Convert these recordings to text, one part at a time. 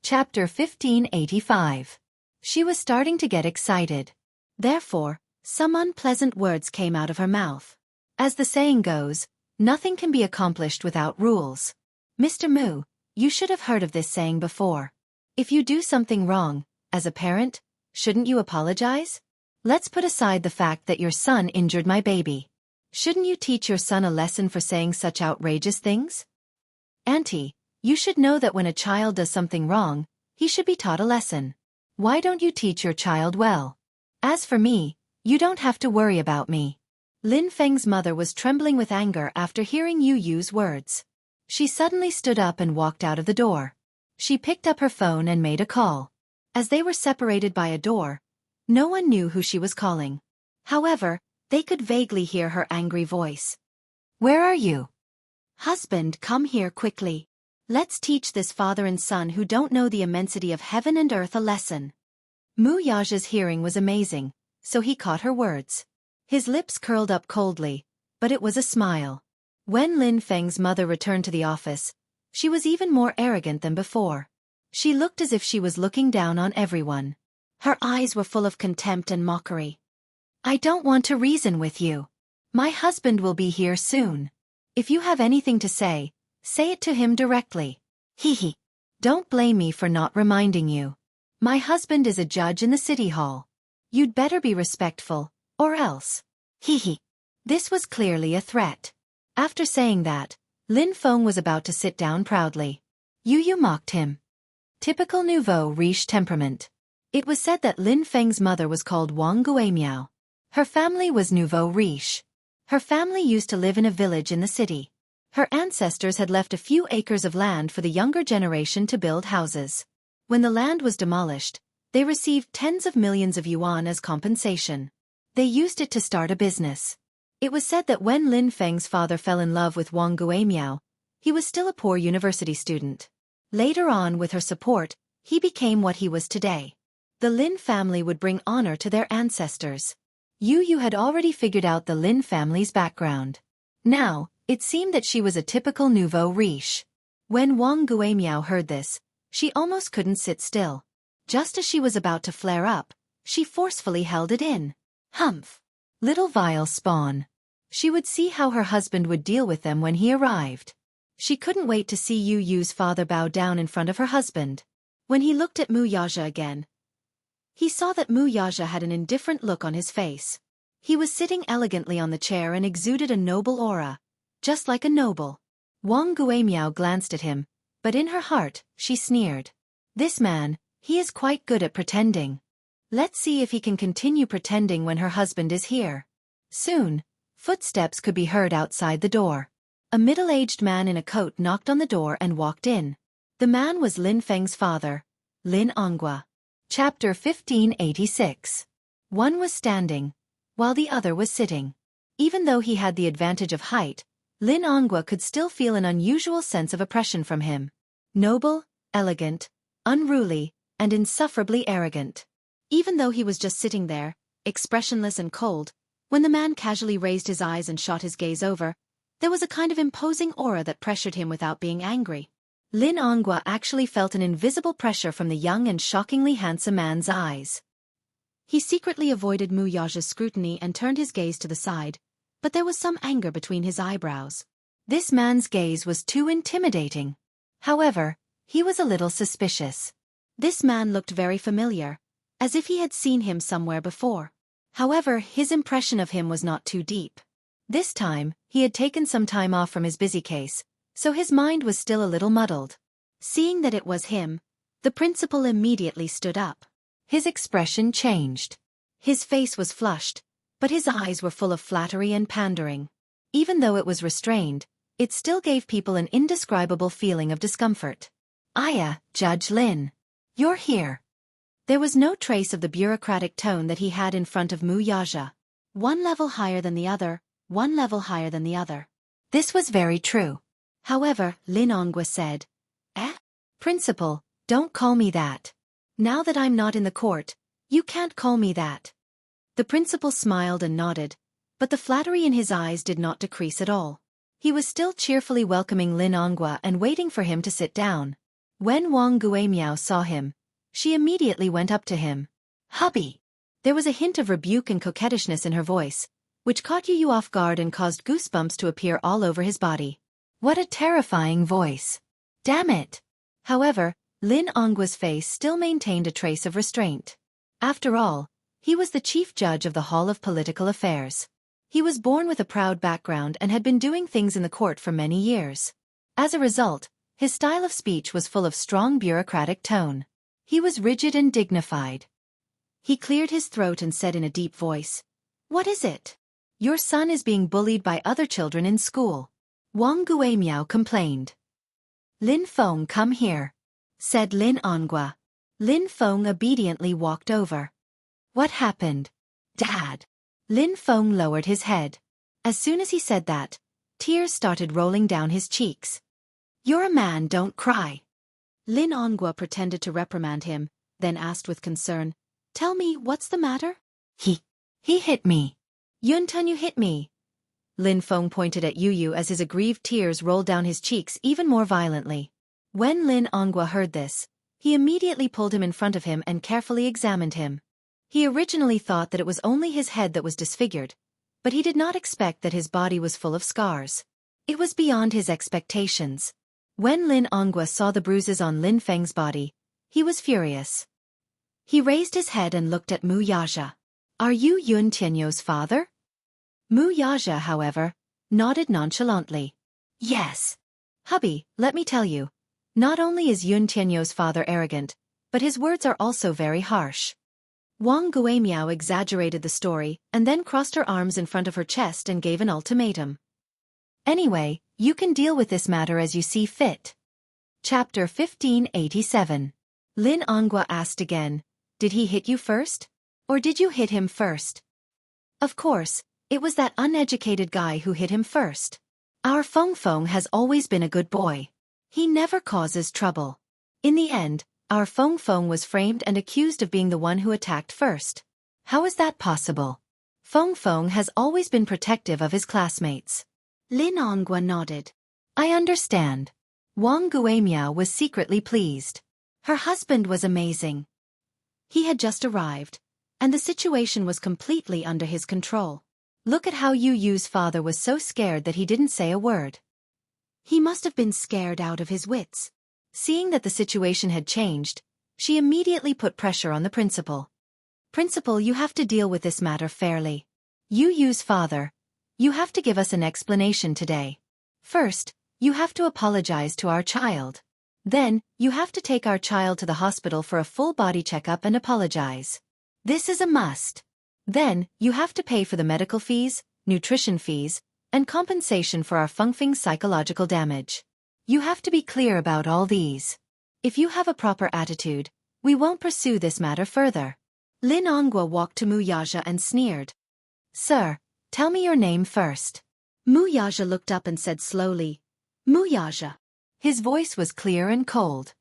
Chapter 1585. She was starting to get excited. Therefore, some unpleasant words came out of her mouth. As the saying goes, nothing can be accomplished without rules. Mr. Moo, you should have heard of this saying before. If you do something wrong, as a parent, shouldn't you apologize? Let's put aside the fact that your son injured my baby. Shouldn't you teach your son a lesson for saying such outrageous things? Auntie, you should know that when a child does something wrong, he should be taught a lesson. Why don't you teach your child well? As for me, you don't have to worry about me. Lin Feng's mother was trembling with anger after hearing Yu Yu's words. She suddenly stood up and walked out of the door. She picked up her phone and made a call. As they were separated by a door, no one knew who she was calling. However, they could vaguely hear her angry voice. Where are you? Husband, come here quickly. Let's teach this father and son who don't know the immensity of heaven and earth a lesson. Mu Yaja's hearing was amazing, so he caught her words. His lips curled up coldly, but it was a smile. When Lin Feng's mother returned to the office, she was even more arrogant than before. She looked as if she was looking down on everyone. Her eyes were full of contempt and mockery. I don't want to reason with you. My husband will be here soon. If you have anything to say it to him directly. Hee. Don't blame me for not reminding you. My husband is a judge in the city hall. You'd better be respectful, or else. Hee. This was clearly a threat. After saying that, Lin Feng was about to sit down proudly. Yu mocked him. Typical nouveau riche temperament. It was said that Lin Feng's mother was called Wang Guimiao. Her family was nouveau riche. Her family used to live in a village in the city. Her ancestors had left a few acres of land for the younger generation to build houses. When the land was demolished, they received tens of millions of yuan as compensation. They used it to start a business. It was said that when Lin Feng's father fell in love with Wang Guimiao, he was still a poor university student. Later on, with her support, he became what he was today. The Lin family would bring honor to their ancestors. Yu had already figured out the Lin family's background. Now, it seemed that she was a typical nouveau riche. When Wang Guimiao heard this, she almost couldn't sit still. Just as she was about to flare up, she forcefully held it in. Humph! Little vile spawn. She would see how her husband would deal with them when he arrived. She couldn't wait to see Yu Yu's father bow down in front of her husband. When he looked at Mu Yaja again, he saw that Mu Yaja had an indifferent look on his face. He was sitting elegantly on the chair and exuded a noble aura. Just like a noble. Wang Guimiao glanced at him, but in her heart, she sneered. This man, he is quite good at pretending. Let's see if he can continue pretending when her husband is here. Soon, footsteps could be heard outside the door. A middle-aged man in a coat knocked on the door and walked in. The man was Lin Feng's father, Lin Onghua. Chapter 1586. One was standing, while the other was sitting. Even though he had the advantage of height, Lin Onghua could still feel an unusual sense of oppression from him. Noble, elegant, unruly, and insufferably arrogant. Even though he was just sitting there, expressionless and cold, when the man casually raised his eyes and shot his gaze over, there was a kind of imposing aura that pressured him without being angry. Lin Onghua actually felt an invisible pressure from the young and shockingly handsome man's eyes. He secretly avoided Mu Yaja's scrutiny and turned his gaze to the side, but there was some anger between his eyebrows. This man's gaze was too intimidating. However, he was a little suspicious. This man looked very familiar, as if he had seen him somewhere before. However, his impression of him was not too deep. This time, he had taken some time off from his busy case, so his mind was still a little muddled. Seeing that it was him, the principal immediately stood up. His expression changed. His face was flushed, but his eyes were full of flattery and pandering. Even though it was restrained, it still gave people an indescribable feeling of discomfort. Aya, Judge Lin. You're here. There was no trace of the bureaucratic tone that he had in front of Mu Yaja. One level higher than the other, one level higher than the other. This was very true. However, Lin Onghua said, Principal, don't call me that. Now that I'm not in the court, you can't call me that. The principal smiled and nodded, but the flattery in his eyes did not decrease at all. He was still cheerfully welcoming Lin Onghua and waiting for him to sit down. When Wang Guimiao saw him, she immediately went up to him. "Hubby!" There was a hint of rebuke and coquettishness in her voice, which caught Yu off guard and caused goosebumps to appear all over his body. What a terrifying voice. Damn it! However, Lin Ongua's face still maintained a trace of restraint. After all, he was the chief judge of the Hall of Political Affairs. He was born with a proud background and had been doing things in the court for many years. As a result, his style of speech was full of strong bureaucratic tone. He was rigid and dignified. He cleared his throat and said in a deep voice, "What is it? Your son is being bullied by other children in school." Wang Guimiao complained. "Lin Feng, come here," said Lin Ongua. Lin Feng obediently walked over. "What happened, Dad?" Lin Feng lowered his head. As soon as he said that, tears started rolling down his cheeks. "You're a man, don't cry." Lin Ongua pretended to reprimand him, then asked with concern, "Tell me, what's the matter?" He hit me." "Yuntan, you hit me." Lin Feng pointed at Yu as his aggrieved tears rolled down his cheeks even more violently. When Lin Ongua heard this, he immediately pulled him in front of him and carefully examined him. He originally thought that it was only his head that was disfigured, but he did not expect that his body was full of scars. It was beyond his expectations. When Lin Ongua saw the bruises on Lin Feng's body, he was furious. He raised his head and looked at Mu Yaja. "Are you Yun Tianyou's father?" Mu Yaja, however, nodded nonchalantly. "Yes. Hubby, let me tell you, not only is Yun Tianyou's father arrogant, but his words are also very harsh." Wang Guimiao exaggerated the story and then crossed her arms in front of her chest and gave an ultimatum. "Anyway, you can deal with this matter as you see fit." Chapter 1587. Lin Ongua asked again, "Did he hit you first? Or did you hit him first?" Of course, it was that uneducated guy who hit him first. Our Feng Feng has always been a good boy. He never causes trouble. In the end, our Feng Feng was framed and accused of being the one who attacked first. How is that possible? Feng Feng has always been protective of his classmates. Lin Ongua nodded. "I understand." Wang Guimiao was secretly pleased. Her husband was amazing. He had just arrived, and the situation was completely under his control. Look at how Yu's father was so scared that he didn't say a word. He must have been scared out of his wits. Seeing that the situation had changed, she immediately put pressure on the principal. "Principal, you have to deal with this matter fairly. Yu's father, you have to give us an explanation today. First, you have to apologize to our child. Then, you have to take our child to the hospital for a full body checkup and apologize. This is a must. Then, you have to pay for the medical fees, nutrition fees, and compensation for our Fengfeng's psychological damage. You have to be clear about all these. If you have a proper attitude, we won't pursue this matter further." Lin Ongua walked to Mu Yaja and sneered. "Sir, tell me your name first." Mu Yaja looked up and said slowly, "Mu Yaja." His voice was clear and cold.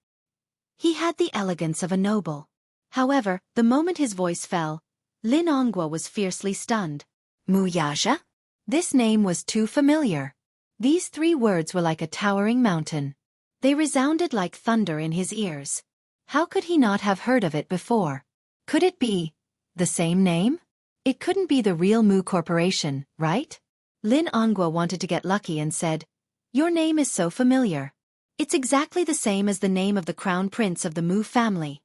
He had the elegance of a noble. However, the moment his voice fell, Lin Ongua was fiercely stunned. Mu Yaja? This name was too familiar. These 3 words were like a towering mountain. They resounded like thunder in his ears. How could he not have heard of it before? Could it be the same name? It couldn't be the real Mu Corporation, right? Lin Ongua wanted to get lucky and said, "Your name is so familiar. It's exactly the same as the name of the crown prince of the Mu family."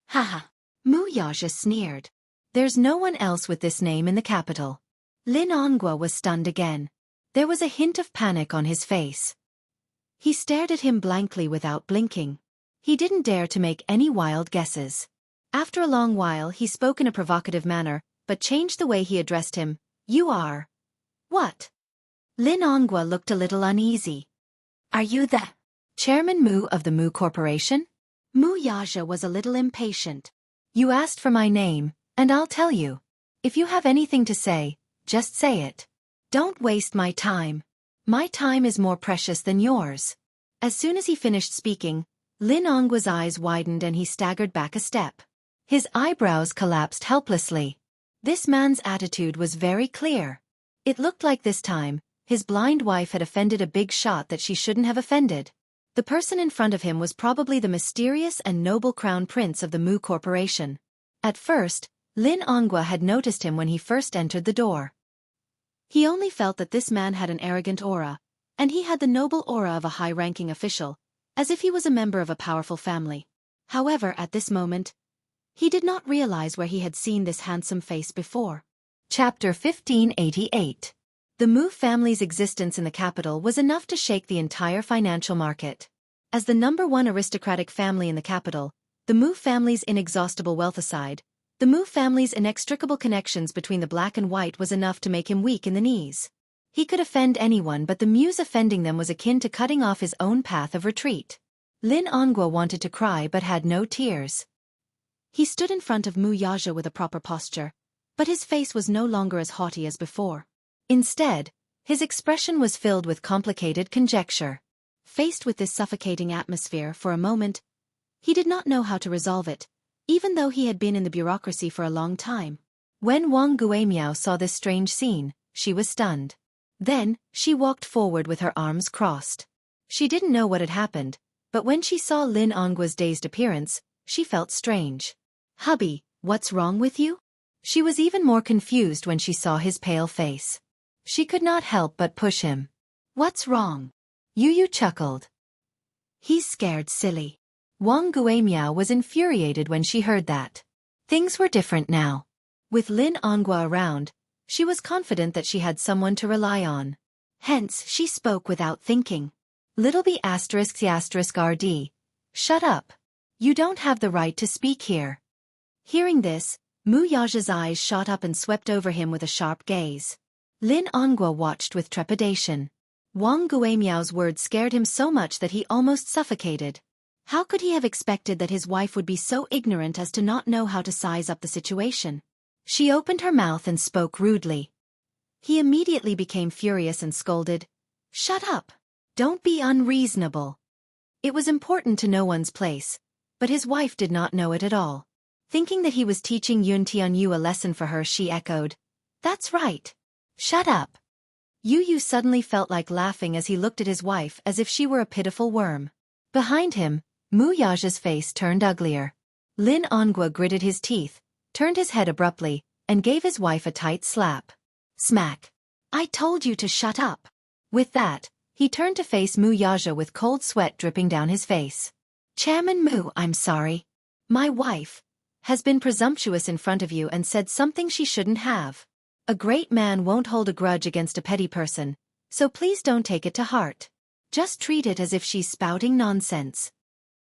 Haha. Mu Yaja sneered. "There's no one else with this name in the capital." Lin Ongua was stunned again. There was a hint of panic on his face. He stared at him blankly without blinking. He didn't dare to make any wild guesses. After a long while he spoke in a provocative manner, but changed the way he addressed him. "You are... what?" Lin Ongua looked a little uneasy. "Are you the Chairman Mu of the Mu Corporation?" Mu Yaja was a little impatient. "You asked for my name, and I'll tell you. If you have anything to say, just say it. Don't waste my time. My time is more precious than yours." As soon as he finished speaking, Lin Ongua's eyes widened and he staggered back a step. His eyebrows collapsed helplessly. This man's attitude was very clear. It looked like this time, his blind wife had offended a big shot that she shouldn't have offended. The person in front of him was probably the mysterious and noble crown prince of the Mu Corporation. At first, Lin Ongwa had noticed him when he first entered the door. He only felt that this man had an arrogant aura, and he had the noble aura of a high-ranking official, as if he was a member of a powerful family. However, at this moment, he did not realize where he had seen this handsome face before. Chapter 1588. The Mu family's existence in the capital was enough to shake the entire financial market. As the #1 aristocratic family in the capital, the Mu family's inexhaustible wealth aside, the Mu family's inextricable connections between the black and white was enough to make him weak in the knees. He could offend anyone, but the Mu's offending them was akin to cutting off his own path of retreat. Lin Ongwa wanted to cry but had no tears. He stood in front of Mu Yaja with a proper posture, but his face was no longer as haughty as before. Instead, his expression was filled with complicated conjecture. Faced with this suffocating atmosphere for a moment, he did not know how to resolve it, even though he had been in the bureaucracy for a long time. When Wang Guimiao saw this strange scene, she was stunned. Then, she walked forward with her arms crossed. She didn't know what had happened, but when she saw Lin Ongwa's dazed appearance, she felt strange. "Hubby, what's wrong with you?" She was even more confused when she saw his pale face. She could not help but push him. "What's wrong?" Yu chuckled. "He's scared silly." Wang Guimiao was infuriated when she heard that. Things were different now. With Lin Ongwa around, she was confident that she had someone to rely on. Hence, she spoke without thinking. "Little b*******, RD. Shut up. You don't have the right to speak here." Hearing this, Mu Yaja's eyes shot up and swept over him with a sharp gaze. Lin Ongwa watched with trepidation. Wang Guimiao's words scared him so much that he almost suffocated. How could he have expected that his wife would be so ignorant as to not know how to size up the situation? She opened her mouth and spoke rudely. He immediately became furious and scolded, "Shut up! Don't be unreasonable." It was important to know one's place, but his wife did not know it at all. Thinking that he was teaching Yun Tianyu a lesson for her, she echoed, "That's right. Shut up." Yu suddenly felt like laughing as he looked at his wife as if she were a pitiful worm. Behind him, Mu Yaja's face turned uglier. Lin Ongwa gritted his teeth, turned his head abruptly, and gave his wife a tight slap. Smack. "I told you to shut up." With that, he turned to face Mu Yaja with cold sweat dripping down his face. "Chairman Mu, I'm sorry. My wife has been presumptuous in front of you and said something she shouldn't have. A great man won't hold a grudge against a petty person, so please don't take it to heart. Just treat it as if she's spouting nonsense."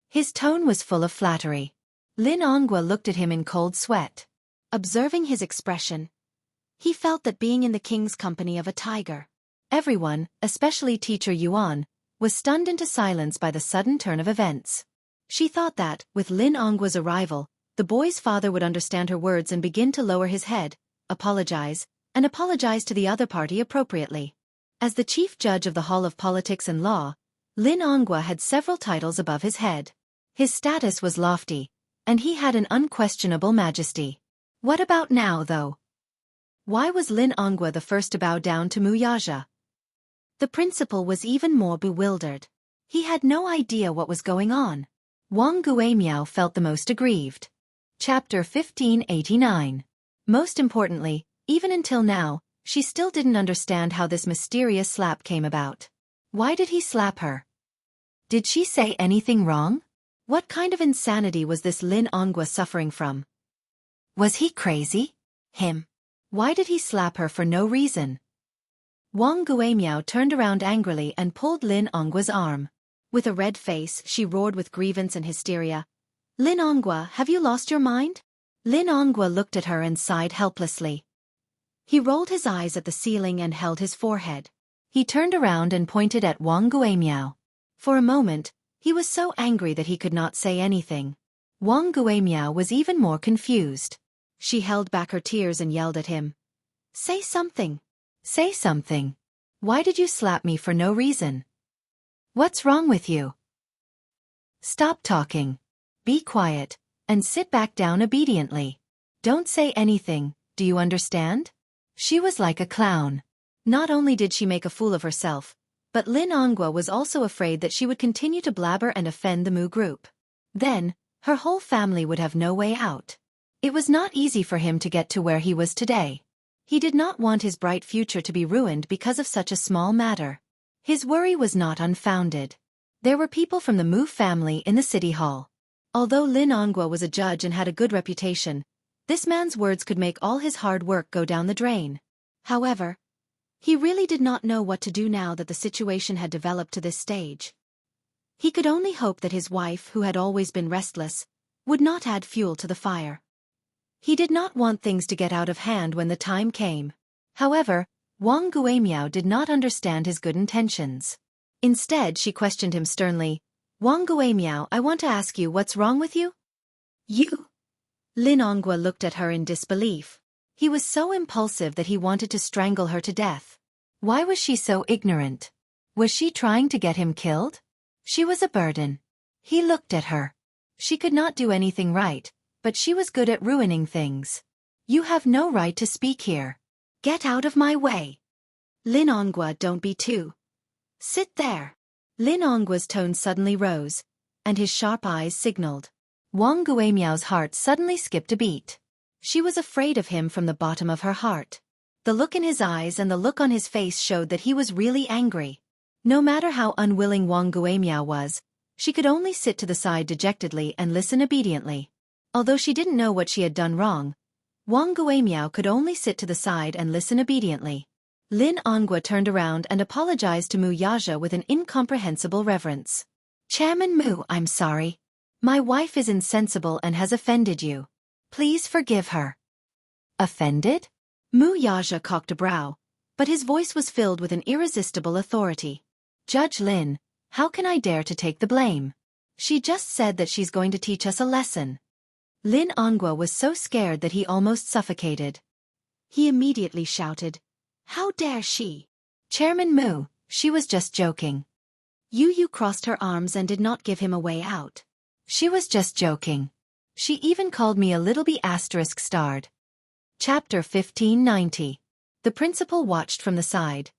His tone was full of flattery. Lin Ongwa looked at him in cold sweat. Observing his expression, he felt that being in the king's company of a tiger. Everyone, especially Teacher Yuan, was stunned into silence by the sudden turn of events. She thought that, with Lin Ongwa's arrival, the boy's father would understand her words and begin to lower his head, apologize to the other party appropriately. As the chief judge of the Hall of Politics and Law, Lin Ongwa had several titles above his head. His status was lofty, and he had an unquestionable majesty. What about now, though? Why was Lin Ongwa the first to bow down to Mu Yaja? The principal was even more bewildered. He had no idea what was going on. Wang Guimiao felt the most aggrieved. Chapter 1589. Most importantly, even until now, she still didn't understand how this mysterious slap came about. Why did he slap her? Did she say anything wrong? What kind of insanity was this Lin Ongwa suffering from? Was he crazy? Him? Why did he slap her for no reason? Wang Guimiao turned around angrily and pulled Lin Ongwa's arm. With a red face, she roared with grievance and hysteria. "Lin Ongwa, have you lost your mind?" Lin Ongwa looked at her and sighed helplessly. He rolled his eyes at the ceiling and held his forehead. He turned around and pointed at Wang Guimiao. For a moment, he was so angry that he could not say anything. Wang Guimiao was even more confused. She held back her tears and yelled at him. "Say something. Say something. Why did you slap me for no reason? What's wrong with you? Stop talking. Be quiet, and sit back down obediently. Don't say anything, do you understand?" She was like a clown. Not only did she make a fool of herself, But Lin Ongwa was also afraid that she would continue to blabber and offend the Mu group. Then, her whole family would have no way out. It was not easy for him to get to where he was today. He did not want his bright future to be ruined because of such a small matter. His worry was not unfounded. There were people from the Mu family in the city hall. Although Lin Ongwa was a judge and had a good reputation, this man's words could make all his hard work go down the drain. However, he really did not know what to do now that the situation had developed to this stage. He could only hope that his wife, who had always been restless, would not add fuel to the fire. He did not want things to get out of hand when the time came. However, Wang Guimiao did not understand his good intentions. Instead, she questioned him sternly. Wang Guimiao, I want to ask you, what's wrong with you? You? Lin Ongwa looked at her in disbelief. He was so impulsive that he wanted to strangle her to death. Why was she so ignorant? Was she trying to get him killed? She was a burden. He looked at her. She could not do anything right, but she was good at ruining things. You have no right to speak here. Get out of my way. Lin Ongwa, don't be too. Sit there. Lin Ongwa's tone suddenly rose, and his sharp eyes signaled. Wang Guimiao's heart suddenly skipped a beat. She was afraid of him from the bottom of her heart. The look in his eyes and the look on his face showed that he was really angry. No matter how unwilling Wang Guimiao was, she could only sit to the side dejectedly and listen obediently. Although she didn't know what she had done wrong, Wang Guimiao could only sit to the side and listen obediently. Lin Ongwa turned around and apologized to Mu Yaja with an incomprehensible reverence. Chairman Mu, I'm sorry. My wife is insensible and has offended you. Please forgive her. Offended? Mu Yaja cocked a brow, but his voice was filled with an irresistible authority. Judge Lin, how can I dare to take the blame? She just said that she's going to teach us a lesson. Lin Ongwa was so scared that he almost suffocated. He immediately shouted, How dare she? Chairman Mu, she was just joking. Yu crossed her arms and did not give him a way out. She was just joking. She even called me a little bee **starred. Chapter 1590. The principal watched from the side,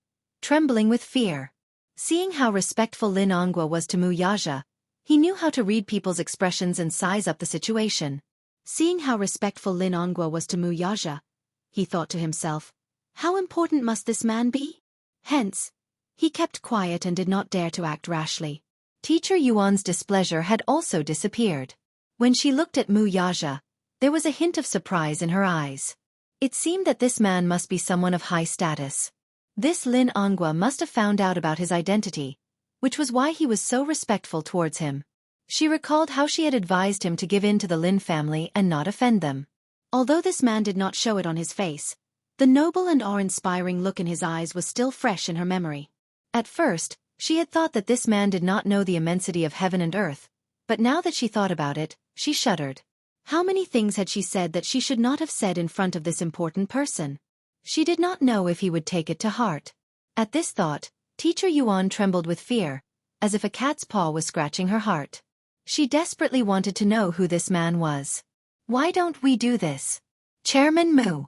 trembling with fear. Seeing how respectful Lin Ongwa was to Mu Yaja, he knew how to read people's expressions and size up the situation. Seeing how respectful Lin Ongwa was to Mu Yaja, he thought to himself, how important must this man be? Hence, he kept quiet and did not dare to act rashly. Teacher Yuan's displeasure had also disappeared. When she looked at Mu Yaja, there was a hint of surprise in her eyes. It seemed that this man must be someone of high status. This Lin Ongwa must have found out about his identity, which was why he was so respectful towards him. She recalled how she had advised him to give in to the Lin family and not offend them. Although this man did not show it on his face, the noble and awe-inspiring look in his eyes was still fresh in her memory. At first, she had thought that this man did not know the immensity of heaven and earth, but now that she thought about it, she shuddered. How many things had she said that she should not have said in front of this important person? She did not know if he would take it to heart. At this thought, Teacher Yuan trembled with fear, as if a cat's paw was scratching her heart. She desperately wanted to know who this man was. Why don't we do this? Chairman Mu.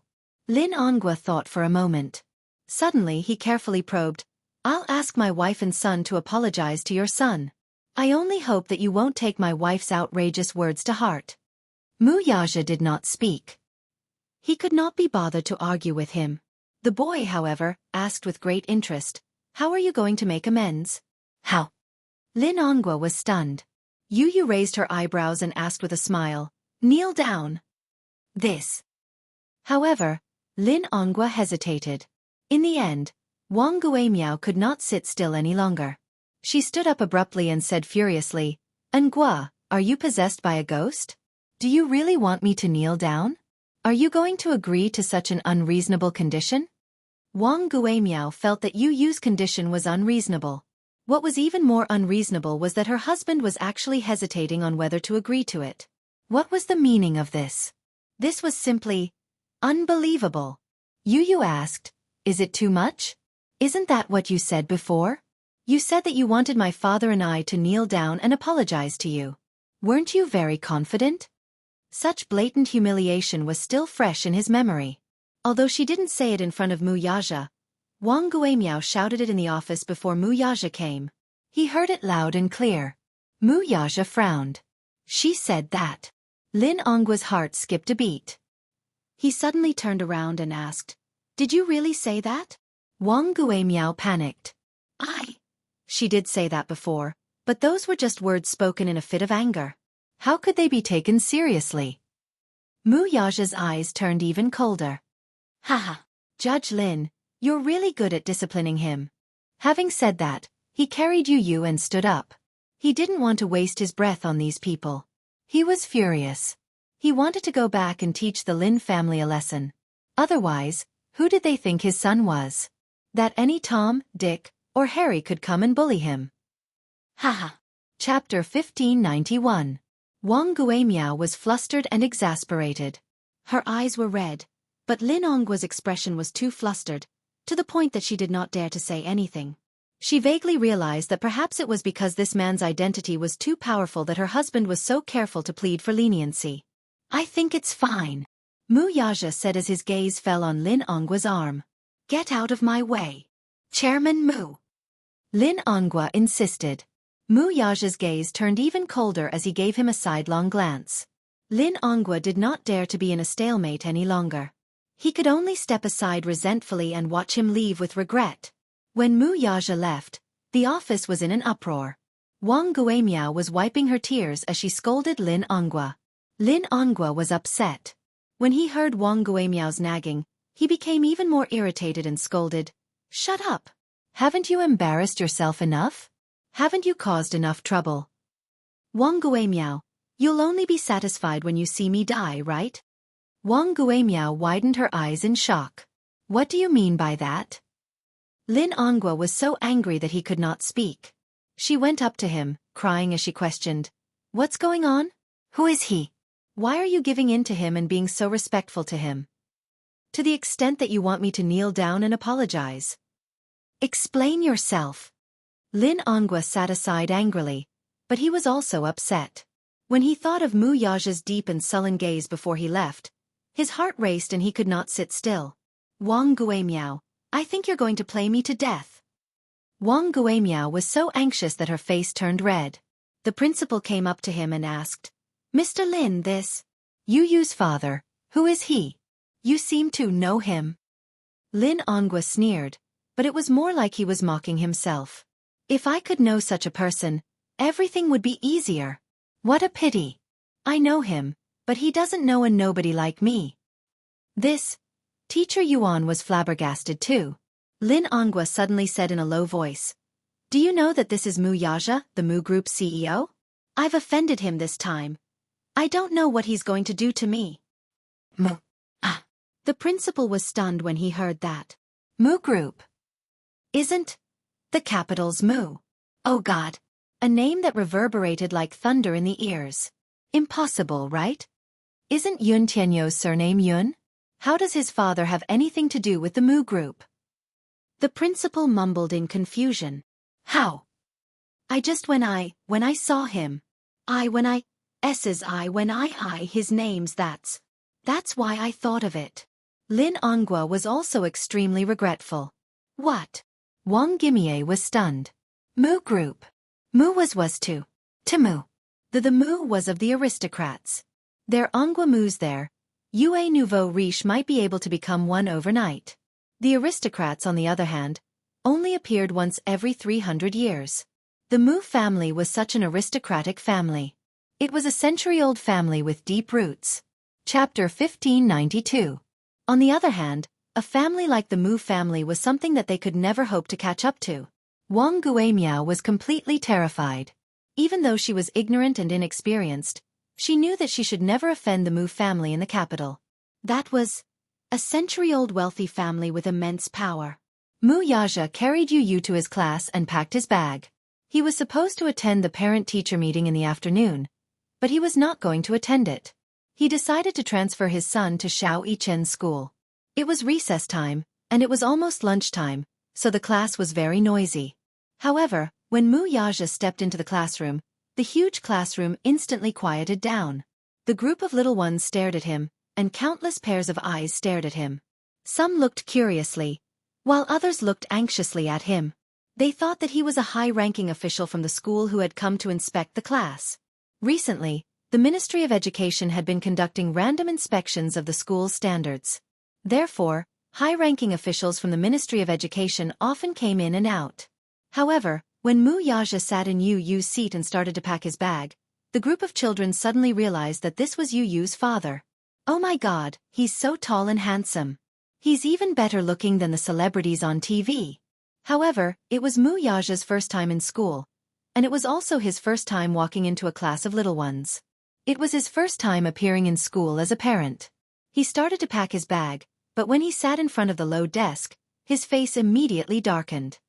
Lin Ongwa thought for a moment. Suddenly he carefully probed, I'll ask my wife and son to apologize to your son. I only hope that you won't take my wife's outrageous words to heart. Mu Yaja did not speak. He could not be bothered to argue with him. The boy, however, asked with great interest, How are you going to make amends? How? Lin Ongwa was stunned. Yu raised her eyebrows and asked with a smile, Kneel down. This. However, Lin Ongwa hesitated. In the end, Wang Guimiao could not sit still any longer. She stood up abruptly and said furiously, Ongwa, are you possessed by a ghost? Do you really want me to kneel down? Are you going to agree to such an unreasonable condition? Wang Guimiao felt that Yu's condition was unreasonable. What was even more unreasonable was that her husband was actually hesitating on whether to agree to it. What was the meaning of this? This was simply unbelievable. Yu asked, Is it too much? Isn't that what you said before? You said that you wanted my father and I to kneel down and apologize to you. Weren't you very confident? Such blatant humiliation was still fresh in his memory. Although she didn't say it in front of Mu Yaja, Wang Guimiao shouted it in the office before Mu Yaja came. He heard it loud and clear. Mu Yaja frowned. She said that. Lin Ongwa's heart skipped a beat. He suddenly turned around and asked, "Did you really say that?" Wang Guimiao panicked. She did say that before, but those were just words spoken in a fit of anger. How could they be taken seriously? Mu Yaja's eyes turned even colder. Haha. Judge Lin, you're really good at disciplining him. Having said that, he carried you and stood up. He didn't want to waste his breath on these people. He was furious. He wanted to go back and teach the Lin family a lesson. Otherwise, who did they think his son was? That any Tom, Dick, or Harry could come and bully him. Haha. Chapter 1591. Wang Guimiao was flustered and exasperated. Her eyes were red, but Lin Ongwa's expression was too flustered, to the point that she did not dare to say anything. She vaguely realized that perhaps it was because this man's identity was too powerful that her husband was so careful to plead for leniency. "I think it's fine," Mu Yaja said as his gaze fell on Lin Ongwa's arm. "Get out of my way. Chairman Mu." Lin Ongwa insisted. Mu Yaja's gaze turned even colder as he gave him a sidelong glance. Lin Ongwa did not dare to be in a stalemate any longer. He could only step aside resentfully and watch him leave with regret. When Mu Yaja left, the office was in an uproar. Wang Guimiao was wiping her tears as she scolded Lin Ongwa. Lin Ongwa was upset. When he heard Wang Guimiao's nagging, he became even more irritated and scolded, "Shut up! Haven't you embarrassed yourself enough? Haven't you caused enough trouble? Wang Guimiao, you'll only be satisfied when you see me die, right?" Wang Guimiao widened her eyes in shock. "What do you mean by that?" Lin Ongwa was so angry that he could not speak. She went up to him, crying as she questioned, "What's going on? Who is he? Why are you giving in to him and being so respectful to him? To the extent that you want me to kneel down and apologize. Explain yourself." Lin Ongwa sat aside angrily, but he was also upset. When he thought of Mu Yaja's deep and sullen gaze before he left, his heart raced and he could not sit still. "Wang Guimiao, I think you're going to play me to death." Wang Guimiao was so anxious that her face turned red. The principal came up to him and asked, "Mr. Lin, this Yu's father, who is he? You seem to know him." Lin Ongwa sneered, but it was more like he was mocking himself. "If I could know such a person, everything would be easier. What a pity. I know him, but he doesn't know a nobody like me." This Teacher Yuan was flabbergasted too. Lin Ongwa suddenly said in a low voice, "Do you know that this is Mu Yaja, the Mu Group CEO? I've offended him this time. I don't know what he's going to do to me." Mu. The principal was stunned when he heard that. Mu Group. Isn't the capital's Mu? Oh God. A name that reverberated like thunder in the ears. Impossible, right? Isn't Yun Tianyou's surname Yun? How does his father have anything to do with the Mu Group? The principal mumbled in confusion. How? When I saw him. When I his name's that's why I thought of it. Lin Ongwa was also extremely regretful. What? Wang Guimiao was stunned. Mu Group. Mu was to Mu. The Mu was of the aristocrats. There Ongwa Mu's there. Yue Nouveau Riche might be able to become one overnight. The aristocrats, on the other hand, only appeared once every 300 years. The Mu family was such an aristocratic family. It was a century-old family with deep roots. Chapter 1592. On the other hand, a family like the Mu family was something that they could never hope to catch up to. Wang Guimiao was completely terrified. Even though she was ignorant and inexperienced, she knew that she should never offend the Mu family in the capital. That was a century-old wealthy family with immense power. Mu Yaja carried Yu to his class and packed his bag. He was supposed to attend the parent-teacher meeting in the afternoon, but he was not going to attend it. He decided to transfer his son to Xiao Yichen's school. It was recess time, and it was almost lunchtime, so the class was very noisy. However, when Mu Yaja stepped into the classroom, the huge classroom instantly quieted down. The group of little ones stared at him, and countless pairs of eyes stared at him. Some looked curiously, while others looked anxiously at him. They thought that he was a high-ranking official from the school who had come to inspect the class. Recently, the Ministry of Education had been conducting random inspections of the school's standards. Therefore, high-ranking officials from the Ministry of Education often came in and out. However, when Mu Yaja sat in Yu Yu's seat and started to pack his bag, the group of children suddenly realized that this was Yu Yu's father. Oh my God, he's so tall and handsome. He's even better looking than the celebrities on TV. However, it was Mu Yaja's first time in school, and it was also his first time walking into a class of little ones. It was his first time appearing in school as a parent. He started to pack his bag, but when he sat in front of the low desk, his face immediately darkened.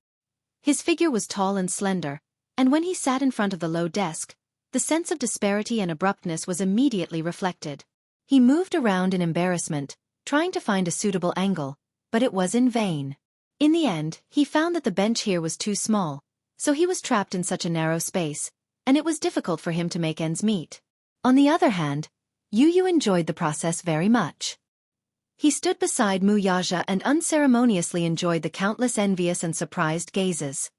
His figure was tall and slender, and when he sat in front of the low desk, the sense of disparity and abruptness was immediately reflected. He moved around in embarrassment, trying to find a suitable angle, but it was in vain. In the end, he found that the bench here was too small, so he was trapped in such a narrow space, and it was difficult for him to make ends meet. On the other hand, Yu Yu enjoyed the process very much. He stood beside Mu Yaja and unceremoniously enjoyed the countless envious and surprised gazes.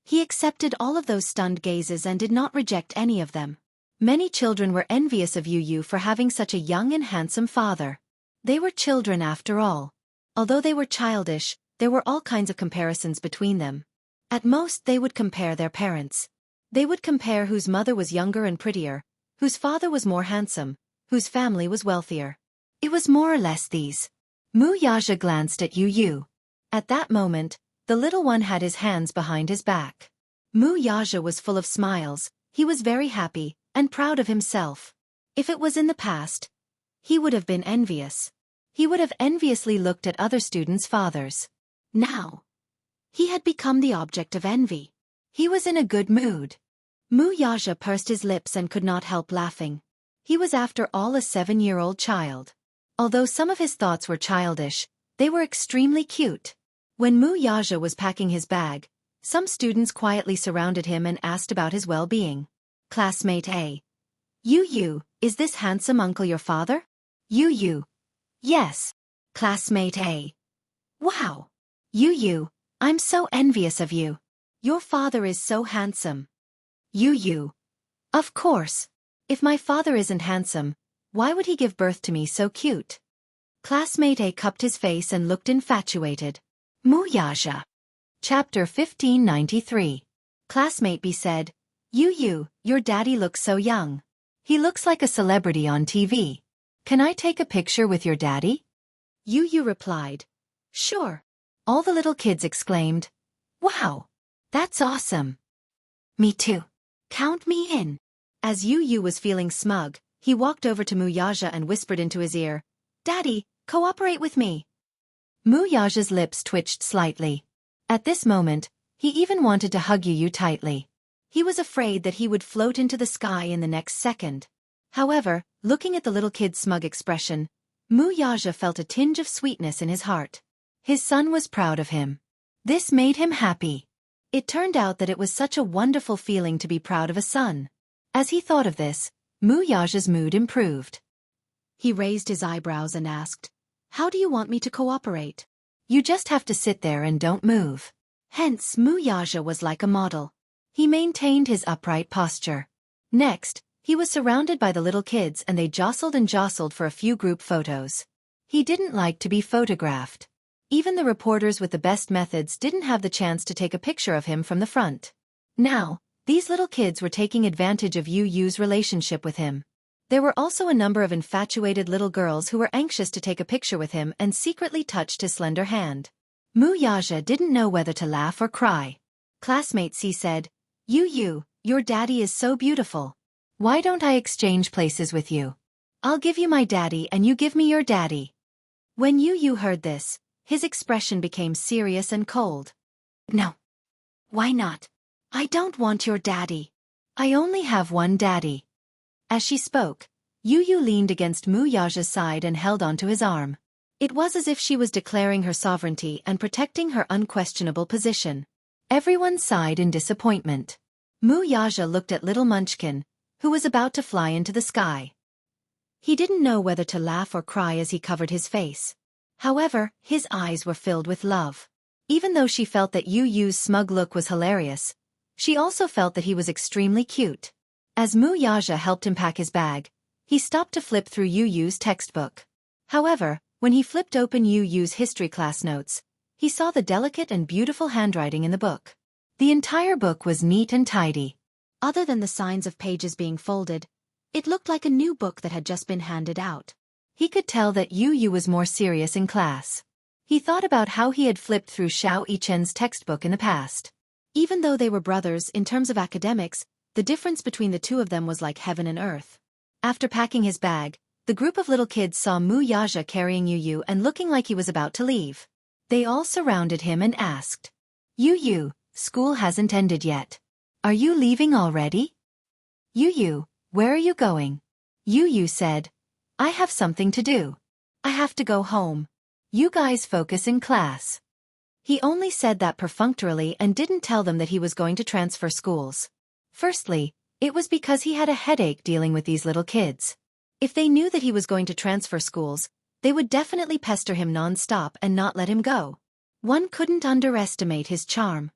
He accepted all of those stunned gazes and did not reject any of them. Many children were envious of Yu Yu for having such a young and handsome father. They were children after all. Although they were childish, there were all kinds of comparisons between them. At most they would compare their parents. They would compare whose mother was younger and prettier, whose father was more handsome, whose family was wealthier. It was more or less these. Mu Yaja glanced at Yu Yu. At that moment, the little one had his hands behind his back. Mu Yaja was full of smiles, he was very happy, and proud of himself. If it was in the past, he would have been envious. He would have enviously looked at other students' fathers. Now, he had become the object of envy. He was in a good mood. Mu Yaja pursed his lips and could not help laughing. He was after all a 7-year-old child. Although some of his thoughts were childish, they were extremely cute. When Mu Yaja was packing his bag, some students quietly surrounded him and asked about his well-being. Classmate A. Yu Yu, is this handsome uncle your father? Yu Yu. Yes. Classmate A. Wow. Yu Yu, I'm so envious of you. Your father is so handsome. Yu Yu. Of course. If my father isn't handsome, why would he give birth to me so cute? Classmate A cupped his face and looked infatuated. Mu Yaja. Chapter 1593. Classmate B said, Yu Yu, your daddy looks so young. He looks like a celebrity on TV. Can I take a picture with your daddy? Yu Yu replied, Sure. All the little kids exclaimed, Wow, that's awesome. Me too. Count me in. As Yu Yu was feeling smug, he walked over to Mu Yaja and whispered into his ear, Daddy, cooperate with me. Mu Yaja's lips twitched slightly. At this moment, he even wanted to hug Yu Yu tightly. He was afraid that he would float into the sky in the next second. However, looking at the little kid's smug expression, Mu Yaja felt a tinge of sweetness in his heart. His son was proud of him. This made him happy. It turned out that it was such a wonderful feeling to be proud of a son. As he thought of this, Mu Yaja's mood improved. He raised his eyebrows and asked, How do you want me to cooperate? You just have to sit there and don't move. Hence, Mu Yaja was like a model. He maintained his upright posture. Next, he was surrounded by the little kids and they jostled and jostled for a few group photos. He didn't like to be photographed. Even the reporters with the best methods didn't have the chance to take a picture of him from the front. Now, these little kids were taking advantage of Yu Yu's relationship with him. There were also a number of infatuated little girls who were anxious to take a picture with him and secretly touched his slender hand. Mu Yaja didn't know whether to laugh or cry. Classmate C said, Yu Yu, your daddy is so beautiful. Why don't I exchange places with you? I'll give you my daddy and you give me your daddy. When Yu Yu heard this, his expression became serious and cold. No. Why not? I don't want your daddy. I only have one daddy. As she spoke, Yu Yu leaned against Mu Yaja's side and held onto his arm. It was as if she was declaring her sovereignty and protecting her unquestionable position. Everyone sighed in disappointment. Mu Yaja looked at little Munchkin, who was about to fly into the sky. He didn't know whether to laugh or cry as he covered his face. However, his eyes were filled with love. Even though she felt that Yu Yu's smug look was hilarious, she also felt that he was extremely cute. As Mu Yaja helped him pack his bag, he stopped to flip through Yu Yu's textbook. However, when he flipped open Yu Yu's history class notes, he saw the delicate and beautiful handwriting in the book. The entire book was neat and tidy. Other than the signs of pages being folded, it looked like a new book that had just been handed out. He could tell that Yu Yu was more serious in class. He thought about how he had flipped through Xiao Yichen's textbook in the past. Even though they were brothers in terms of academics, the difference between the two of them was like heaven and earth. After packing his bag, the group of little kids saw Mu Yaja carrying Yu Yu and looking like he was about to leave. They all surrounded him and asked, "Yu Yu, school hasn't ended yet. Are you leaving already?" "Yu Yu, where are you going?" Yu Yu said, "I have something to do. I have to go home. You guys focus in class." He only said that perfunctorily and didn't tell them that he was going to transfer schools. Firstly, it was because he had a headache dealing with these little kids. If they knew that he was going to transfer schools, they would definitely pester him non-stop and not let him go. One couldn't underestimate his charm.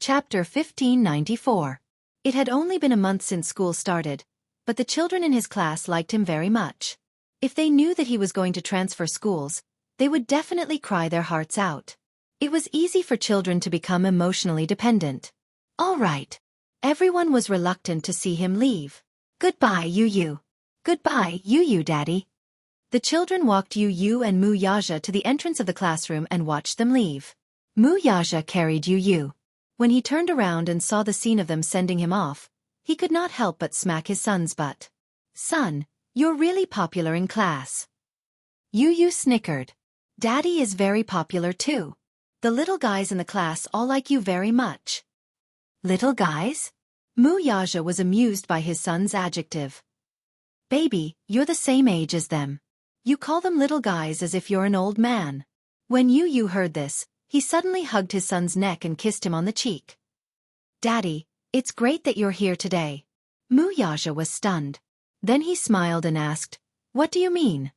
Chapter 1594. It had only been a month since school started, but the children in his class liked him very much. If they knew that he was going to transfer schools, they would definitely cry their hearts out. It was easy for children to become emotionally dependent. All right. Everyone was reluctant to see him leave. "Goodbye, Yu Yu. Goodbye, Yu Yu, Daddy." The children walked Yu Yu and Mu Yaja to the entrance of the classroom and watched them leave. Mu Yaja carried Yu Yu. When he turned around and saw the scene of them sending him off, he could not help but smack his son's butt. "Son, you're really popular in class." Yu Yu snickered. "Daddy is very popular too. The little guys in the class all like you very much." "Little guys?" Mu Yaja was amused by his son's adjective. "Baby, you're the same age as them. You call them little guys as if you're an old man." When Yu Yu heard this, he suddenly hugged his son's neck and kissed him on the cheek. "Daddy, it's great that you're here today." Mu Yaja was stunned. Then he smiled and asked, "What do you mean?"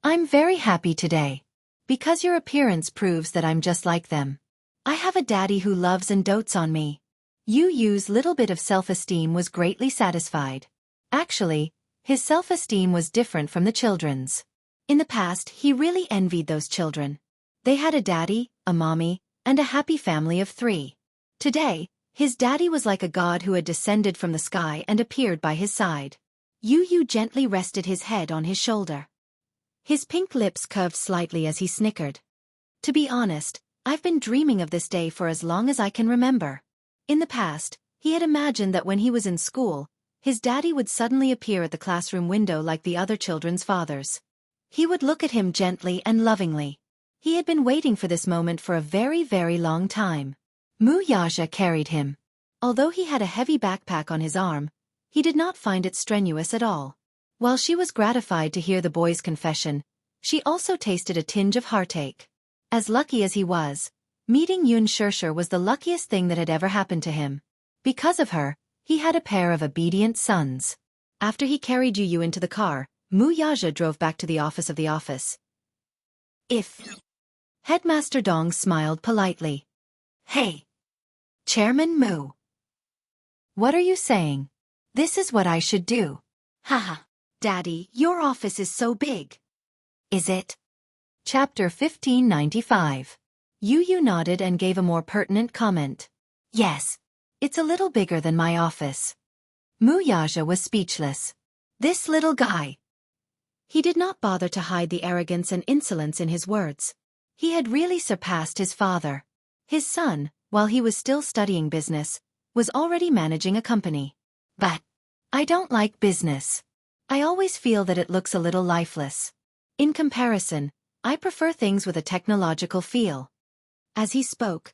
"I'm very happy today. Because your appearance proves that I'm just like them. I have a daddy who loves and dotes on me." Yu Yu's little bit of self-esteem was greatly satisfied. Actually, his self-esteem was different from the children's. In the past, he really envied those children. They had a daddy, a mommy, and a happy family of 3. Today, his daddy was like a god who had descended from the sky and appeared by his side. Yu Yu gently rested his head on his shoulder. His pink lips curved slightly as he snickered. "To be honest, I've been dreaming of this day for as long as I can remember." In the past, he had imagined that when he was in school, his daddy would suddenly appear at the classroom window like the other children's fathers. He would look at him gently and lovingly. He had been waiting for this moment for a very, very long time. Mu Yaja carried him. Although he had a heavy backpack on his arm, he did not find it strenuous at all. While she was gratified to hear the boy's confession, she also tasted a tinge of heartache. As lucky as he was, meeting Yun Shursher was the luckiest thing that had ever happened to him. Because of her, he had a pair of obedient sons. After he carried Yu Yu into the car, Mu Yaja drove back to the office of the office. Headmaster Dong smiled politely. "Hey, Chairman Mu. What are you saying? This is what I should do." "Haha. Daddy, your office is so big." "Is it?" Chapter 1595. Yu Yu nodded and gave a more pertinent comment. "Yes. It's a little bigger than my office." Mu Yaja was speechless. This little guy. He did not bother to hide the arrogance and insolence in his words. He had really surpassed his father. His son, while he was still studying business, was already managing a company. "But I don't like business. I always feel that it looks a little lifeless. In comparison, I prefer things with a technological feel." As he spoke,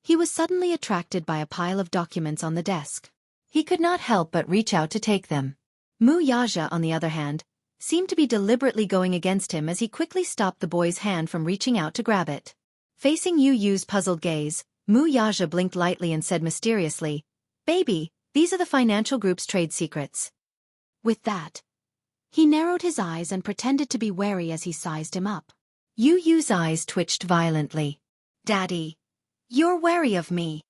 he was suddenly attracted by a pile of documents on the desk. He could not help but reach out to take them. Mu Yaja, on the other hand, seemed to be deliberately going against him as he quickly stopped the boy's hand from reaching out to grab it. Facing Yu Yu's puzzled gaze, Mu Yaja blinked lightly and said mysteriously, "Baby, these are the financial group's trade secrets." With that, he narrowed his eyes and pretended to be wary as he sized him up. Yu Yu's eyes twitched violently. "Daddy, You're wary of me.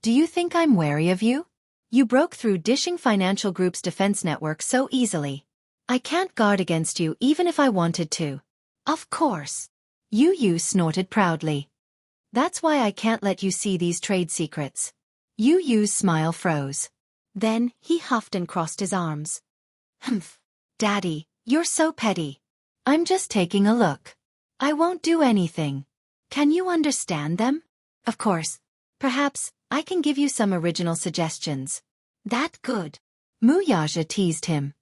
Do you think I'm wary of you? You broke through Dishing Financial Group's defense network so easily. I can't guard against you even if I wanted to. Of course. Yu snorted proudly. That's why I can't let you see these trade secrets. Yu's smile froze. Then, he huffed and crossed his arms. Humph. Daddy, you're so petty. I'm just taking a look. I won't do anything. Can you understand them? Of course. Perhaps, I can give you some original suggestions. That good. Muyaja teased him.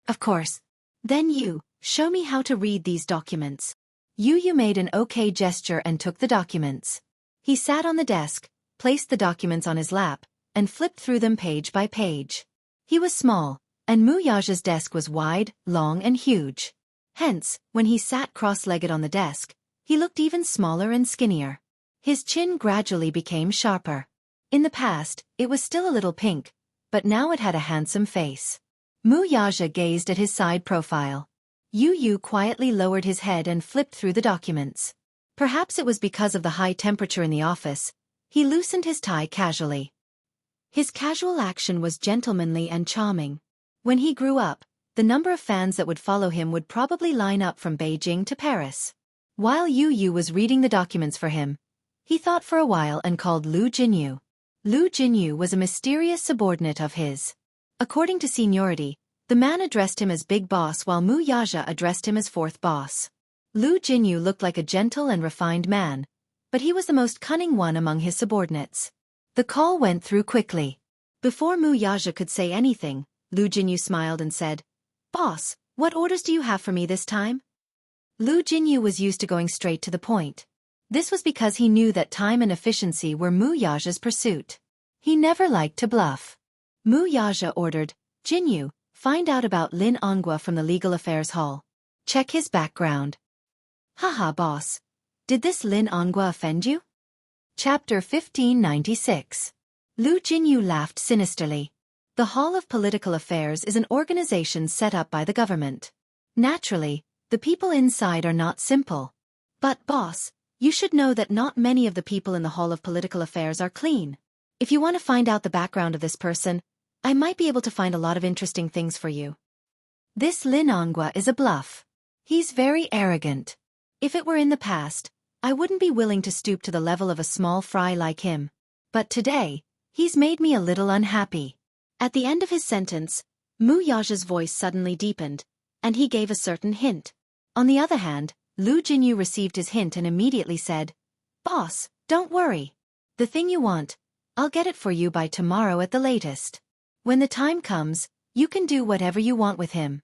Of course. Then you, show me how to read these documents. Yu made an okay gesture and took the documents. He sat on the desk, placed the documents on his lap, and flipped through them page by page. He was small, and Muyaja's desk was wide, long and huge. Hence, when he sat cross-legged on the desk, he looked even smaller and skinnier. His chin gradually became sharper. In the past, it was still a little pink, but now it had a handsome face. Muyaja gazed at his side profile. Yu quietly lowered his head and flipped through the documents. Perhaps it was because of the high temperature in the office. He loosened his tie casually. His casual action was gentlemanly and charming. When he grew up, the number of fans that would follow him would probably line up from Beijing to Paris. While Yu was reading the documents for him, he thought for a while and called Lu Jinyu. Lu Jinyu was a mysterious subordinate of his. According to seniority, the man addressed him as Big Boss while Muyaja addressed him as Fourth Boss. Lu Jinyu looked like a gentle and refined man, but he was the most cunning one among his subordinates. The call went through quickly. Before Muyaja could say anything, Lu Jinyu smiled and said, "Boss, what orders do you have for me this time?" Lu Jinyu was used to going straight to the point. This was because he knew that time and efficiency were Muyaja's pursuit. He never liked to bluff. Muyaja ordered, "Jinyu, find out about Lin Ongwa from the Legal Affairs Hall. Check his background." Haha, boss. Did this Lin Ongwa offend you? Chapter 1596. Lu Jinyu laughed sinisterly. The Hall of Political Affairs is an organization set up by the government. Naturally, the people inside are not simple. But boss, you should know that not many of the people in the Hall of Political Affairs are clean. If you want to find out the background of this person, I might be able to find a lot of interesting things for you. This Lin Ongwa is a bluff. He's very arrogant. If it were in the past, I wouldn't be willing to stoop to the level of a small fry like him. But today, he's made me a little unhappy. At the end of his sentence, Muyaja's voice suddenly deepened, and he gave a certain hint. On the other hand, Lu Jinyu received his hint and immediately said, "Boss, don't worry. The thing you want, I'll get it for you by tomorrow at the latest. When the time comes, you can do whatever you want with him."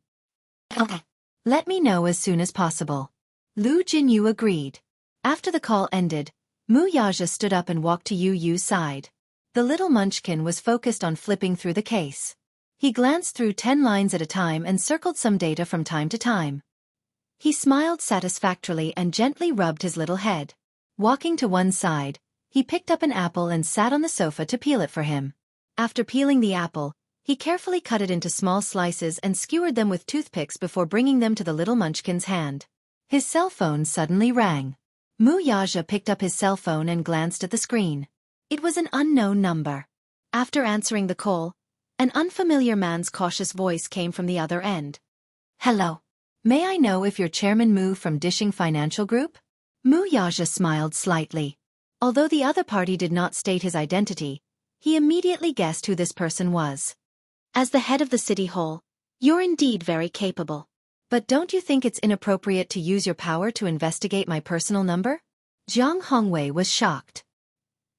"Okay. Let me know as soon as possible." Lu Jinyu agreed. After the call ended, Muyaja stood up and walked to Yu's side. The little munchkin was focused on flipping through the case. He glanced through 10 lines at a time and circled some data from time to time. He smiled satisfactorily and gently rubbed his little head. Walking to one side, he picked up an apple and sat on the sofa to peel it for him. After peeling the apple, he carefully cut it into small slices and skewered them with toothpicks before bringing them to the little munchkin's hand. His cell phone suddenly rang. Muyaja picked up his cell phone and glanced at the screen. It was an unknown number. After answering the call, an unfamiliar man's cautious voice came from the other end. "Hello. May I know if you're Chairman Mu from Dishing Financial Group?" Muyaja smiled slightly. Although the other party did not state his identity, he immediately guessed who this person was. "As the head of the city hall, you're indeed very capable. But don't you think it's inappropriate to use your power to investigate my personal number?" Jiang Hongwei was shocked.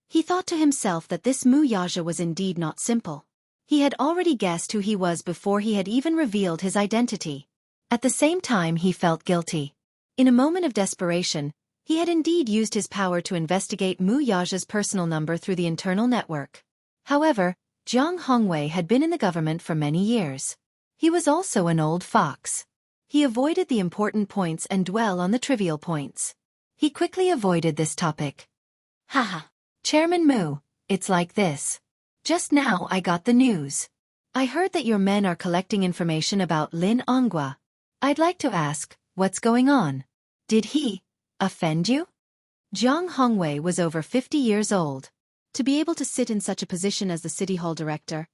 He thought to himself that this Muyaja was indeed not simple. He had already guessed who he was before he had even revealed his identity. At the same time he felt guilty. In a moment of desperation, he had indeed used his power to investigate Muyaja's personal number through the internal network. However, Jiang Hongwei had been in the government for many years. He was also an old fox. He avoided the important points and dwell on the trivial points. He quickly avoided this topic. "Haha. Chairman Mu, it's like this. Just now I got the news. I heard that your men are collecting information about Lin Ongwa. I'd like to ask, what's going on? Did he offend you?" Jiang Hongwei was over 50 years old. To be able to sit in such a position as the City Hall director,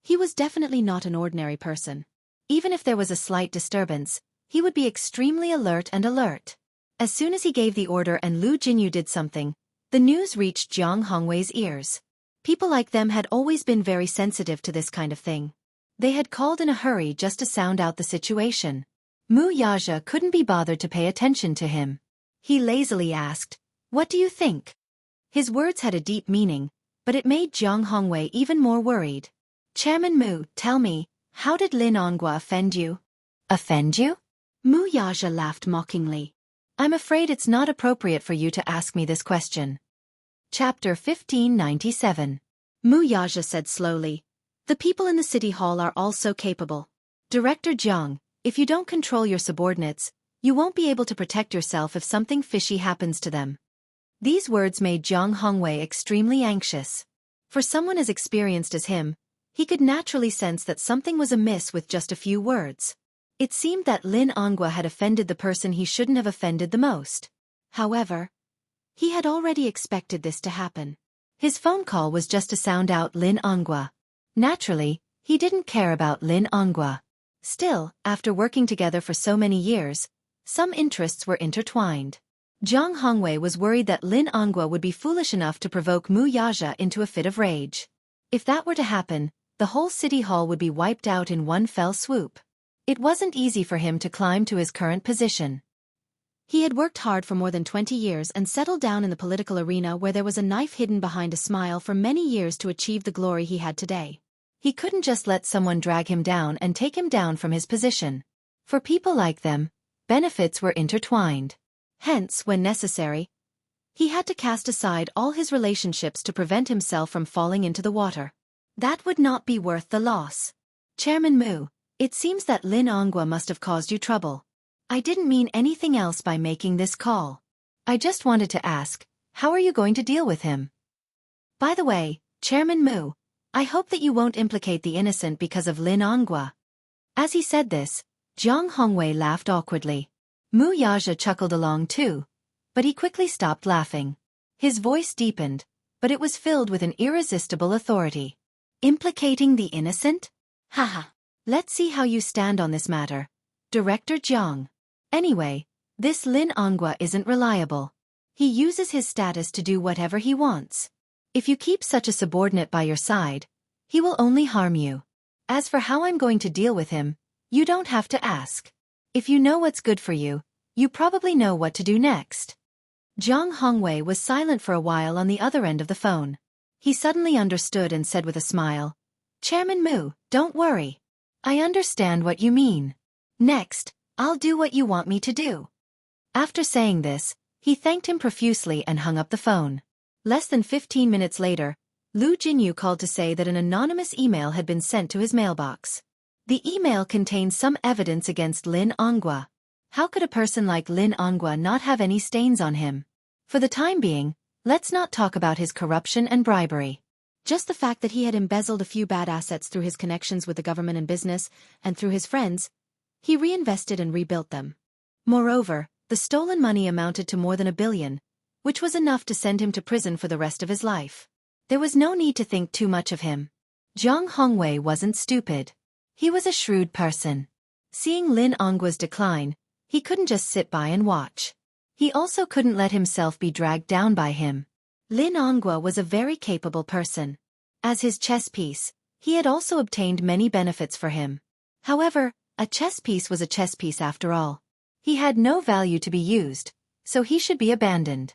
he was definitely not an ordinary person. Even if there was a slight disturbance, he would be extremely alert. As soon as he gave the order and Lu Jinyu did something, the news reached Jiang Hongwei's ears. People like them had always been very sensitive to this kind of thing. They had called in a hurry just to sound out the situation. Mu Yaja couldn't be bothered to pay attention to him. He lazily asked, "What do you think?" His words had a deep meaning, but it made Jiang Hongwei even more worried. "Chairman Mu, tell me, how did Lin Onghua offend you?" "Offend you?" Mu Yaja laughed mockingly. "I'm afraid it's not appropriate for you to ask me this question." Chapter 1597. Mu Yaja said slowly, "The people in the City Hall are all so capable. Director Jiang, if you don't control your subordinates, you won't be able to protect yourself if something fishy happens to them." These words made Jiang Hongwei extremely anxious. For someone as experienced as him, he could naturally sense that something was amiss with just a few words. It seemed that Lin Onghua had offended the person he shouldn't have offended the most. However, he had already expected this to happen. His phone call was just to sound out Lin Onghua. Naturally, he didn't care about Lin Onghua. Still, after working together for so many years, some interests were intertwined. Jiang Hongwei was worried that Lin Onghua would be foolish enough to provoke Mu Yaja into a fit of rage. If that were to happen, the whole City Hall would be wiped out in one fell swoop. It wasn't easy for him to climb to his current position. He had worked hard for more than 20 years and settled down in the political arena where there was a knife hidden behind a smile for many years to achieve the glory he had today. He couldn't just let someone drag him down and take him down from his position. For people like them, benefits were intertwined. Hence, when necessary, he had to cast aside all his relationships to prevent himself from falling into the water. That would not be worth the loss. "Chairman Mu, it seems that Lin Onghua must have caused you trouble. I didn't mean anything else by making this call. I just wanted to ask, how are you going to deal with him? By the way, Chairman Mu, I hope that you won't implicate the innocent because of Lin Onghua." As he said this, Jiang Hongwei laughed awkwardly. Mu Yaja chuckled along too, but he quickly stopped laughing. His voice deepened, but it was filled with an irresistible authority. "Implicating the innocent? Haha. Let's see how you stand on this matter, Director Jiang. Anyway, this Lin Onghua isn't reliable. He uses his status to do whatever he wants. If you keep such a subordinate by your side, he will only harm you. As for how I'm going to deal with him, you don't have to ask. If you know what's good for you, you probably know what to do next." Jiang Hongwei was silent for a while on the other end of the phone. He suddenly understood and said with a smile, "Chairman Mu, don't worry. I understand what you mean. Next, I'll do what you want me to do." After saying this, he thanked him profusely and hung up the phone. Less than 15 minutes later, Lu Jinyu called to say that an anonymous email had been sent to his mailbox. The email contained some evidence against Lin Onghua. How could a person like Lin Onghua not have any stains on him? For the time being, let's not talk about his corruption and bribery. Just the fact that he had embezzled a few bad assets through his connections with the government and business, and through his friends, he reinvested and rebuilt them. Moreover, the stolen money amounted to more than $1 billion, which was enough to send him to prison for the rest of his life. There was no need to think too much of him. Jiang Hongwei wasn't stupid. He was a shrewd person. Seeing Lin Onghua's decline, he couldn't just sit by and watch. He also couldn't let himself be dragged down by him. Lin Onghua was a very capable person. As his chess piece, he had also obtained many benefits for him. However, a chess piece was a chess piece after all. He had no value to be used, so he should be abandoned.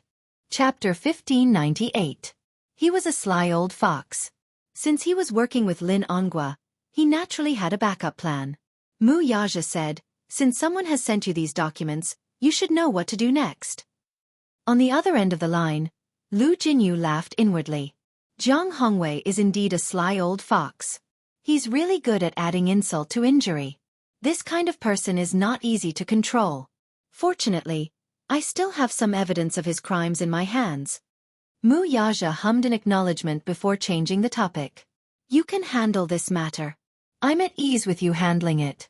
Chapter 1598. He was a sly old fox. Since he was working with Lin Onghua, he naturally had a backup plan. Mu Yaja said, "Since someone has sent you these documents, you should know what to do next." On the other end of the line, Lu Jinyu laughed inwardly. Jiang Hongwei is indeed a sly old fox. He's really good at adding insult to injury. This kind of person is not easy to control. Fortunately, I still have some evidence of his crimes in my hands. Mu Yaja hummed an acknowledgement before changing the topic. "You can handle this matter. I'm at ease with you handling it."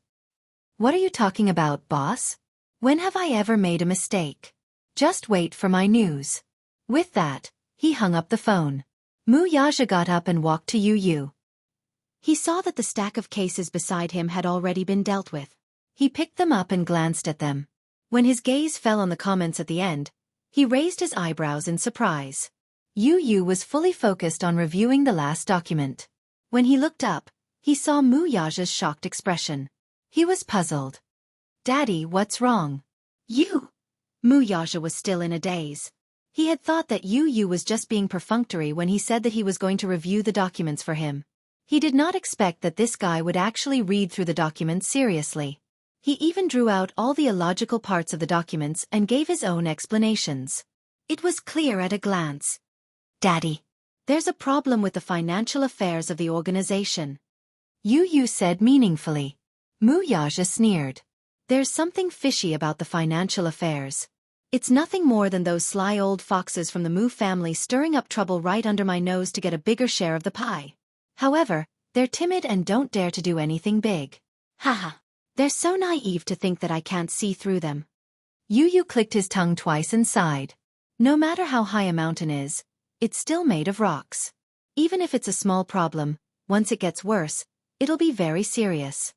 "What are you talking about, boss? When have I ever made a mistake?" Just wait for my news. With that, he hung up the phone. Mu Yaja got up and walked to Yu Yu. He saw that the stack of cases beside him had already been dealt with. He picked them up and glanced at them. When his gaze fell on the comments at the end, he raised his eyebrows in surprise. Yu Yu was fully focused on reviewing the last document. When he looked up, he saw Mu Yaja's shocked expression. He was puzzled. Daddy, what's wrong? You! Mu Yaja was still in a daze. He had thought that Yu Yu was just being perfunctory when he said that he was going to review the documents for him. He did not expect that this guy would actually read through the documents seriously. He even drew out all the illogical parts of the documents and gave his own explanations. It was clear at a glance. Daddy, there's a problem with the financial affairs of the organization. Yu Yu said meaningfully. Mu Yaja sneered. There's something fishy about the financial affairs. It's nothing more than those sly old foxes from the Mu family stirring up trouble right under my nose to get a bigger share of the pie. However, they're timid and don't dare to do anything big. Haha. They're so naive to think that I can't see through them. Yu Yu clicked his tongue twice and sighed. No matter how high a mountain is, it's still made of rocks. Even if it's a small problem, once it gets worse, it'll be very serious.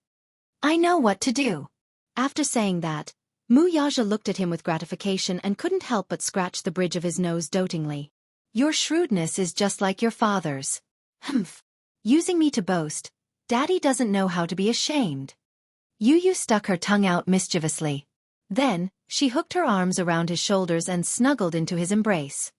I know what to do. After saying that, Mu Yaja looked at him with gratification and couldn't help but scratch the bridge of his nose dotingly. Your shrewdness is just like your father's. Humph. Using me to boast, Daddy doesn't know how to be ashamed. Yu Yu stuck her tongue out mischievously. Then, she hooked her arms around his shoulders and snuggled into his embrace.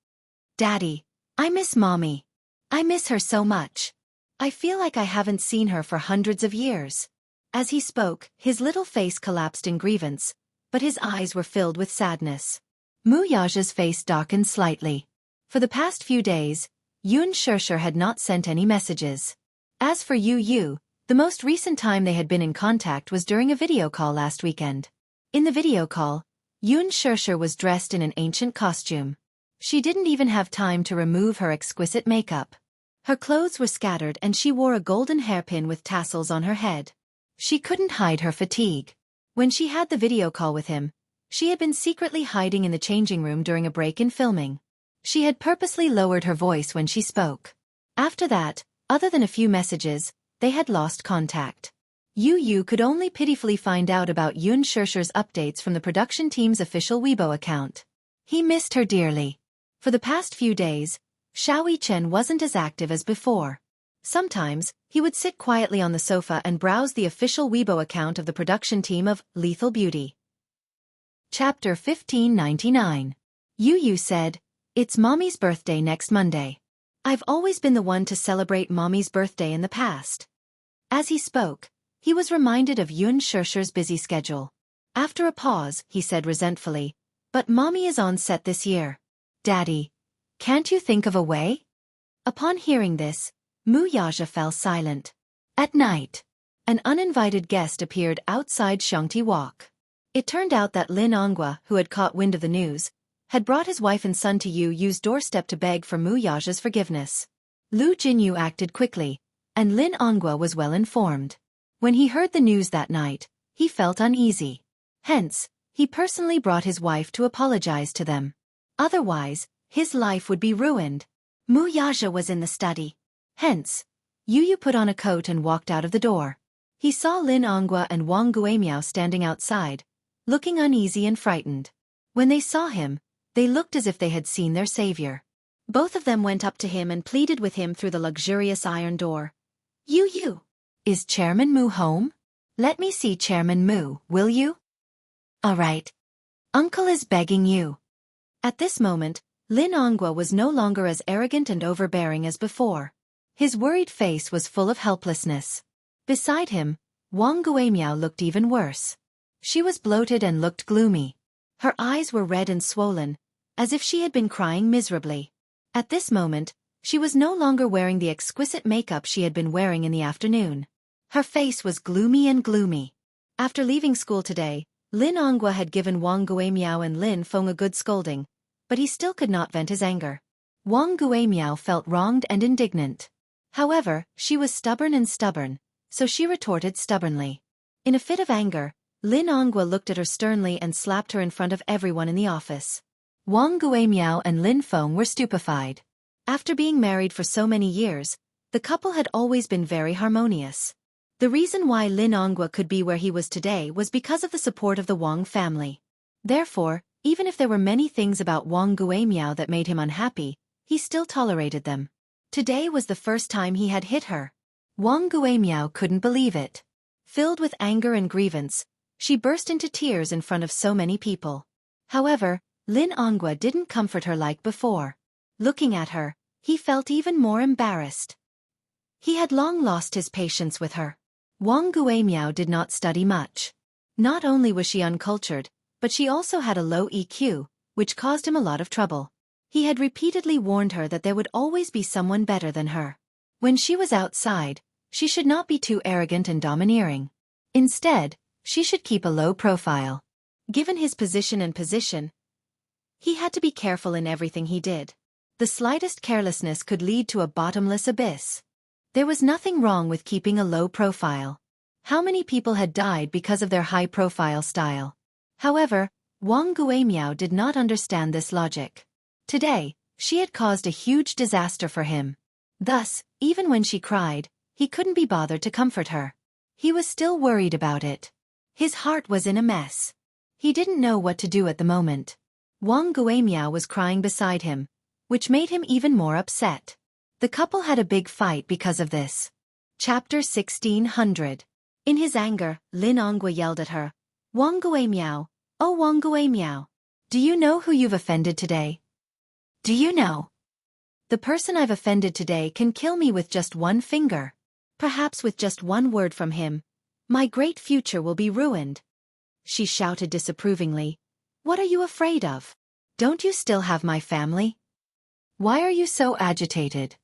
Daddy, I miss Mommy. I miss her so much. I feel like I haven't seen her for hundreds of years. As he spoke, his little face collapsed in grievance, but his eyes were filled with sadness. Mu Yaja's face darkened slightly. For the past few days, Yun Shirshir had not sent any messages. As for Yu Yu, the most recent time they had been in contact was during a video call last weekend. In the video call, Yun Shirshir was dressed in an ancient costume. She didn't even have time to remove her exquisite makeup. Her clothes were scattered and she wore a golden hairpin with tassels on her head. She couldn't hide her fatigue. When she had the video call with him, she had been secretly hiding in the changing room during a break in filming. She had purposely lowered her voice when she spoke. After that, other than a few messages, they had lost contact. Yu Yu could only pitifully find out about Yun Shirshir's updates from the production team's official Weibo account. He missed her dearly. For the past few days, Xiao Chen wasn't as active as before. Sometimes, he would sit quietly on the sofa and browse the official Weibo account of the production team of Lethal Beauty. Chapter 1599. Yu Yu said, "It's Mommy's birthday next Monday. I've always been the one to celebrate Mommy's birthday in the past." As he spoke, he was reminded of Yun Shirshir's busy schedule. After a pause, he said resentfully, "But Mommy is on set this year. Daddy, can't you think of a way?" Upon hearing this, Mu Yaja fell silent. At night, an uninvited guest appeared outside Shangti Walk. It turned out that Lin Ongwa, who had caught wind of the news, had brought his wife and son to Yu Yu's doorstep to beg for Mu Yaja's forgiveness. Lu Jinyu acted quickly, and Lin Ongwa was well informed. When he heard the news that night, he felt uneasy. Hence, he personally brought his wife to apologize to them. Otherwise, his life would be ruined. Mu Yaja was in the study. Hence, Yu Yu put on a coat and walked out of the door. He saw Lin Ongwa and Wang Guimiao standing outside, looking uneasy and frightened. When they saw him, they looked as if they had seen their savior. Both of them went up to him and pleaded with him through the luxurious iron door. "Yu Yu, is Chairman Mu home? Let me see Chairman Mu, will you?" "All right. Uncle is begging you." At this moment, Lin Ongwa was no longer as arrogant and overbearing as before. His worried face was full of helplessness. Beside him, Wang Guimiao looked even worse. She was bloated and looked gloomy. Her eyes were red and swollen, as if she had been crying miserably. At this moment, she was no longer wearing the exquisite makeup she had been wearing in the afternoon. Her face was gloomy and gloomy. After leaving school today, Lin Ongwa had given Wang Guimiao and Lin Feng a good scolding, but he still could not vent his anger. Wang Guimiao felt wronged and indignant. However, she was stubborn, so she retorted stubbornly. In a fit of anger, Lin Ongwa looked at her sternly and slapped her in front of everyone in the office. Wang Guimiao and Lin Feng were stupefied. After being married for so many years, the couple had always been very harmonious. The reason why Lin Ongwa could be where he was today was because of the support of the Wang family. Therefore, even if there were many things about Wang Guimiao that made him unhappy, he still tolerated them. Today was the first time he had hit her. Wang Guimiao couldn't believe it. Filled with anger and grievance, she burst into tears in front of so many people. However, Lin Ongwa didn't comfort her like before. Looking at her, he felt even more embarrassed. He had long lost his patience with her. Wang Guimiao did not study much. Not only was she uncultured, but she also had a low EQ, which caused him a lot of trouble. He had repeatedly warned her that there would always be someone better than her. When she was outside, she should not be too arrogant and domineering. Instead, she should keep a low profile. Given his position, he had to be careful in everything he did. The slightest carelessness could lead to a bottomless abyss. There was nothing wrong with keeping a low profile. How many people had died because of their high-profile style? However, Wang Guimiao did not understand this logic. Today, she had caused a huge disaster for him. Thus, even when she cried, he couldn't be bothered to comfort her. He was still worried about it. His heart was in a mess. He didn't know what to do at the moment. Wang Guimiao was crying beside him, which made him even more upset. The couple had a big fight because of this. Chapter 1600. In his anger, Lin Ongwa yelled at her, "Wang Guimiao, oh Wang Guimiao, do you know who you've offended today? Do you know? The person I've offended today can kill me with just one finger. Perhaps with just one word from him, my great future will be ruined." She shouted disapprovingly, "What are you afraid of? Don't you still have my family? Why are you so agitated?"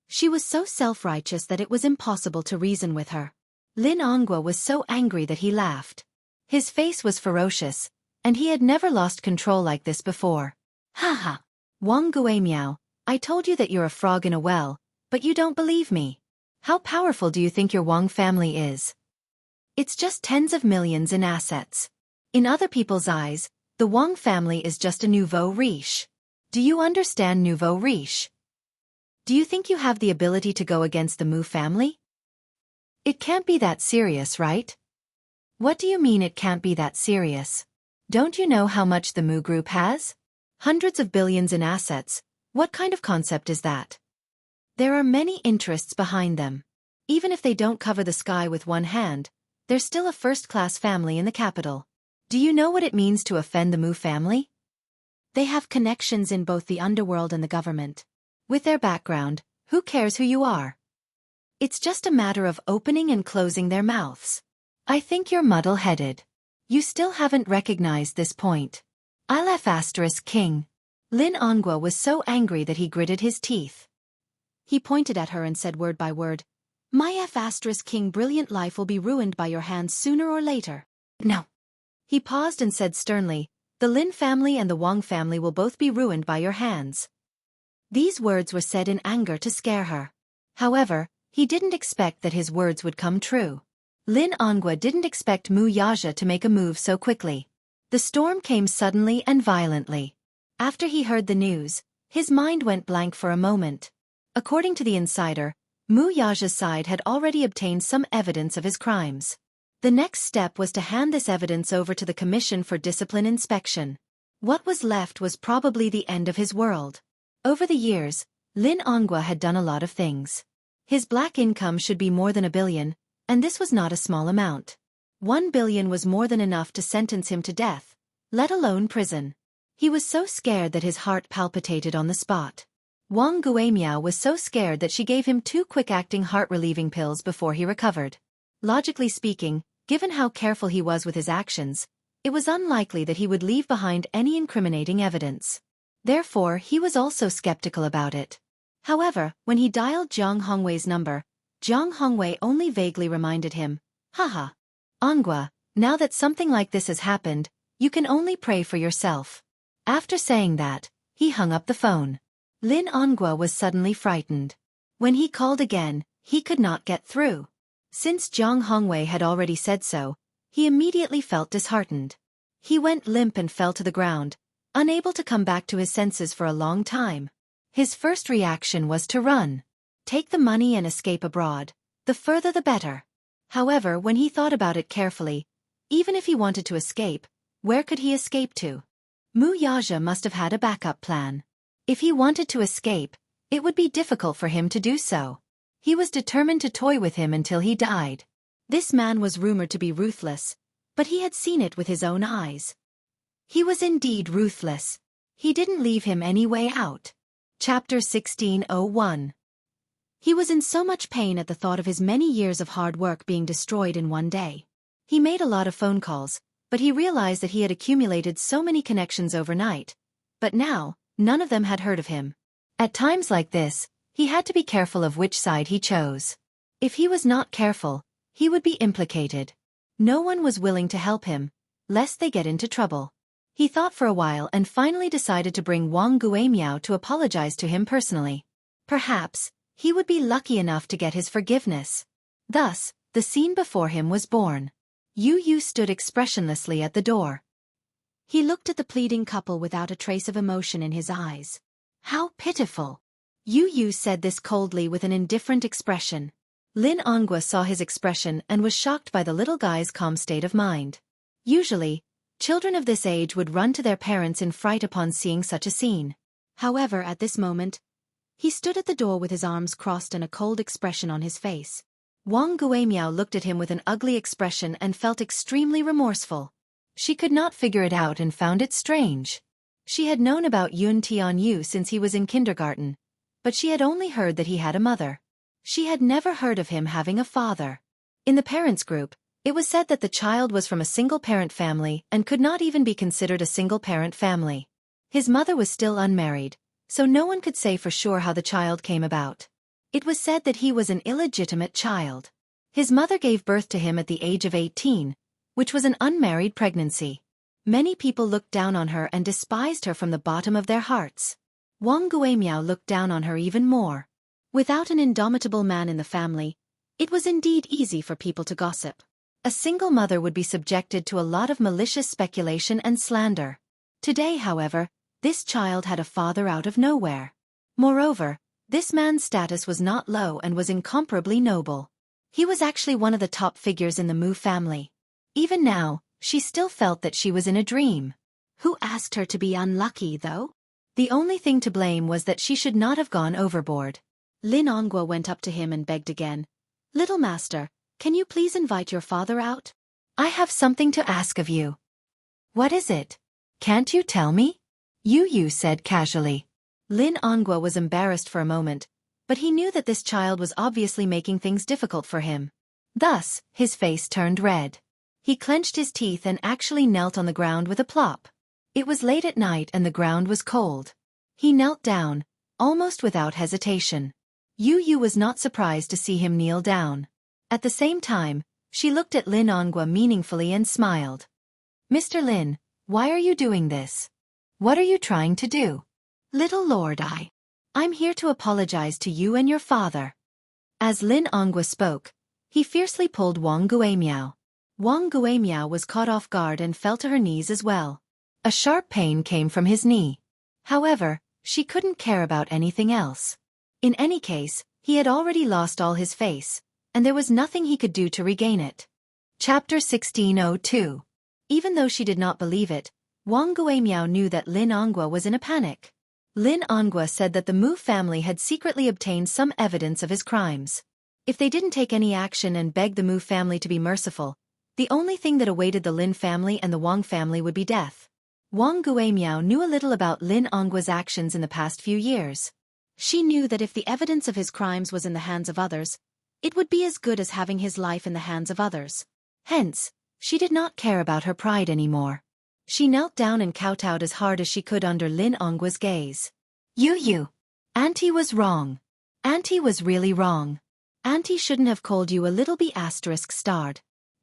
She was so self-righteous that it was impossible to reason with her. Lin Ongwa was so angry that he laughed. His face was ferocious, and he had never lost control like this before. "Ha ha! Wang Guimiao, I told you that you're a frog in a well, but you don't believe me. How powerful do you think your Wang family is? It's just tens of millions in assets. In other people's eyes, the Wang family is just a nouveau riche. Do you understand nouveau riche? Do you think you have the ability to go against the Mu family? It can't be that serious, right?" "What do you mean it can't be that serious? Don't you know how much the Mu group has? Hundreds of billions in assets. What kind of concept is that? There are many interests behind them. Even if they don't cover the sky with one hand, they're still a first-class family in the capital. Do you know what it means to offend the Mu family? They have connections in both the underworld and the government. With their background, who cares who you are? It's just a matter of opening and closing their mouths. I think you're muddle-headed. You still haven't recognized this point. I'll King." Lin Ongwa was so angry that he gritted his teeth. He pointed at her and said word by word, "My King brilliant life will be ruined by your hands sooner or later." "No." He paused and said sternly, "The Lin family and the Wang family will both be ruined by your hands." These words were said in anger to scare her. However, he didn't expect that his words would come true. Lin Ongwa didn't expect Mu Yaja to make a move so quickly. The storm came suddenly and violently. After he heard the news, his mind went blank for a moment. According to the insider, Mu Yaja's side had already obtained some evidence of his crimes. The next step was to hand this evidence over to the Commission for Discipline Inspection. What was left was probably the end of his world. Over the years, Lin Ongwa had done a lot of things. His black income should be more than 1 billion, and this was not a small amount. 1 billion was more than enough to sentence him to death, let alone prison. He was so scared that his heart palpitated on the spot. Wang Guimiao was so scared that she gave him 2 quick-acting heart-relieving pills before he recovered. Logically speaking, given how careful he was with his actions, it was unlikely that he would leave behind any incriminating evidence. Therefore, he was also skeptical about it. However, when he dialed Jiang Hongwei's number, Jiang Hongwei only vaguely reminded him, "Haha. Ongwa, now that something like this has happened, you can only pray for yourself." After saying that, he hung up the phone. Lin Ongwa was suddenly frightened. When he called again, he could not get through. Since Jiang Hongwei had already said so, he immediately felt disheartened. He went limp and fell to the ground, unable to come back to his senses for a long time. His first reaction was to run. Take the money and escape abroad, the further the better. However, when he thought about it carefully, even if he wanted to escape, where could he escape to? Muyaja must have had a backup plan. If he wanted to escape, it would be difficult for him to do so. He was determined to toy with him until he died. This man was rumored to be ruthless, but he had seen it with his own eyes. He was indeed ruthless. He didn't leave him any way out. Chapter 1601. He was in so much pain at the thought of his many years of hard work being destroyed in one day. He made a lot of phone calls, but he realized that he had accumulated so many connections overnight. But now, none of them had heard of him. At times like this, he had to be careful of which side he chose. If he was not careful, he would be implicated. No one was willing to help him, lest they get into trouble. He thought for a while and finally decided to bring Wang Guimiao to apologize to him personally. Perhaps, he would be lucky enough to get his forgiveness. Thus, the scene before him was born. Yu Yu stood expressionlessly at the door. He looked at the pleading couple without a trace of emotion in his eyes. How pitiful! Yu Yu said this coldly with an indifferent expression. Lin Ongwa saw his expression and was shocked by the little guy's calm state of mind. Usually, children of this age would run to their parents in fright upon seeing such a scene. However, at this moment, he stood at the door with his arms crossed and a cold expression on his face. Wang Guimiao looked at him with an ugly expression and felt extremely remorseful. She could not figure it out and found it strange. She had known about Yun Tianyu since he was in kindergarten, but she had only heard that he had a mother. She had never heard of him having a father. In the parents' group, it was said that the child was from a single-parent family and could not even be considered a single-parent family. His mother was still unmarried, so no one could say for sure how the child came about. It was said that he was an illegitimate child. His mother gave birth to him at the age of 18, which was an unmarried pregnancy. Many people looked down on her and despised her from the bottom of their hearts. Wang Guimiao looked down on her even more. Without an indomitable man in the family, it was indeed easy for people to gossip. A single mother would be subjected to a lot of malicious speculation and slander. Today, however, this child had a father out of nowhere. Moreover, this man's status was not low and was incomparably noble. He was actually one of the top figures in the Mu family. Even now, she still felt that she was in a dream. Who asked her to be unlucky, though? The only thing to blame was that she should not have gone overboard. Lin Ongwa went up to him and begged again. "Little master, can you please invite your father out? I have something to ask of you." "What is it? Can't you tell me?" Yu Yu said casually. Lin Ongwa was embarrassed for a moment, but he knew that this child was obviously making things difficult for him. Thus, his face turned red. He clenched his teeth and actually knelt on the ground with a plop. It was late at night and the ground was cold. He knelt down, almost without hesitation. Yu Yu was not surprised to see him kneel down. At the same time, she looked at Lin Ongwa meaningfully and smiled. "Mr. Lin, why are you doing this? What are you trying to do?" "Little Lord, I'm here to apologize to you and your father." As Lin Ongwa spoke, he fiercely pulled Wang Guimiao. Wang Guimiao was caught off guard and fell to her knees as well. A sharp pain came from his knee. However, she couldn't care about anything else. In any case, he had already lost all his face, and there was nothing he could do to regain it. Chapter 1602. Even though she did not believe it, Wang Guimiao knew that Lin Ongwa was in a panic. Lin Ongwa said that the Mu family had secretly obtained some evidence of his crimes. If they didn't take any action and beg the Mu family to be merciful, the only thing that awaited the Lin family and the Wang family would be death. Wang Guimiao knew a little about Lin Ongwa's actions in the past few years. She knew that if the evidence of his crimes was in the hands of others, it would be as good as having his life in the hands of others. Hence, she did not care about her pride anymore. She knelt down and kowtowed as hard as she could under Lin Ongwa's gaze. "You. Auntie was wrong. Auntie was really wrong. Auntie shouldn't have called you a little B*****.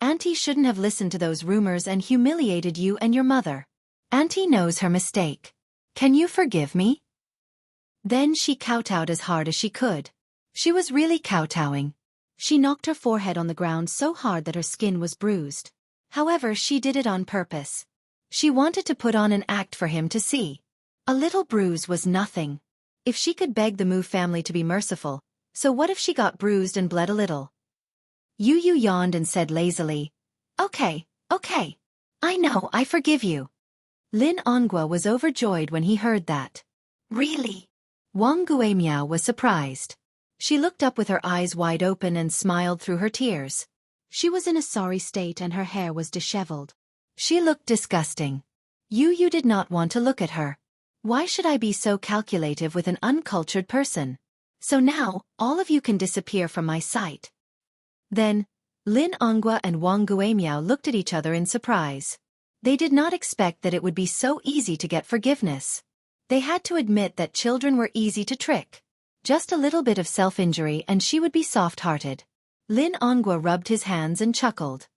Auntie shouldn't have listened to those rumors and humiliated you and your mother. Auntie knows her mistake. Can you forgive me?" Then she kowtowed as hard as she could. She was really kowtowing. She knocked her forehead on the ground so hard that her skin was bruised. However, she did it on purpose. She wanted to put on an act for him to see. A little bruise was nothing. If she could beg the Mu family to be merciful, so what if she got bruised and bled a little? Yu Yu yawned and said lazily, Okay. I know, I forgive you. Lin Ongwa was overjoyed when he heard that. Really? Wang Guimiao was surprised. She looked up with her eyes wide open and smiled through her tears. She was in a sorry state and her hair was disheveled. She looked disgusting. Yu Yu did not want to look at her. Why should I be so calculative with an uncultured person? So now, all of you can disappear from my sight. Then, Lin Ongwa and Wang Guimiao looked at each other in surprise. They did not expect that it would be so easy to get forgiveness. They had to admit that children were easy to trick. Just a little bit of self-injury and she would be soft-hearted. Lin Ongwa rubbed his hands and chuckled.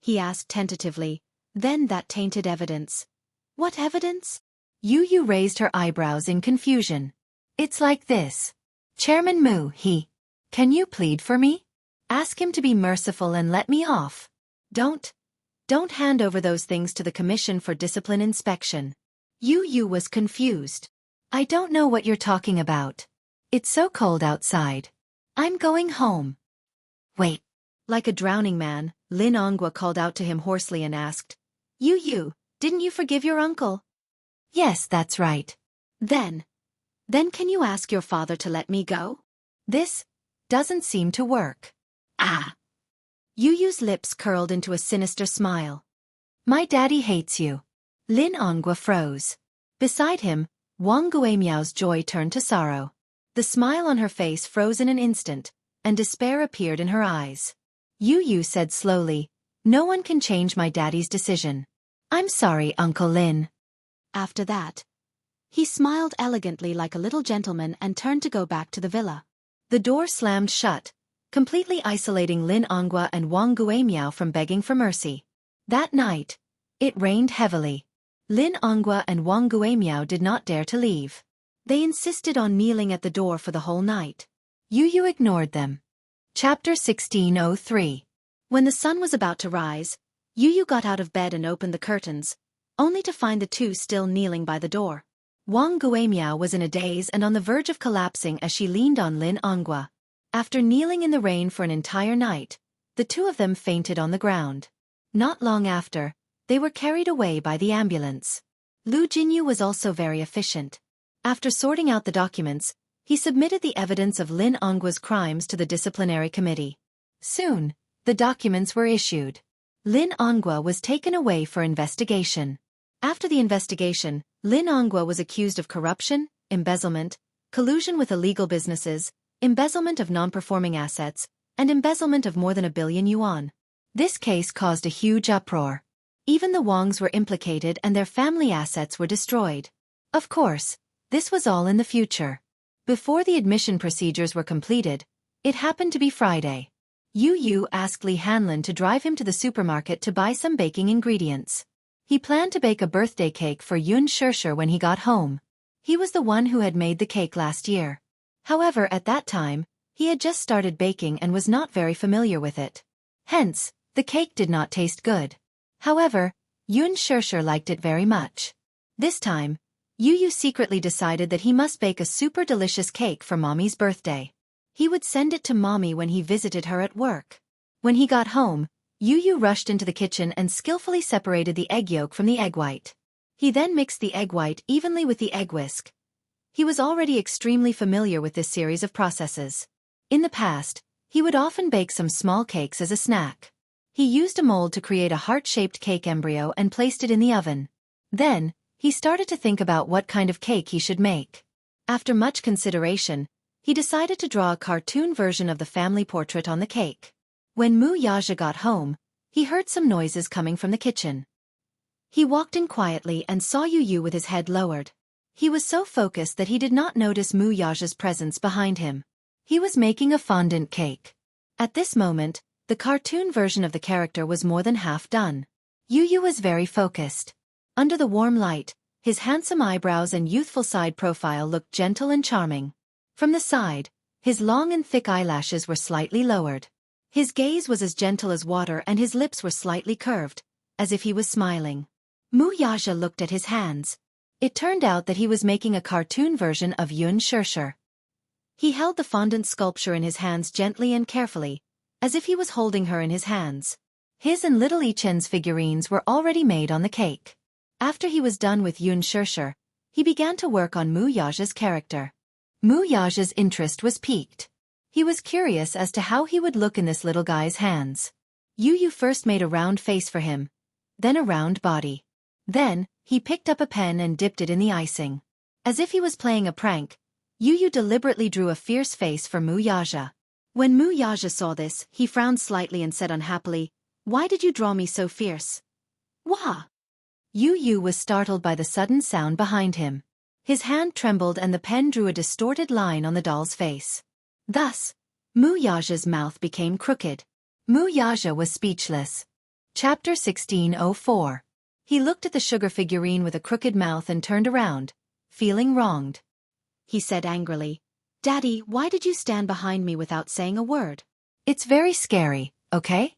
He asked tentatively, Then that tainted evidence. What evidence? Yu Yu raised her eyebrows in confusion. It's like this. Chairman Mu, can you plead for me? Ask him to be merciful and let me off. Don't hand over those things to the Commission for Discipline Inspection. Yu Yu was confused. I don't know what you're talking about. It's so cold outside. I'm going home. Wait. Like a drowning man, Lin Ongwa called out to him hoarsely and asked, Yu Yu, didn't you forgive your uncle? Yes, that's right. Then can you ask your father to let me go? This doesn't seem to work. Ah. Yu Yu's lips curled into a sinister smile. My daddy hates you. Lin Ongwa froze. Beside him, Wang Guimiao's joy turned to sorrow. The smile on her face froze in an instant, and despair appeared in her eyes. Yu Yu said slowly, No one can change my daddy's decision. I'm sorry, Uncle Lin. After that, he smiled elegantly like a little gentleman and turned to go back to the villa. The door slammed shut, completely isolating Lin Ongwa and Wang Guimiao from begging for mercy. That night, it rained heavily. Lin Ongwa and Wang Guimiao did not dare to leave. They insisted on kneeling at the door for the whole night. Yu Yu ignored them. Chapter 1603. When the sun was about to rise, Yu Yu got out of bed and opened the curtains, only to find the two still kneeling by the door. Wang Guimiao was in a daze and on the verge of collapsing as she leaned on Lin Ongwa. After kneeling in the rain for an entire night, the two of them fainted on the ground. Not long after, they were carried away by the ambulance. Lu Jinyu was also very efficient. After sorting out the documents, he submitted the evidence of Lin Ongwa's crimes to the disciplinary committee. Soon, the documents were issued. Lin Ongwa was taken away for investigation. After the investigation, Lin Ongwa was accused of corruption, embezzlement, collusion with illegal businesses, embezzlement of non-performing assets, and embezzlement of more than 1 billion yuan. This case caused a huge uproar. Even the Wangs were implicated and their family assets were destroyed. Of course, this was all in the future. Before the admission procedures were completed, it happened to be Friday. Yu Yu asked Li Hanlin to drive him to the supermarket to buy some baking ingredients. He planned to bake a birthday cake for Yun Shishir when he got home. He was the one who had made the cake last year. However, at that time, he had just started baking and was not very familiar with it. Hence, the cake did not taste good. However, Yun Shishir liked it very much. This time, Yu Yu secretly decided that he must bake a super delicious cake for Mommy's birthday. He would send it to Mommy when he visited her at work. When he got home, Yu Yu rushed into the kitchen and skillfully separated the egg yolk from the egg white. He then mixed the egg white evenly with the egg whisk. He was already extremely familiar with this series of processes. In the past, he would often bake some small cakes as a snack. He used a mold to create a heart-shaped cake embryo and placed it in the oven. Then, he started to think about what kind of cake he should make. After much consideration, he decided to draw a cartoon version of the family portrait on the cake. When Mu Yaja got home, he heard some noises coming from the kitchen. He walked in quietly and saw Yu Yu with his head lowered. He was so focused that he did not notice Mu Yaja's presence behind him. He was making a fondant cake. At this moment, the cartoon version of the character was more than half done. Yu Yu was very focused. Under the warm light, his handsome eyebrows and youthful side profile looked gentle and charming. From the side, his long and thick eyelashes were slightly lowered. His gaze was as gentle as water and his lips were slightly curved, as if he was smiling. Mu Yaja looked at his hands. It turned out that he was making a cartoon version of Yun Shirshir. He held the fondant sculpture in his hands gently and carefully, as if he was holding her in his hands. His and little Ichen's figurines were already made on the cake. After he was done with Yun Shirshir, he began to work on Mu Yaja's character. Mu Yaja's interest was piqued. He was curious as to how he would look in this little guy's hands. Yu first made a round face for him, then a round body. Then, he picked up a pen and dipped it in the icing. As if he was playing a prank, Yu deliberately drew a fierce face for Mu Yaja. When Mu Yaja saw this, he frowned slightly and said unhappily, "Why did you draw me so fierce?" "Wah!" Yu was startled by the sudden sound behind him. His hand trembled and the pen drew a distorted line on the doll's face. Thus, Mu Yaja's mouth became crooked. Mu Yaja was speechless. Chapter 1604. He looked at the sugar figurine with a crooked mouth and turned around, feeling wronged. He said angrily, "Daddy, why did you stand behind me without saying a word?" "It's very scary, okay?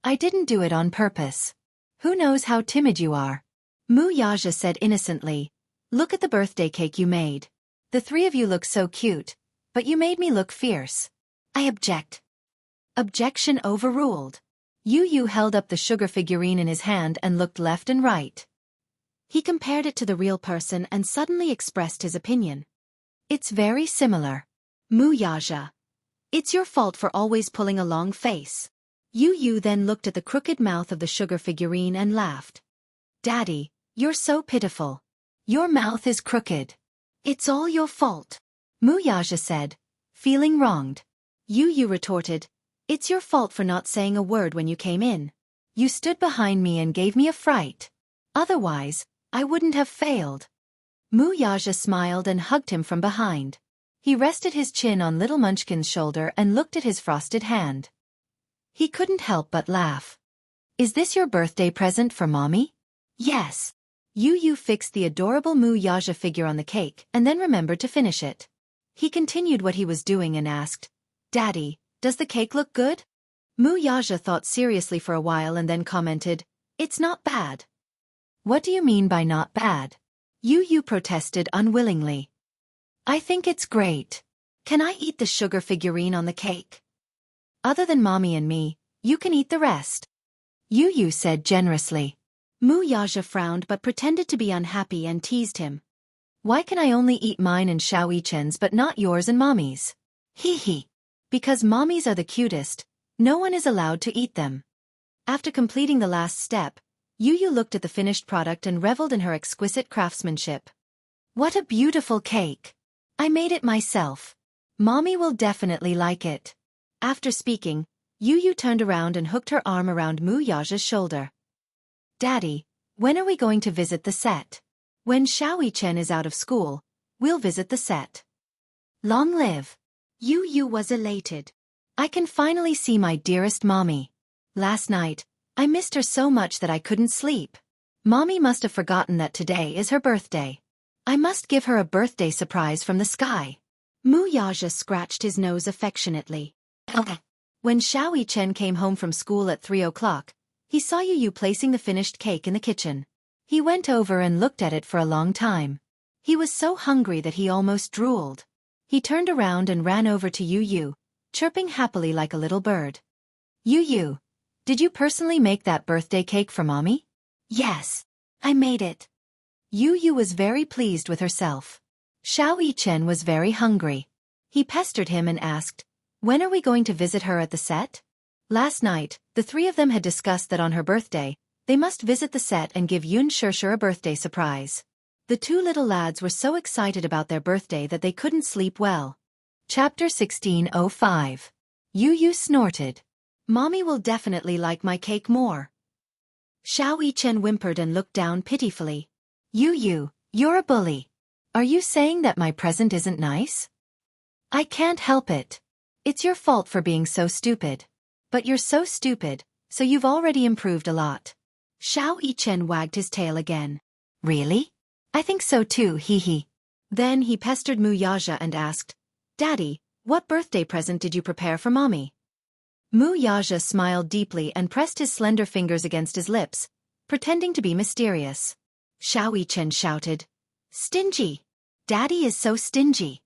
I didn't do it on purpose. Who knows how timid you are?" Mu Yaja said innocently, "Look at the birthday cake you made. The three of you look so cute, but you made me look fierce." "I object." Objection overruled. Yu held up the sugar figurine in his hand and looked left and right. He compared it to the real person and suddenly expressed his opinion. "It's very similar." "Mu Yaja, it's your fault for always pulling a long face." Yu then looked at the crooked mouth of the sugar figurine and laughed. "Daddy, you're so pitiful. Your mouth is crooked. It's all your fault." Mu Yaja said, feeling wronged. Yu retorted, "It's your fault for not saying a word when you came in. You stood behind me and gave me a fright. Otherwise, I wouldn't have failed." Mu Yaja smiled and hugged him from behind. He rested his chin on little Munchkin's shoulder and looked at his frosted hand. He couldn't help but laugh. "Is this your birthday present for Mommy?" "Yes." Yu fixed the adorable Mu Yaja figure on the cake and then remembered to finish it. He continued what he was doing and asked, "Daddy, does the cake look good?" Mu Yaja thought seriously for a while and then commented, "It's not bad." "What do you mean by not bad?" Yu protested unwillingly. "I think it's great. Can I eat the sugar figurine on the cake? Other than Mommy and me, you can eat the rest." Yu said generously. Mu Yaja frowned but pretended to be unhappy and teased him. "Why can I only eat mine and Xiao Yichen's but not yours and Mommy's?" "Hee. Because Mommy's are the cutest, no one is allowed to eat them." After completing the last step, Yu looked at the finished product and reveled in her exquisite craftsmanship. "What a beautiful cake! I made it myself. Mommy will definitely like it." After speaking, Yu turned around and hooked her arm around Mu Yaja's shoulder. "Daddy, when are we going to visit the set?" "When Xiao Yichen is out of school, we'll visit the set." "Long live." Yu was elated. "I can finally see my dearest Mommy. Last night, I missed her so much that I couldn't sleep. Mommy must have forgotten that today is her birthday. I must give her a birthday surprise from the sky." Mu Yaja scratched his nose affectionately. When Xiao Yichen came home from school at 3 o'clock, he saw Yu placing the finished cake in the kitchen. He went over and looked at it for a long time. He was so hungry that he almost drooled. He turned around and ran over to Yu, chirping happily like a little bird. "Yu, did you personally make that birthday cake for Mommy?" "Yes, I made it." Yu was very pleased with herself. Xiao Yichen was very hungry. He pestered him and asked, "When are we going to visit her at the set?" Last night, the three of them had discussed that on her birthday, they must visit the set and give Yun Shirshir a birthday surprise. The two little lads were so excited about their birthday that they couldn't sleep well. Chapter 1605. Yu snorted. "Mommy will definitely like my cake more." Xiao Yichen whimpered and looked down pitifully. "Yu, you're a bully. Are you saying that my present isn't nice?" "I can't help it. It's your fault for being so stupid. But you're so stupid, so you've already improved a lot." Xiao Yichen wagged his tail again. "Really? I think so too, hee. Then he pestered Mu Yaja and asked, "Daddy, what birthday present did you prepare for Mommy?" Mu Yaja smiled deeply and pressed his slender fingers against his lips, pretending to be mysterious. Xiao Chen shouted. Stingy! Daddy is so stingy!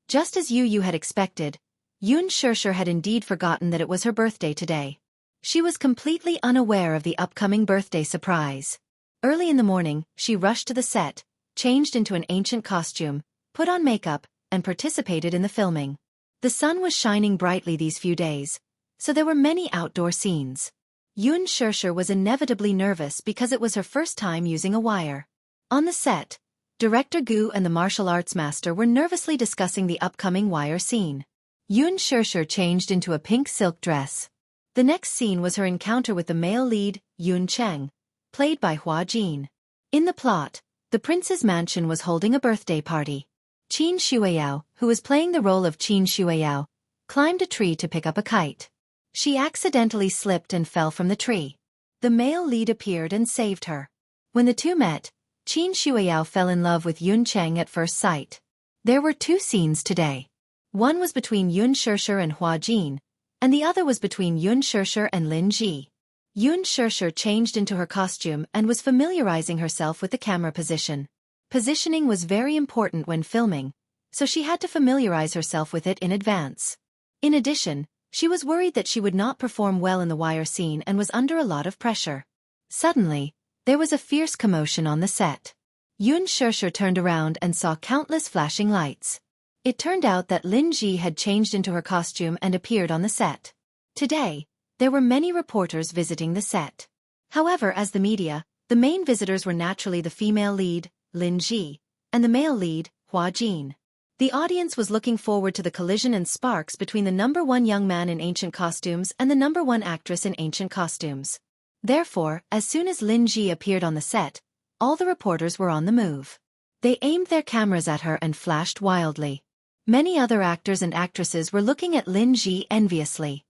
Just as Yu had expected, Yun Shirshir had indeed forgotten that it was her birthday today. She was completely unaware of the upcoming birthday surprise. Early in the morning, she rushed to the set, changed into an ancient costume, put on makeup, and participated in the filming. The sun was shining brightly these few days, so there were many outdoor scenes. Yun Shirshir was inevitably nervous because it was her first time using a wire. On the set, Director Gu and the martial arts master were nervously discussing the upcoming wire scene. Yun Shirshir changed into a pink silk dress. The next scene was her encounter with the male lead, Yun Cheng, played by Hua Jin. In the plot, the prince's mansion was holding a birthday party. Qin Shuiyao, who was playing the role of Qin Shuiyao, climbed a tree to pick up a kite. She accidentally slipped and fell from the tree. The male lead appeared and saved her. When the two met, Qin Shuiyao fell in love with Yun Cheng at first sight. There were two scenes today. One was between Yun Shirshir and Hua Jin, and the other was between Yun Shirshir and Lin Ji. Yun Shirshir changed into her costume and was familiarizing herself with the camera position. Positioning was very important when filming, so she had to familiarize herself with it in advance. In addition, she was worried that she would not perform well in the wire scene and was under a lot of pressure. Suddenly, there was a fierce commotion on the set. Yun Shirshir turned around and saw countless flashing lights. It turned out that Lin Ji had changed into her costume and appeared on the set. Today, there were many reporters visiting the set. However, as the media, the main visitors were naturally the female lead, Lin Ji, and the male lead, Hua Jin. The audience was looking forward to the collision and sparks between the #1 young man in ancient costumes and the #1 actress in ancient costumes. Therefore, as soon as Lin Ji appeared on the set, all the reporters were on the move. They aimed their cameras at her and flashed wildly. Many other actors and actresses were looking at Lin Ji enviously.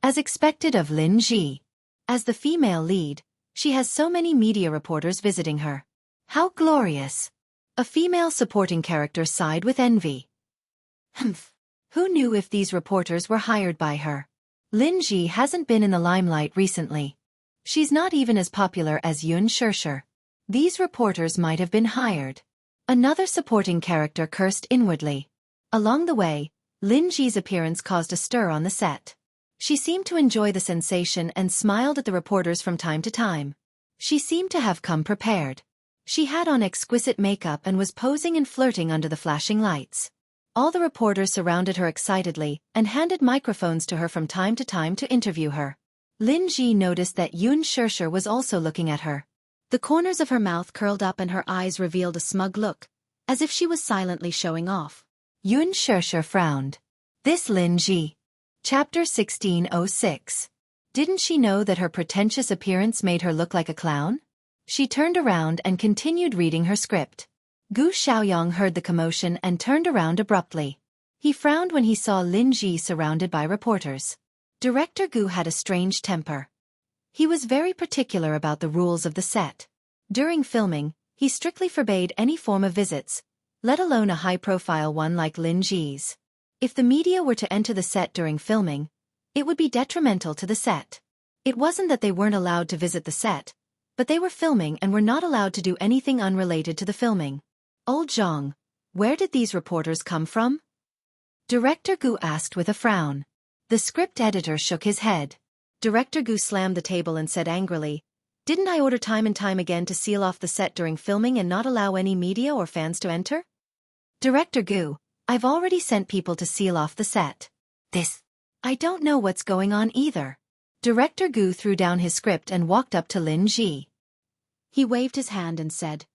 As expected of Lin Ji. As the female lead, she has so many media reporters visiting her. How glorious! A female supporting character sighed with envy. Humph! Who knew if these reporters were hired by her? Lin Ji hasn't been in the limelight recently. She's not even as popular as Yun Shirshir. These reporters might have been hired. Another supporting character cursed inwardly. Along the way, Lin Ji's appearance caused a stir on the set. She seemed to enjoy the sensation and smiled at the reporters from time to time. She seemed to have come prepared. She had on exquisite makeup and was posing and flirting under the flashing lights. All the reporters surrounded her excitedly and handed microphones to her from time to interview her. Lin Ji noticed that Yun Shirshir was also looking at her. The corners of her mouth curled up and her eyes revealed a smug look, as if she was silently showing off. Yun Shirshir frowned. This Lin Ji. Chapter 1606. Didn't she know that her pretentious appearance made her look like a clown? She turned around and continued reading her script. Gu Xiaoyong heard the commotion and turned around abruptly. He frowned when he saw Lin Ji surrounded by reporters. Director Gu had a strange temper. He was very particular about the rules of the set. During filming, he strictly forbade any form of visits, let alone a high-profile one like Lin Ji's. If the media were to enter the set during filming, it would be detrimental to the set. It wasn't that they weren't allowed to visit the set, but they were filming and were not allowed to do anything unrelated to the filming. Old Zhang, where did these reporters come from? Director Gu asked with a frown. The script editor shook his head. Director Gu slammed the table and said angrily, "Didn't I order time and time again to seal off the set during filming and not allow any media or fans to enter?" Director Gu, I've already sent people to seal off the set. I don't know what's going on either. Director Gu threw down his script and walked up to Lin Ji. He waved his hand and said,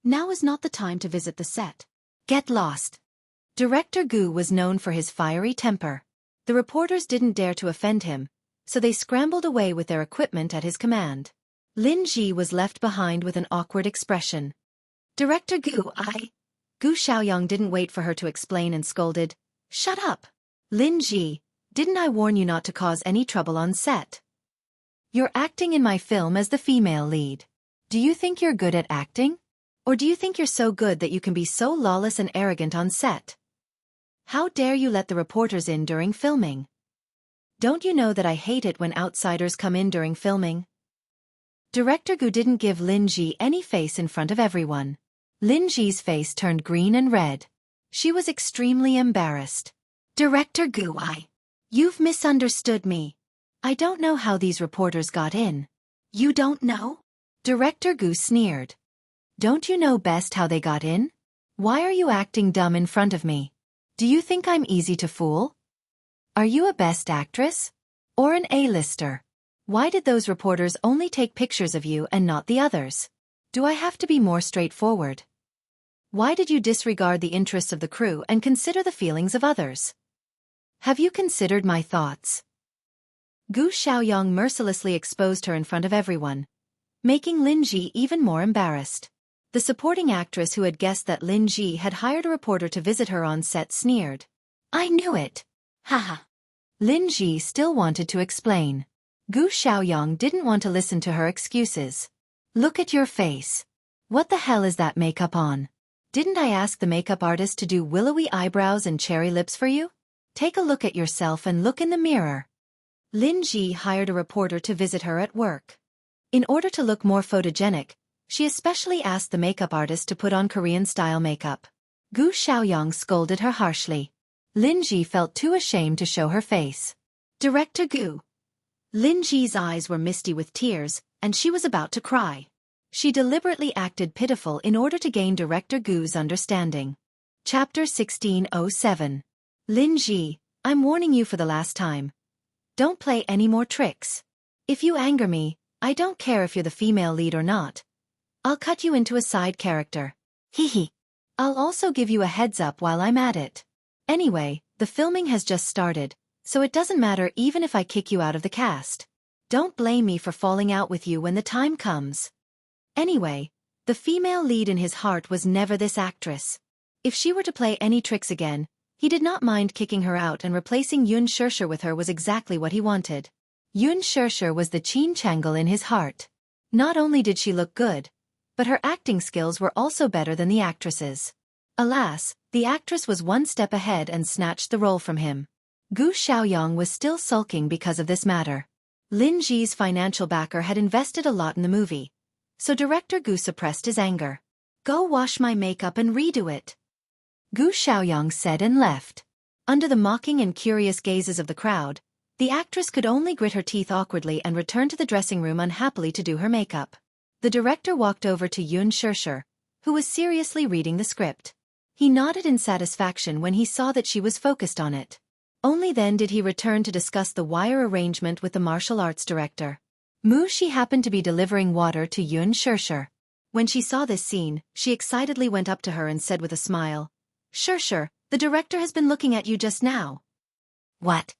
"Now is not the time to visit the set. Get lost." Director Gu was known for his fiery temper. The reporters didn't dare to offend him, so they scrambled away with their equipment at his command. Lin Ji was left behind with an awkward expression. Director Gu, Gu Xiaoyong didn't wait for her to explain and scolded, "Shut up! Lin Ji, didn't I warn you not to cause any trouble on set? You're acting in my film as the female lead. Do you think you're good at acting? Or do you think you're so good that you can be so lawless and arrogant on set? How dare you let the reporters in during filming? Don't you know that I hate it when outsiders come in during filming?" Director Gu didn't give Lin Ji any face in front of everyone. Lin Ji's face turned green and red. She was extremely embarrassed. Director Gu, you've misunderstood me. I don't know how these reporters got in. You don't know? Director Gu sneered. Don't you know best how they got in? Why are you acting dumb in front of me? Do you think I'm easy to fool? Are you a best actress? Or an A-lister? Why did those reporters only take pictures of you and not the others? Do I have to be more straightforward? Why did you disregard the interests of the crew and consider the feelings of others? Have you considered my thoughts? Gu Xiaoyang mercilessly exposed her in front of everyone, making Lin Ji even more embarrassed. The supporting actress who had guessed that Lin Ji had hired a reporter to visit her on set sneered. I knew it. Haha. Lin Ji still wanted to explain. Gu Xiaoyang didn't want to listen to her excuses. Look at your face. What the hell is that makeup on? Didn't I ask the makeup artist to do willowy eyebrows and cherry lips for you? Take a look at yourself and look in the mirror. Lin Ji hired a reporter to visit her at work. In order to look more photogenic, she especially asked the makeup artist to put on Korean-style makeup. Gu Xiaoyang scolded her harshly. Lin Ji felt too ashamed to show her face. Director Gu. Lin Ji's eyes were misty with tears, and she was about to cry. She deliberately acted pitiful in order to gain Director Gu's understanding. Chapter 1607. Lin Ji, I'm warning you for the last time. Don't play any more tricks. If you anger me, I don't care if you're the female lead or not. I'll cut you into a side character. Hee. I'll also give you a heads up while I'm at it. Anyway, the filming has just started, so it doesn't matter even if I kick you out of the cast. Don't blame me for falling out with you when the time comes. Anyway, the female lead in his heart was never this actress. If she were to play any tricks again, he did not mind kicking her out, and replacing Yun Shirshir with her was exactly what he wanted. Yun Shirshir was the Qin Changle in his heart. Not only did she look good, but her acting skills were also better than the actress's. Alas, the actress was one step ahead and snatched the role from him. Gu Xiaoyang was still sulking because of this matter. Lin Ji's financial backer had invested a lot in the movie, so Director Gu suppressed his anger. Go wash my makeup and redo it. Gu Xiaoyang said and left. Under the mocking and curious gazes of the crowd, the actress could only grit her teeth awkwardly and return to the dressing room unhappily to do her makeup. The director walked over to Yun Shirshir, who was seriously reading the script. He nodded in satisfaction when he saw that she was focused on it. Only then did he return to discuss the wire arrangement with the martial arts director. Mu Shi happened to be delivering water to Yun Shirshir. When she saw this scene, she excitedly went up to her and said with a smile, Shirshir, the director has been looking at you just now. What?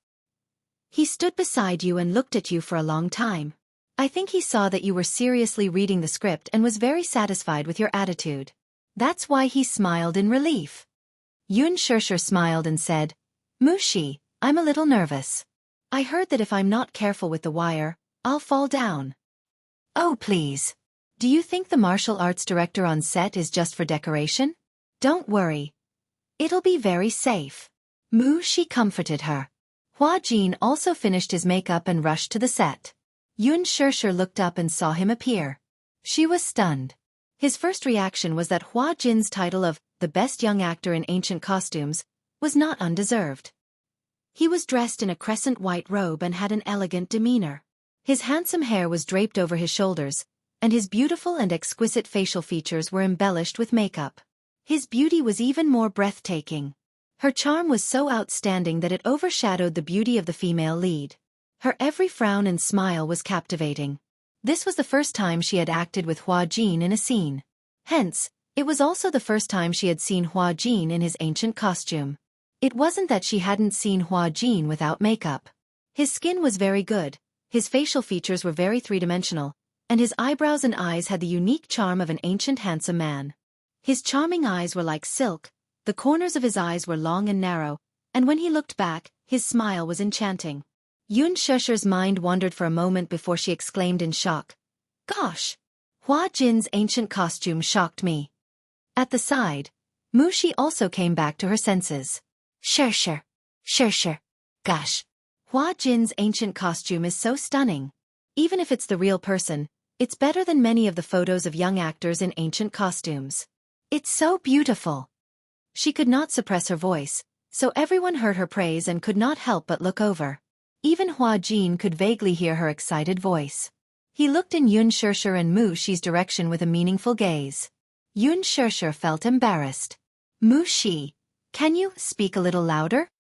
He stood beside you and looked at you for a long time. I think he saw that you were seriously reading the script and was very satisfied with your attitude. That's why he smiled in relief. Yun Shirshir smiled and said, Mu Shi, I'm a little nervous. I heard that if I'm not careful with the wire, I'll fall down. Oh please. Do you think the martial arts director on set is just for decoration? Don't worry. It'll be very safe. Mu Shi comforted her. Hua Jin also finished his makeup and rushed to the set. Yun Shirshir looked up and saw him appear. She was stunned. His first reaction was that Hua Jin's title of the best young actor in ancient costumes was not undeserved. He was dressed in a crescent white robe and had an elegant demeanor. His handsome hair was draped over his shoulders, and his beautiful and exquisite facial features were embellished with makeup. His beauty was even more breathtaking. Her charm was so outstanding that it overshadowed the beauty of the female lead. Her every frown and smile was captivating. This was the first time she had acted with Hua Jin in a scene. Hence, it was also the first time she had seen Hua Jin in his ancient costume. It wasn't that she hadn't seen Hua Jin without makeup. His skin was very good, his facial features were very three-dimensional, and his eyebrows and eyes had the unique charm of an ancient handsome man. His charming eyes were like silk, the corners of his eyes were long and narrow, and when he looked back, his smile was enchanting. Yun Shirshir's mind wandered for a moment before she exclaimed in shock. Gosh! Hua Jin's ancient costume shocked me. At the side, Mu Shi also came back to her senses. Shirshir. Gosh! Hua Jin's ancient costume is so stunning. Even if it's the real person, It's better than many of the photos of young actors in ancient costumes. It's so beautiful. She could not suppress her voice, so everyone heard her praise and could not help but look over. Even Hua Jin could vaguely hear her excited voice. He looked in Yun Shirshir and Mu Shi's direction with a meaningful gaze. Yun Shirshir felt embarrassed. Mu Shi, can you speak a little louder?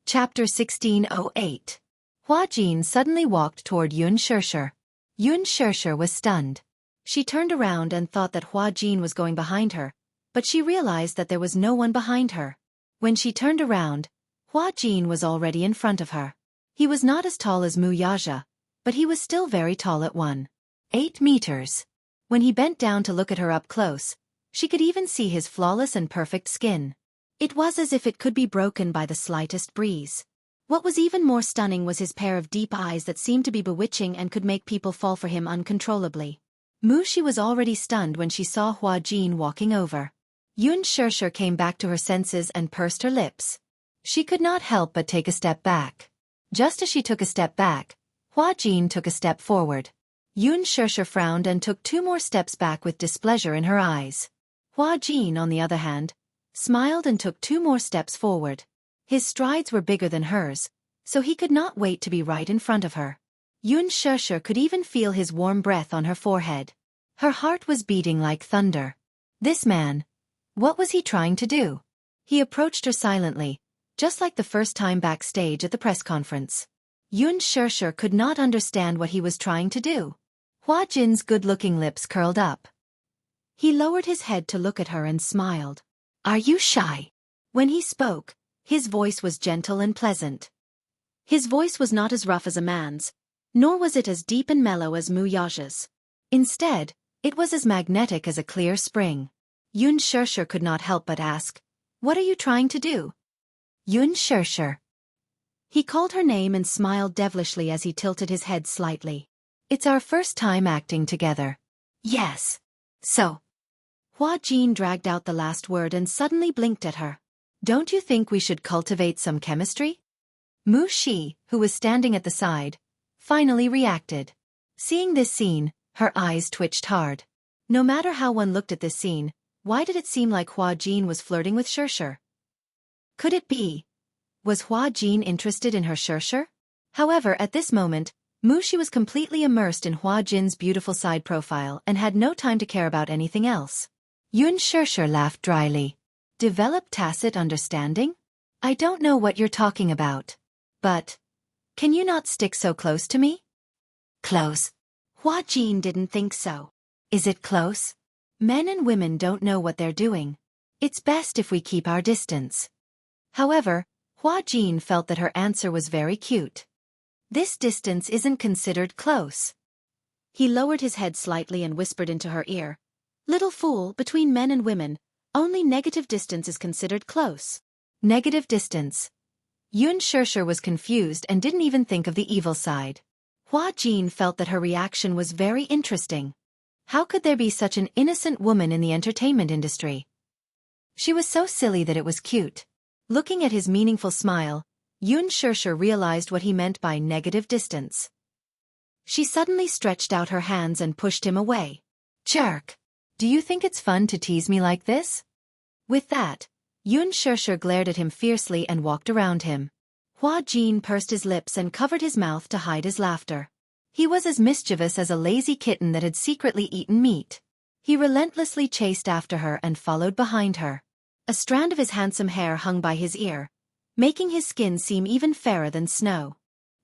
Chapter 1608. Hua Jin suddenly walked toward Yun Shirshir. Yun Shirshir was stunned. She turned around and thought that Hua Jin was going behind her, but she realized that there was no one behind her. When she turned around, Hua Jin was already in front of her. He was not as tall as Mu Yaja, but he was still very tall at 1.8 meters. When he bent down to look at her up close, she could even see his flawless and perfect skin. It was as if it could be broken by the slightest breeze. What was even more stunning was his pair of deep eyes that seemed to be bewitching and could make people fall for him uncontrollably. Mu Shi was already stunned when she saw Hua Jin walking over. Yun Shirshir came back to her senses and pursed her lips. She could not help but take a step back. Just as she took a step back, Hua Jin took a step forward. Yun Shirshir frowned and took 2 more steps back with displeasure in her eyes. Hua Jin, on the other hand, smiled and took 2 more steps forward. His strides were bigger than hers, so he could not wait to be right in front of her. Yun Shirshir could even feel his warm breath on her forehead. Her heart was beating like thunder. This man, what was he trying to do? He approached her silently, just like the first time backstage at the press conference. Yun Shirshir could not understand what he was trying to do. Hua Jin's good-looking lips curled up. He lowered his head to look at her and smiled. Are you shy? When he spoke, his voice was gentle and pleasant. His voice was not as rough as a man's, nor was it as deep and mellow as Mu Yaja's. Instead, it was as magnetic as a clear spring. Yun Shirshir could not help but ask, what are you trying to do? Yun Shirshir. He called her name and smiled devilishly as he tilted his head slightly. It's our first time acting together. Yes. So. Hua Jin dragged out the last word and suddenly blinked at her. Don't you think we should cultivate some chemistry? Mu Shi, who was standing at the side, finally reacted. Seeing this scene, her eyes twitched hard. No matter how one looked at this scene, why did it seem like Hua Jin was flirting with Shirshir? Could it be? Was Hua Jin interested in her Shirshir? However, at this moment, Mu Shi was completely immersed in Hua Jin's beautiful side profile and had no time to care about anything else. Yun Shirshir laughed dryly. Develop tacit understanding? I don't know what you're talking about. But, can you not stick so close to me? Close? Hua Jin didn't think so. Is it close? Men and women don't know what they're doing. It's best if we keep our distance. However, Hua Jin felt that her answer was very cute. This distance isn't considered close. He lowered his head slightly and whispered into her ear. Little fool, between men and women, only negative distance is considered close. Negative distance. Yun Shirshir was confused and didn't even think of the evil side. Hua Jin felt that her reaction was very interesting. How could there be such an innocent woman in the entertainment industry? She was so silly that it was cute. Looking at his meaningful smile, Yun Shirshir realized what he meant by negative distance. She suddenly stretched out her hands and pushed him away. Jerk! Do you think it's fun to tease me like this? With that, Yun Shirshir glared at him fiercely and walked around him. Hua Jin pursed his lips and covered his mouth to hide his laughter. He was as mischievous as a lazy kitten that had secretly eaten meat. He relentlessly chased after her and followed behind her. A strand of his handsome hair hung by his ear, making his skin seem even fairer than snow.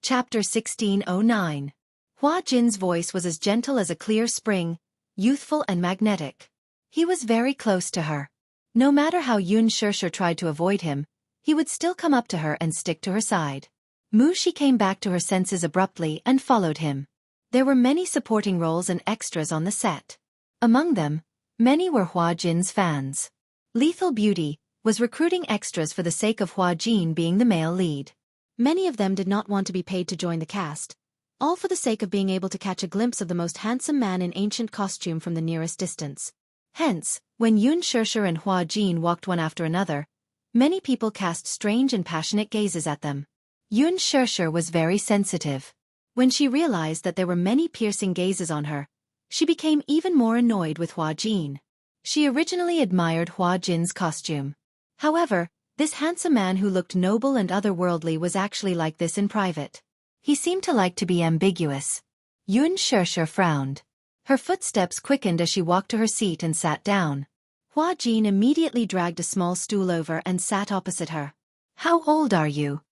Chapter 1609. Hua Jin's voice was as gentle as a clear spring, youthful and magnetic. He was very close to her. No matter how Yun Shirshir tried to avoid him, he would still come up to her and stick to her side. Mu Shi came back to her senses abruptly and followed him. There were many supporting roles and extras on the set. Among them, many were Hua Jin's fans. Lethal Beauty was recruiting extras for the sake of Hua Jin being the male lead. Many of them did not want to be paid to join the cast, all for the sake of being able to catch a glimpse of the most handsome man in ancient costume from the nearest distance. Hence, when Yun Shirshir and Hua Jin walked one after another, many people cast strange and passionate gazes at them. Yun Shirshir was very sensitive. When she realized that there were many piercing gazes on her, she became even more annoyed with Hua Jin. She originally admired Hua Jin's costume. However, this handsome man who looked noble and otherworldly was actually like this in private. He seemed to like to be ambiguous. Yun Shirshir frowned. Her footsteps quickened as she walked to her seat and sat down. Hua Jin immediately dragged a small stool over and sat opposite her. "How old are you?"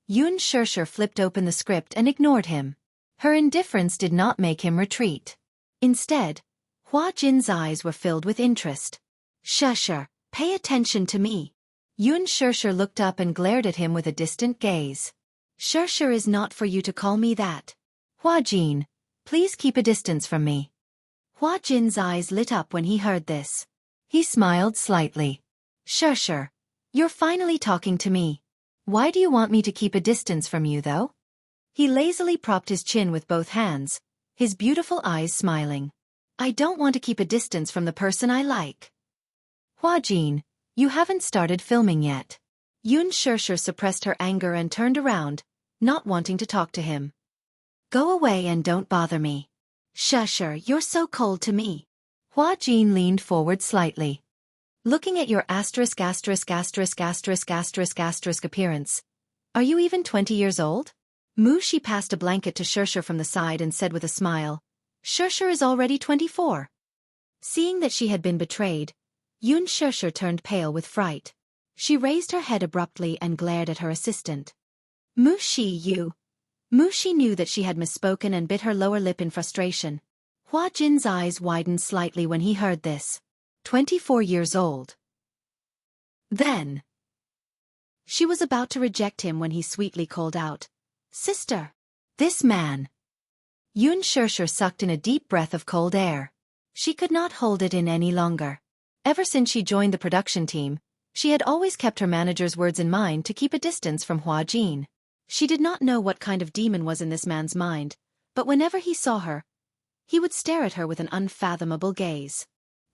Yun Shirshir flipped open the script and ignored him. Her indifference did not make him retreat. Instead, Hua Jin's eyes were filled with interest. "Shirshir, pay attention to me." Yun Shirshir looked up and glared at him with a distant gaze. "Shirshir is not for you to call me that. Hua Jin, please keep a distance from me." Hua Jin's eyes lit up when he heard this. He smiled slightly. "Shirshir, you're finally talking to me. Why do you want me to keep a distance from you, though?" He lazily propped his chin with both hands, his beautiful eyes smiling. "I don't want to keep a distance from the person I like." "Hua Jin, you haven't started filming yet." Yun Shirshir suppressed her anger and turned around, not wanting to talk to him. "Go away and don't bother me." "Shirshir, you're so cold to me." Hua Jin leaned forward slightly. "Looking at your ****** appearance, are you even 20 years old?" She passed a blanket to Shirshir from the side and said with a smile, "Shirshir is already 24. Seeing that she had been betrayed, Yun Shirshir turned pale with fright. She raised her head abruptly and glared at her assistant. You. Mushi knew that she had misspoken and bit her lower lip in frustration. Hua Jin's eyes widened slightly when he heard this. 24 years old. Then. She was about to reject him when he sweetly called out, "Sister!" This man. Yun Shirshir sucked in a deep breath of cold air. She could not hold it in any longer. Ever since she joined the production team, she had always kept her manager's words in mind to keep a distance from Hua Jin. She did not know what kind of demon was in this man's mind, but whenever he saw her, he would stare at her with an unfathomable gaze.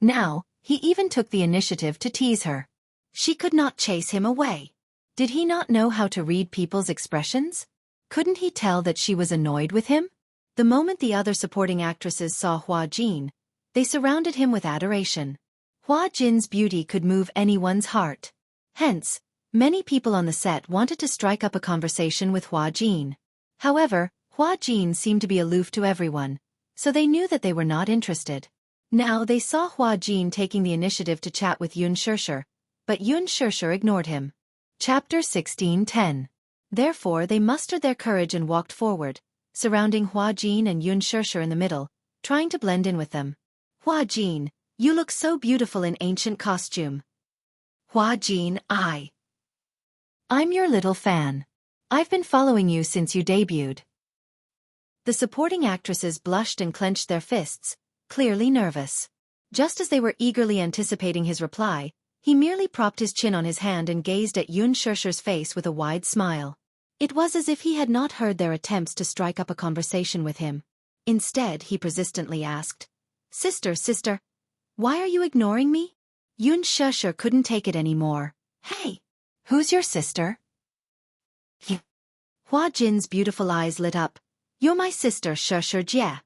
Now, he even took the initiative to tease her. She could not chase him away. Did he not know how to read people's expressions? Couldn't he tell that she was annoyed with him? The moment the other supporting actresses saw Hua Jin, they surrounded him with adoration. Hua Jin's beauty could move anyone's heart. Hence, many people on the set wanted to strike up a conversation with Hua Jin. However, Hua Jin seemed to be aloof to everyone, so they knew that they were not interested. Now they saw Hua Jin taking the initiative to chat with Yun Shirshir, but Yun Shirshir ignored him. Chapter 16:10. Therefore they mustered their courage and walked forward, surrounding Hua Jin and Yun Shirshir in the middle, trying to blend in with them. "Hua Jin, you look so beautiful in ancient costume." "Hua Jin, I'm your little fan. I've been following you since you debuted." The supporting actresses blushed and clenched their fists, clearly nervous. Just as they were eagerly anticipating his reply, he merely propped his chin on his hand and gazed at Yun Shirshir's face with a wide smile. It was as if he had not heard their attempts to strike up a conversation with him. Instead, he persistently asked, Sister, why are you ignoring me?" Yun Shirshir couldn't take it anymore. "Hey! Who's your sister?" Hua Jin's beautiful eyes lit up. "You're my sister, Shirshir Jie."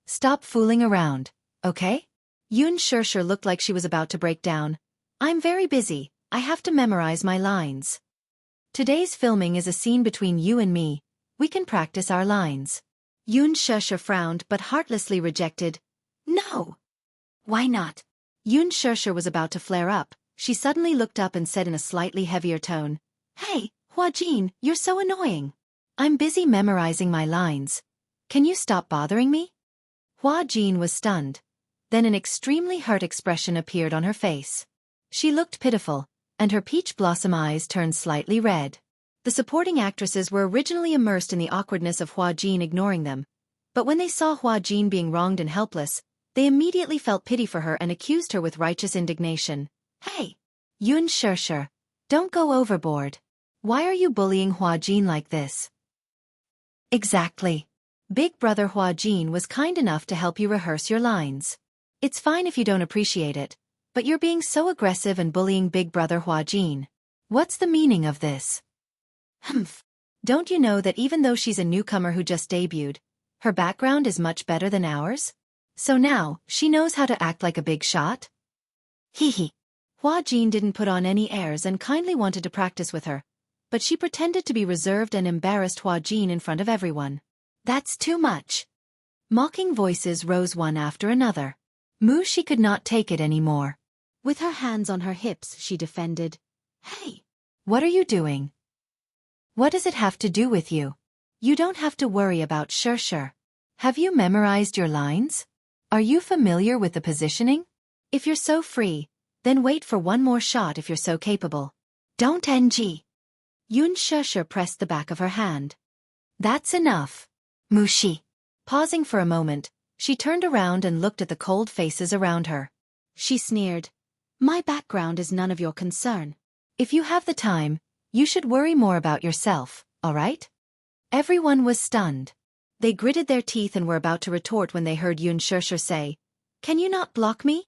"Stop fooling around, okay?" Yun Shirshir looked like she was about to break down. "I'm very busy, I have to memorize my lines." "Today's filming is a scene between you and me, we can practice our lines." Yun Shirshir frowned but heartlessly rejected. "No." "Why not?" Yun Shirshir was about to flare up. She suddenly looked up and said in a slightly heavier tone, "Hey, Hua Jin, you're so annoying. I'm busy memorizing my lines. Can you stop bothering me?" Hua Jin was stunned. Then an extremely hurt expression appeared on her face. She looked pitiful, and her peach blossom eyes turned slightly red. The supporting actresses were originally immersed in the awkwardness of Hua Jin ignoring them, but when they saw Hua Jin being wronged and helpless, they immediately felt pity for her and accused her with righteous indignation. "Hey! Yun Shirshir, don't go overboard. Why are you bullying Hua Jin like this?" "Exactly. Big brother Hua Jin was kind enough to help you rehearse your lines. It's fine if you don't appreciate it, but you're being so aggressive and bullying big brother Hua Jin. What's the meaning of this?" "Humph. Don't you know that even though she's a newcomer who just debuted, her background is much better than ours? So now, she knows how to act like a big shot? Hee hee. Hua Jin didn't put on any airs and kindly wanted to practice with her, but she pretended to be reserved and embarrassed Hua Jin in front of everyone. That's too much. Mocking voices rose one after another. She could not take it anymore. With her hands on her hips, she defended. Hey! What are you doing? What does it have to do with you? You don't have to worry about Shir. Have you memorized your lines? Are you familiar with the positioning? If you're so free, then wait for one more shot if you're so capable. Don't NG. Yun Shir pressed the back of her hand. That's enough. Mushi. Pausing for a moment, she turned around and looked at the cold faces around her. She sneered. My background is none of your concern. If you have the time, you should worry more about yourself, alright? Everyone was stunned. They gritted their teeth and were about to retort when they heard Yun Shir say, Can you not block me?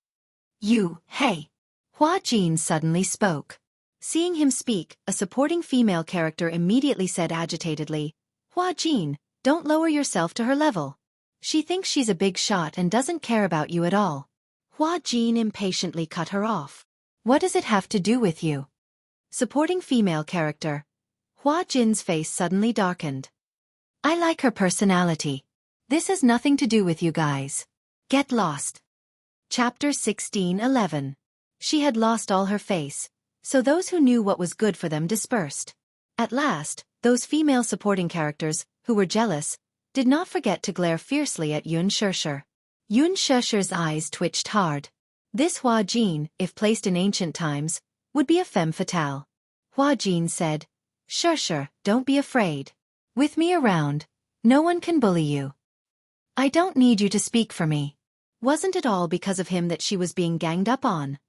You, hey! Hua Jin suddenly spoke. Seeing him speak, a supporting female character immediately said agitatedly, Hua Jin, don't lower yourself to her level. She thinks she's a big shot and doesn't care about you at all. Hua Jin impatiently cut her off. What does it have to do with you? Supporting female character. Hua Jin's face suddenly darkened. I like her personality. This has nothing to do with you guys. Get lost. Chapter 16:11. She had lost all her face, so those who knew what was good for them dispersed. At last, those female supporting characters, who were jealous, did not forget to glare fiercely at Yun Shir. Yun Shir's eyes twitched hard. This Hua Jin, if placed in ancient times, would be a femme fatale. Hua Jin said, Shir, don't be afraid. With me around, no one can bully you. I don't need you to speak for me. Wasn't it all because of him that she was being ganged up on?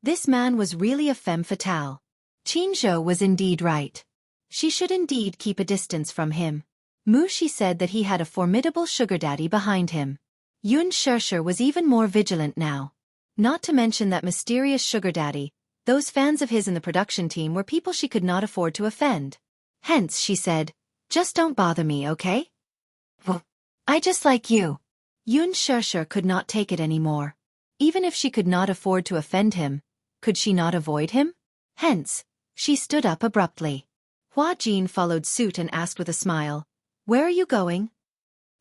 This man was really a femme fatale. Qin Zhou was indeed right. She should indeed keep a distance from him. She said that he had a formidable sugar daddy behind him. Yun Shir was even more vigilant now. Not to mention that mysterious sugar daddy, those fans of his in the production team were people she could not afford to offend. Hence, she said, just don't bother me, okay? Well, I just like you. Yun Shir could not take it anymore. Even if she could not afford to offend him, could she not avoid him? Hence, she stood up abruptly. Hua Jin followed suit and asked with a smile, Where are you going?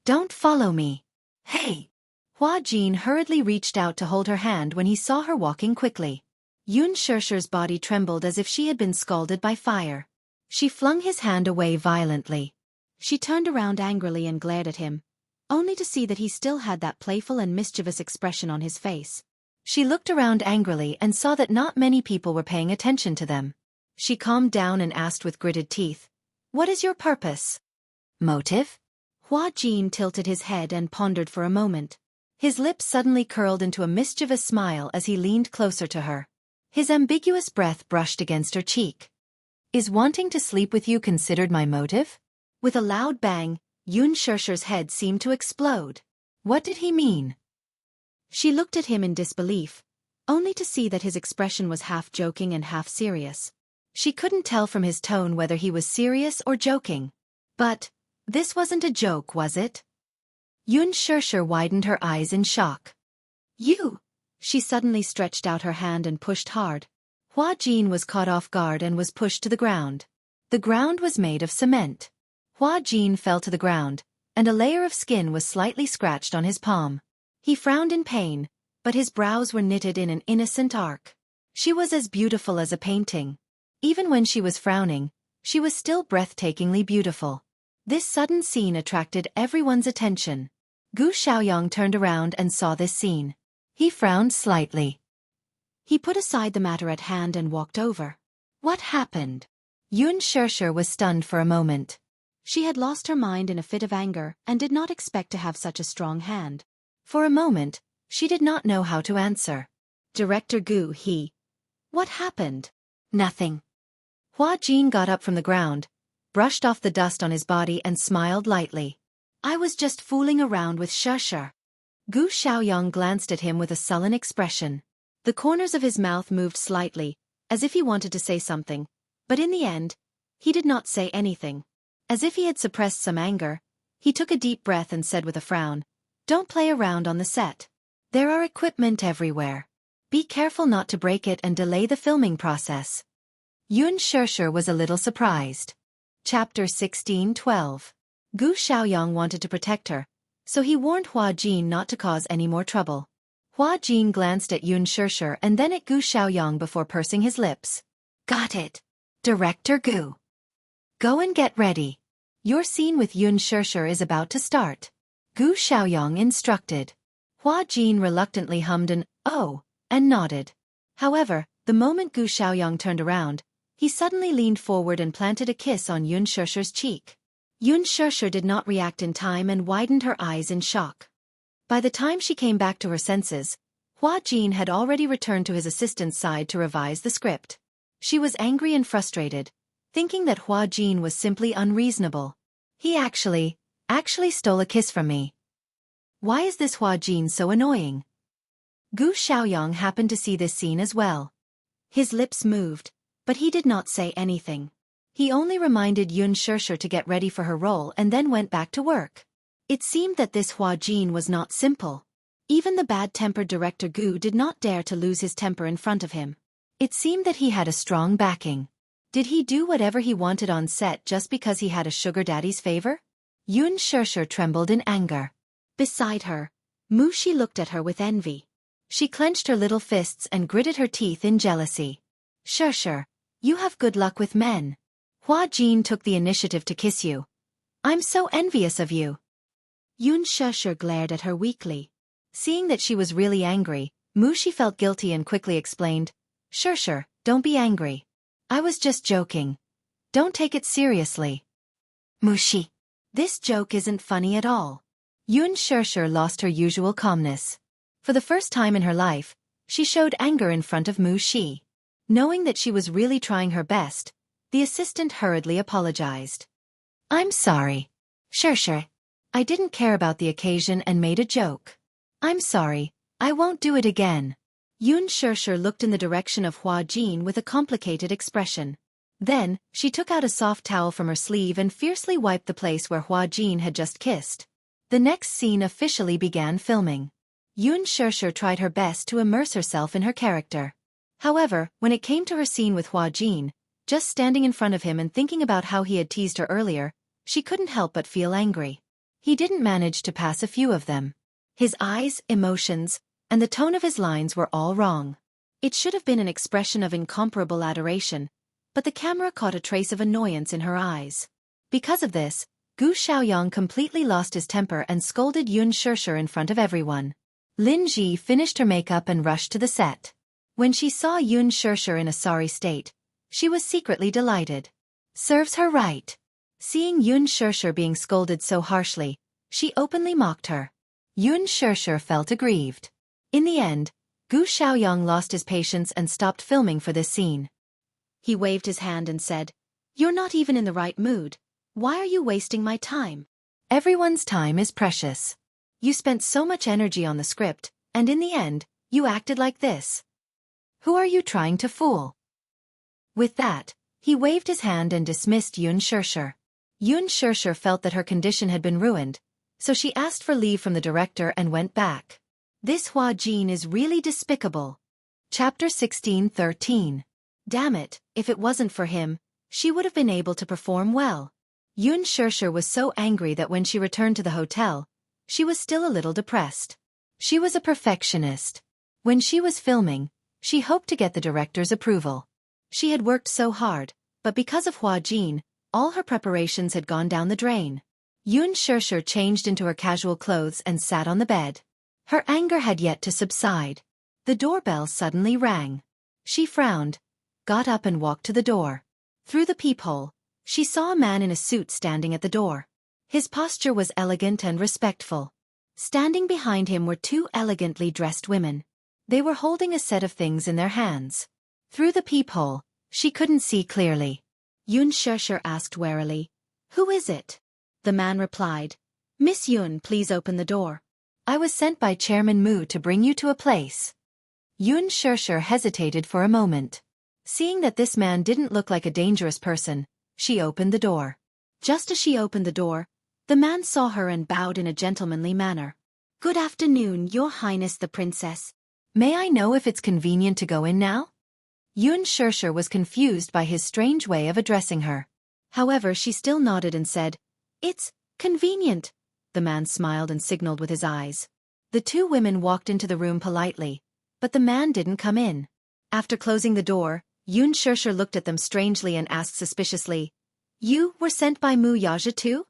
Don't follow me. Hey! Hua Jin hurriedly reached out to hold her hand when he saw her walking quickly. Yun Shir's body trembled as if she had been scalded by fire. She flung his hand away violently. She turned around angrily and glared at him, only to see that he still had that playful and mischievous expression on his face. She looked around angrily and saw that not many people were paying attention to them. She calmed down and asked with gritted teeth, What is your purpose? Motive? Hua Jin tilted his head and pondered for a moment. His lips suddenly curled into a mischievous smile as he leaned closer to her. His ambiguous breath brushed against her cheek. Is wanting to sleep with you considered my motive? With a loud bang, Yun Shir's head seemed to explode. What did he mean? She looked at him in disbelief, only to see that his expression was half joking and half serious. She couldn't tell from his tone whether he was serious or joking. But, this wasn't a joke, was it? Yun Shir widened her eyes in shock. You! She suddenly stretched out her hand and pushed hard. Hua Jin was caught off guard and was pushed to the ground. The ground was made of cement. Hua Jin fell to the ground, and a layer of skin was slightly scratched on his palm. He frowned in pain, but his brows were knitted in an innocent arc. She was as beautiful as a painting. Even when she was frowning, she was still breathtakingly beautiful. This sudden scene attracted everyone's attention. Gu Xiaoyang turned around and saw this scene. He frowned slightly. He put aside the matter at hand and walked over. What happened? Yun Shir was stunned for a moment. She had lost her mind in a fit of anger and did not expect to have such a strong hand. For a moment, she did not know how to answer. Director Gu, What happened? Nothing. Hua Jin got up from the ground, brushed off the dust on his body and smiled lightly. I was just fooling around with Shir. Gu Xiaoyang glanced at him with a sullen expression. The corners of his mouth moved slightly, as if he wanted to say something, but in the end, he did not say anything. As if he had suppressed some anger, he took a deep breath and said with a frown, Don't play around on the set. There are equipment everywhere. Be careful not to break it and delay the filming process. Yun Shishir was a little surprised. Chapter 16:12. Gu Xiaoyang wanted to protect her, so he warned Hua Jin not to cause any more trouble. Hua Jin glanced at Yun Shishir and then at Gu Xiaoyang before pursing his lips. Got it. Director Gu. Go and get ready. Your scene with Yun Shishir is about to start. Gu Xiaoyang instructed. Hua Jin reluctantly hummed an "oh" and nodded. However, the moment Gu Xiaoyang turned around, he suddenly leaned forward and planted a kiss on Yun Shishir's cheek. Yun Shishir did not react in time and widened her eyes in shock. By the time she came back to her senses, Hua Jin had already returned to his assistant's side to revise the script. She was angry and frustrated, thinking that Hua Jin was simply unreasonable. He actually stole a kiss from me. Why is this Hua Jin so annoying? Gu Xiaoyang happened to see this scene as well. His lips moved, but he did not say anything. He only reminded Yun Shishir to get ready for her role and then went back to work. It seemed that this Hua Jin was not simple. Even the bad-tempered director Gu did not dare to lose his temper in front of him. It seemed that he had a strong backing. Did he do whatever he wanted on set just because he had a sugar daddy's favor? Yun Shishir trembled in anger. Beside her, Mu Shi looked at her with envy. She clenched her little fists and gritted her teeth in jealousy. Shishir, you have good luck with men. Hua Jin took the initiative to kiss you. I'm so envious of you. Yun Shishir glared at her weakly. Seeing that she was really angry, Mu Shi felt guilty and quickly explained, Shishir, don't be angry. I was just joking. Don't take it seriously. Mu Shi. This joke isn't funny at all. Yun Shishir lost her usual calmness. For the first time in her life, she showed anger in front of Mu Shi. Knowing that she was really trying her best, the assistant hurriedly apologized. I'm sorry. Shishir. I didn't care about the occasion and made a joke. I'm sorry, I won't do it again. Yun Shishir looked in the direction of Hua Jin with a complicated expression. Then, she took out a soft towel from her sleeve and fiercely wiped the place where Hua Jin had just kissed. The next scene officially began filming. Yun Shishir tried her best to immerse herself in her character. However, when it came to her scene with Hua Jin, just standing in front of him and thinking about how he had teased her earlier, she couldn't help but feel angry. He didn't manage to pass a few of them. His eyes, emotions, and the tone of his lines were all wrong. It should have been an expression of incomparable adoration, but the camera caught a trace of annoyance in her eyes. Because of this, Gu Xiaoyang completely lost his temper and scolded Yun Shishir in front of everyone. Lin Ji finished her makeup and rushed to the set. When she saw Yun Shishir in a sorry state, she was secretly delighted. Serves her right. Seeing Yun Shishir being scolded so harshly, she openly mocked her. Yun Shishir felt aggrieved. In the end, Gu Xiaoyang lost his patience and stopped filming for this scene. He waved his hand and said, You're not even in the right mood. Why are you wasting my time? Everyone's time is precious. You spent so much energy on the script, and in the end, you acted like this. Who are you trying to fool? With that, he waved his hand and dismissed Yun Shishir. Yun Shishir felt that her condition had been ruined, so she asked for leave from the director and went back. This Hua Jin is really despicable. Chapter 16:13. Damn it, if it wasn't for him, she would have been able to perform well. Yun Shishir was so angry that when she returned to the hotel, she was still a little depressed. She was a perfectionist. When she was filming, she hoped to get the director's approval. She had worked so hard, but because of Hua Jin, all her preparations had gone down the drain. Yun Shishir changed into her casual clothes and sat on the bed. Her anger had yet to subside. The doorbell suddenly rang. She frowned, got up and walked to the door. Through the peephole, she saw a man in a suit standing at the door. His posture was elegant and respectful. Standing behind him were two elegantly dressed women. They were holding a set of things in their hands. Through the peephole, she couldn't see clearly. Yun Shishir asked warily, Who is it? The man replied, Miss Yun, please open the door. I was sent by Chairman Mu to bring you to a place. Yun Shishir hesitated for a moment. Seeing that this man didn't look like a dangerous person, she opened the door. Just as she opened the door, the man saw her and bowed in a gentlemanly manner. Good afternoon, Your Highness the Princess. May I know if it's convenient to go in now? Yun Shirshir was confused by his strange way of addressing her. However, she still nodded and said, "It's convenient." The man smiled and signaled with his eyes. The two women walked into the room politely, but the man didn't come in. After closing the door, Yun Shirshir looked at them strangely and asked suspiciously, "You were sent by Mu Yaja too?"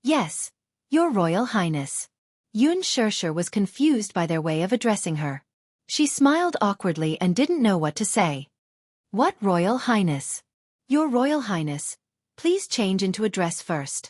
"Yes, Your Royal Highness." Yun Shirshir was confused by their way of addressing her. She smiled awkwardly and didn't know what to say. "What Royal Highness?" "Your Royal Highness, please change into a dress first."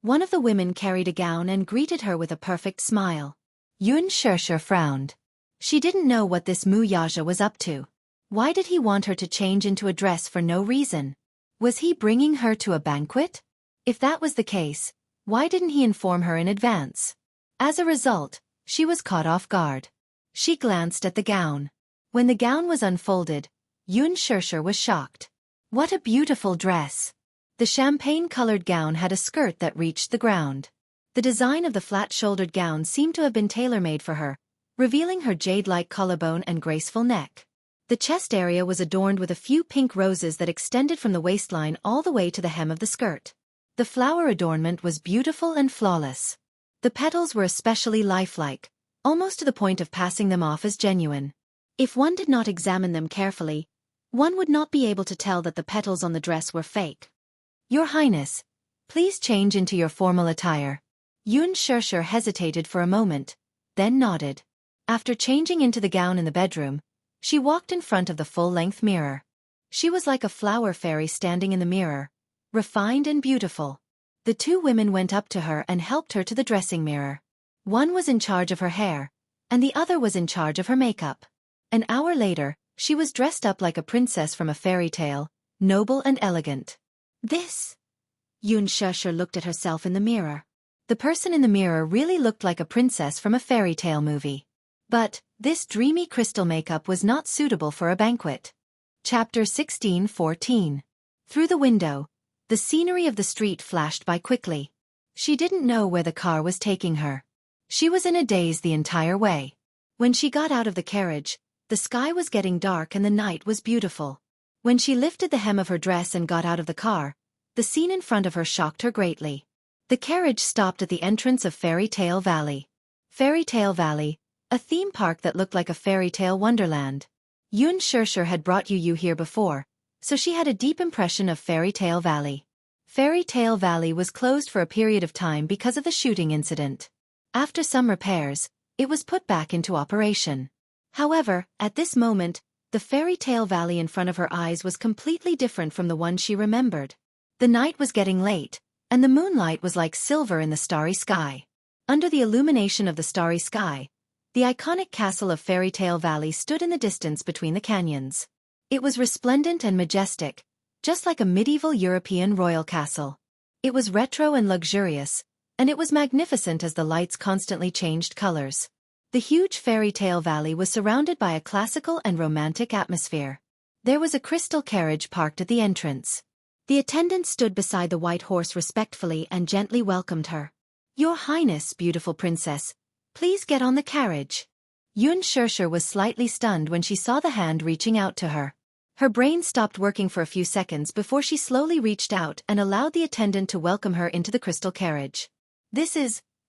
One of the women carried a gown and greeted her with a perfect smile. Yun Shirshir frowned. She didn't know what this Mu Yaja was up to. Why did he want her to change into a dress for no reason? Was he bringing her to a banquet? If that was the case, why didn't he inform her in advance? As a result, she was caught off guard. She glanced at the gown. When the gown was unfolded, Yun Shirshir was shocked. What a beautiful dress! The champagne-colored gown had a skirt that reached the ground. The design of the flat-shouldered gown seemed to have been tailor-made for her, revealing her jade-like collarbone and graceful neck. The chest area was adorned with a few pink roses that extended from the waistline all the way to the hem of the skirt. The flower adornment was beautiful and flawless. The petals were especially lifelike, almost to the point of passing them off as genuine. If one did not examine them carefully, one would not be able to tell that the petals on the dress were fake. "Your Highness, please change into your formal attire." Yun Shirshir hesitated for a moment, then nodded. After changing into the gown in the bedroom, she walked in front of the full-length mirror. She was like a flower fairy standing in the mirror, refined and beautiful. The two women went up to her and helped her to the dressing mirror. One was in charge of her hair, and the other was in charge of her makeup. An hour later, she was dressed up like a princess from a fairy tale, noble and elegant. "This?" Yun Shirshir looked at herself in the mirror. The person in the mirror really looked like a princess from a fairy tale movie. But this dreamy crystal makeup was not suitable for a banquet. Chapter 16:14. Through the window, the scenery of the street flashed by quickly. She didn't know where the car was taking her. She was in a daze the entire way. When she got out of the carriage, the sky was getting dark and the night was beautiful. When she lifted the hem of her dress and got out of the car, the scene in front of her shocked her greatly. The carriage stopped at the entrance of Fairy Tale Valley. Fairy Tale Valley, a theme park that looked like a fairy tale wonderland. Yun Shirshir had brought Yu here before, so she had a deep impression of Fairy Tale Valley. Fairy Tale Valley was closed for a period of time because of the shooting incident. After some repairs, it was put back into operation. However, at this moment, the Fairy Tale Valley in front of her eyes was completely different from the one she remembered. The night was getting late, and the moonlight was like silver in the starry sky. Under the illumination of the starry sky, the iconic castle of Fairy Tale Valley stood in the distance between the canyons. It was resplendent and majestic, just like a medieval European royal castle. It was retro and luxurious, and it was magnificent as the lights constantly changed colors. The huge Fairy Tale Valley was surrounded by a classical and romantic atmosphere. There was a crystal carriage parked at the entrance. The attendant stood beside the white horse respectfully and gently welcomed her. "Your Highness, beautiful princess, please get on the carriage." Yun Shirshir was slightly stunned when she saw the hand reaching out to her. Her brain stopped working for a few seconds before she slowly reached out and allowed the attendant to welcome her into the crystal carriage.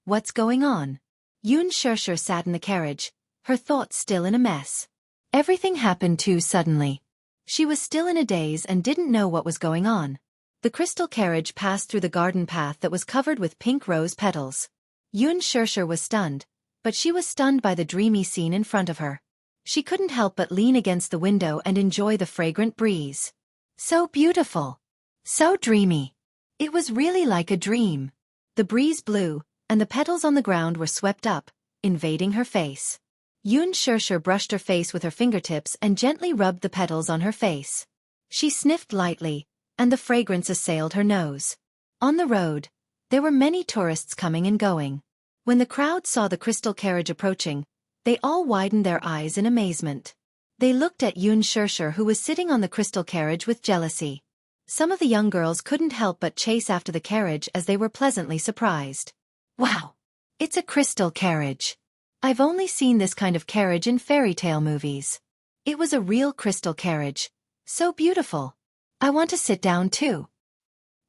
What's going on? Yun Shirshir sat in the carriage, her thoughts still in a mess. Everything happened too suddenly. She was still in a daze and didn't know what was going on. The crystal carriage passed through the garden path that was covered with pink rose petals. Yun Shirshir was stunned, but she was stunned by the dreamy scene in front of her. She couldn't help but lean against the window and enjoy the fragrant breeze. So beautiful. So dreamy. It was really like a dream. The breeze blew, and the petals on the ground were swept up, invading her face. Yun Shirshir brushed her face with her fingertips and gently rubbed the petals on her face. She sniffed lightly, and the fragrance assailed her nose. On the road, there were many tourists coming and going. When the crowd saw the crystal carriage approaching, they all widened their eyes in amazement. They looked at Yun Shirshir, who was sitting on the crystal carriage, with jealousy. Some of the young girls couldn't help but chase after the carriage as they were pleasantly surprised. "Wow! It's a crystal carriage. I've only seen this kind of carriage in fairy tale movies. It was a real crystal carriage. So beautiful. I want to sit down too.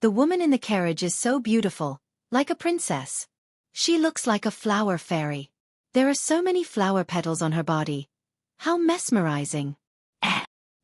The woman in the carriage is so beautiful, like a princess. She looks like a flower fairy. There are so many flower petals on her body. How mesmerizing.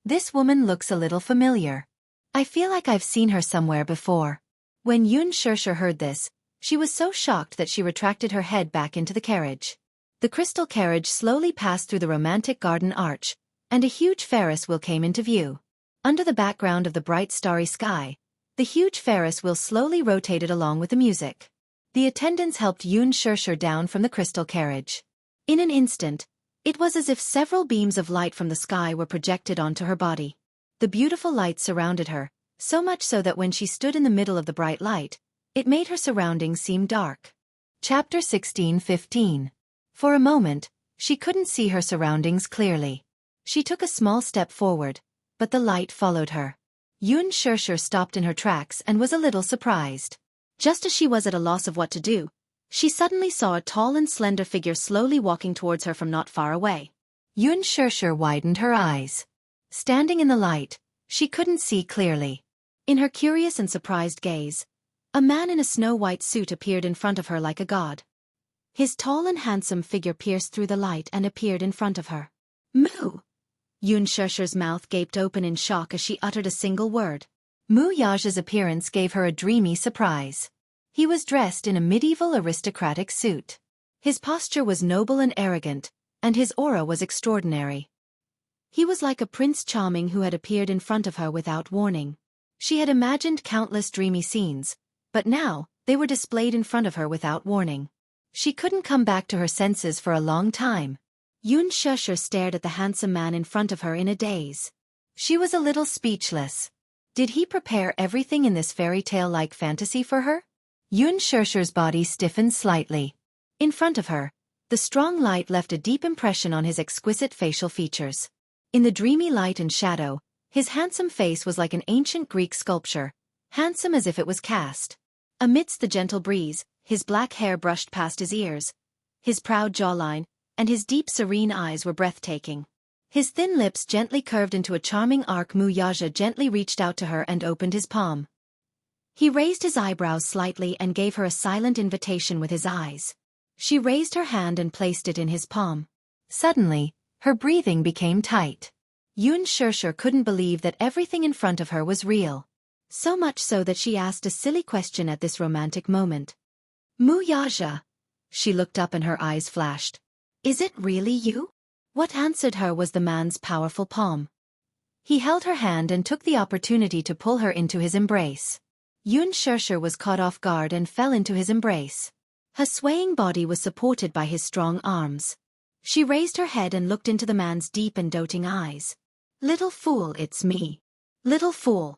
This woman looks a little familiar. I feel like I've seen her somewhere before. When Yun Shusher heard this, she was so shocked that she retracted her head back into the carriage. The crystal carriage slowly passed through the romantic garden arch, and a huge Ferris wheel came into view. Under the background of the bright starry sky, the huge Ferris wheel slowly rotated along with the music. The attendants helped Yun Shusher down from the crystal carriage. In an instant, it was as if several beams of light from the sky were projected onto her body. The beautiful light surrounded her, so much so that when she stood in the middle of the bright light, it made her surroundings seem dark. Chapter 16:15. For a moment, she couldn't see her surroundings clearly. She took a small step forward, but the light followed her. Yun Shusher stopped in her tracks and was a little surprised. Just as she was at a loss of what to do, she suddenly saw a tall and slender figure slowly walking towards her from not far away. Yun Shusher widened her eyes. Standing in the light, she couldn't see clearly. In her curious and surprised gaze, a man in a snow-white suit appeared in front of her like a god. His tall and handsome figure pierced through the light and appeared in front of her. Moo! Yun Shusher's mouth gaped open in shock as she uttered a single word. Mu Yaja's appearance gave her a dreamy surprise. He was dressed in a medieval aristocratic suit. His posture was noble and arrogant, and his aura was extraordinary. He was like a Prince Charming who had appeared in front of her without warning. She had imagined countless dreamy scenes, but now, they were displayed in front of her without warning. She couldn't come back to her senses for a long time. Yun Shusher stared at the handsome man in front of her in a daze. She was a little speechless. Did he prepare everything in this fairy tale-like fantasy for her? Yun Shusher's body stiffened slightly. In front of her, the strong light left a deep impression on his exquisite facial features. In the dreamy light and shadow, his handsome face was like an ancient Greek sculpture, handsome as if it was cast. Amidst the gentle breeze, his black hair brushed past his ears. His proud jawline, and his deep serene eyes were breathtaking. His thin lips gently curved into a charming arc. Mu Yaja gently reached out to her and opened his palm. He raised his eyebrows slightly and gave her a silent invitation with his eyes. She raised her hand and placed it in his palm. Suddenly, her breathing became tight. Yun Shusher couldn't believe that everything in front of her was real. So much so that she asked a silly question at this romantic moment. Mu Yaja. She looked up and her eyes flashed. Is it really you? What answered her was the man's powerful palm. He held her hand and took the opportunity to pull her into his embrace. Yun Shusher was caught off guard and fell into his embrace. Her swaying body was supported by his strong arms. She raised her head and looked into the man's deep and doting eyes. Little fool, it's me. Little fool.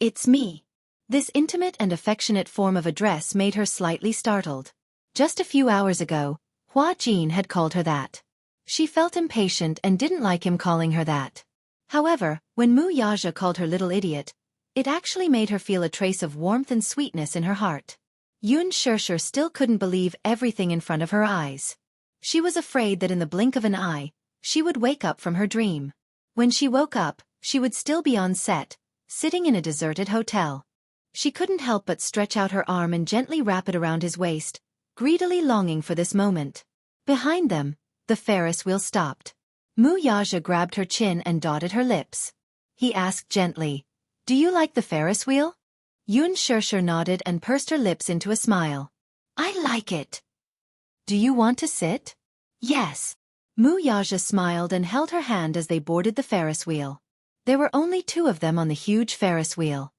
It's me. This intimate and affectionate form of address made her slightly startled. Just a few hours ago, Hua Jin had called her that. She felt impatient and didn't like him calling her that. However, when Mu Yaja called her little idiot, it actually made her feel a trace of warmth and sweetness in her heart. Yun Shusher still couldn't believe everything in front of her eyes. She was afraid that in the blink of an eye, she would wake up from her dream. When she woke up, she would still be on set, sitting in a deserted hotel. She couldn't help but stretch out her arm and gently wrap it around his waist, greedily longing for this moment. Behind them, the Ferris wheel stopped. Mu Yaja grabbed her chin and dotted her lips. He asked gently, "Do you like the Ferris wheel?" Yun Shusher nodded and pursed her lips into a smile. "I like it." "Do you want to sit?" "Yes." Mu Yaja smiled and held her hand as they boarded the Ferris wheel. There were only two of them on the huge Ferris wheel.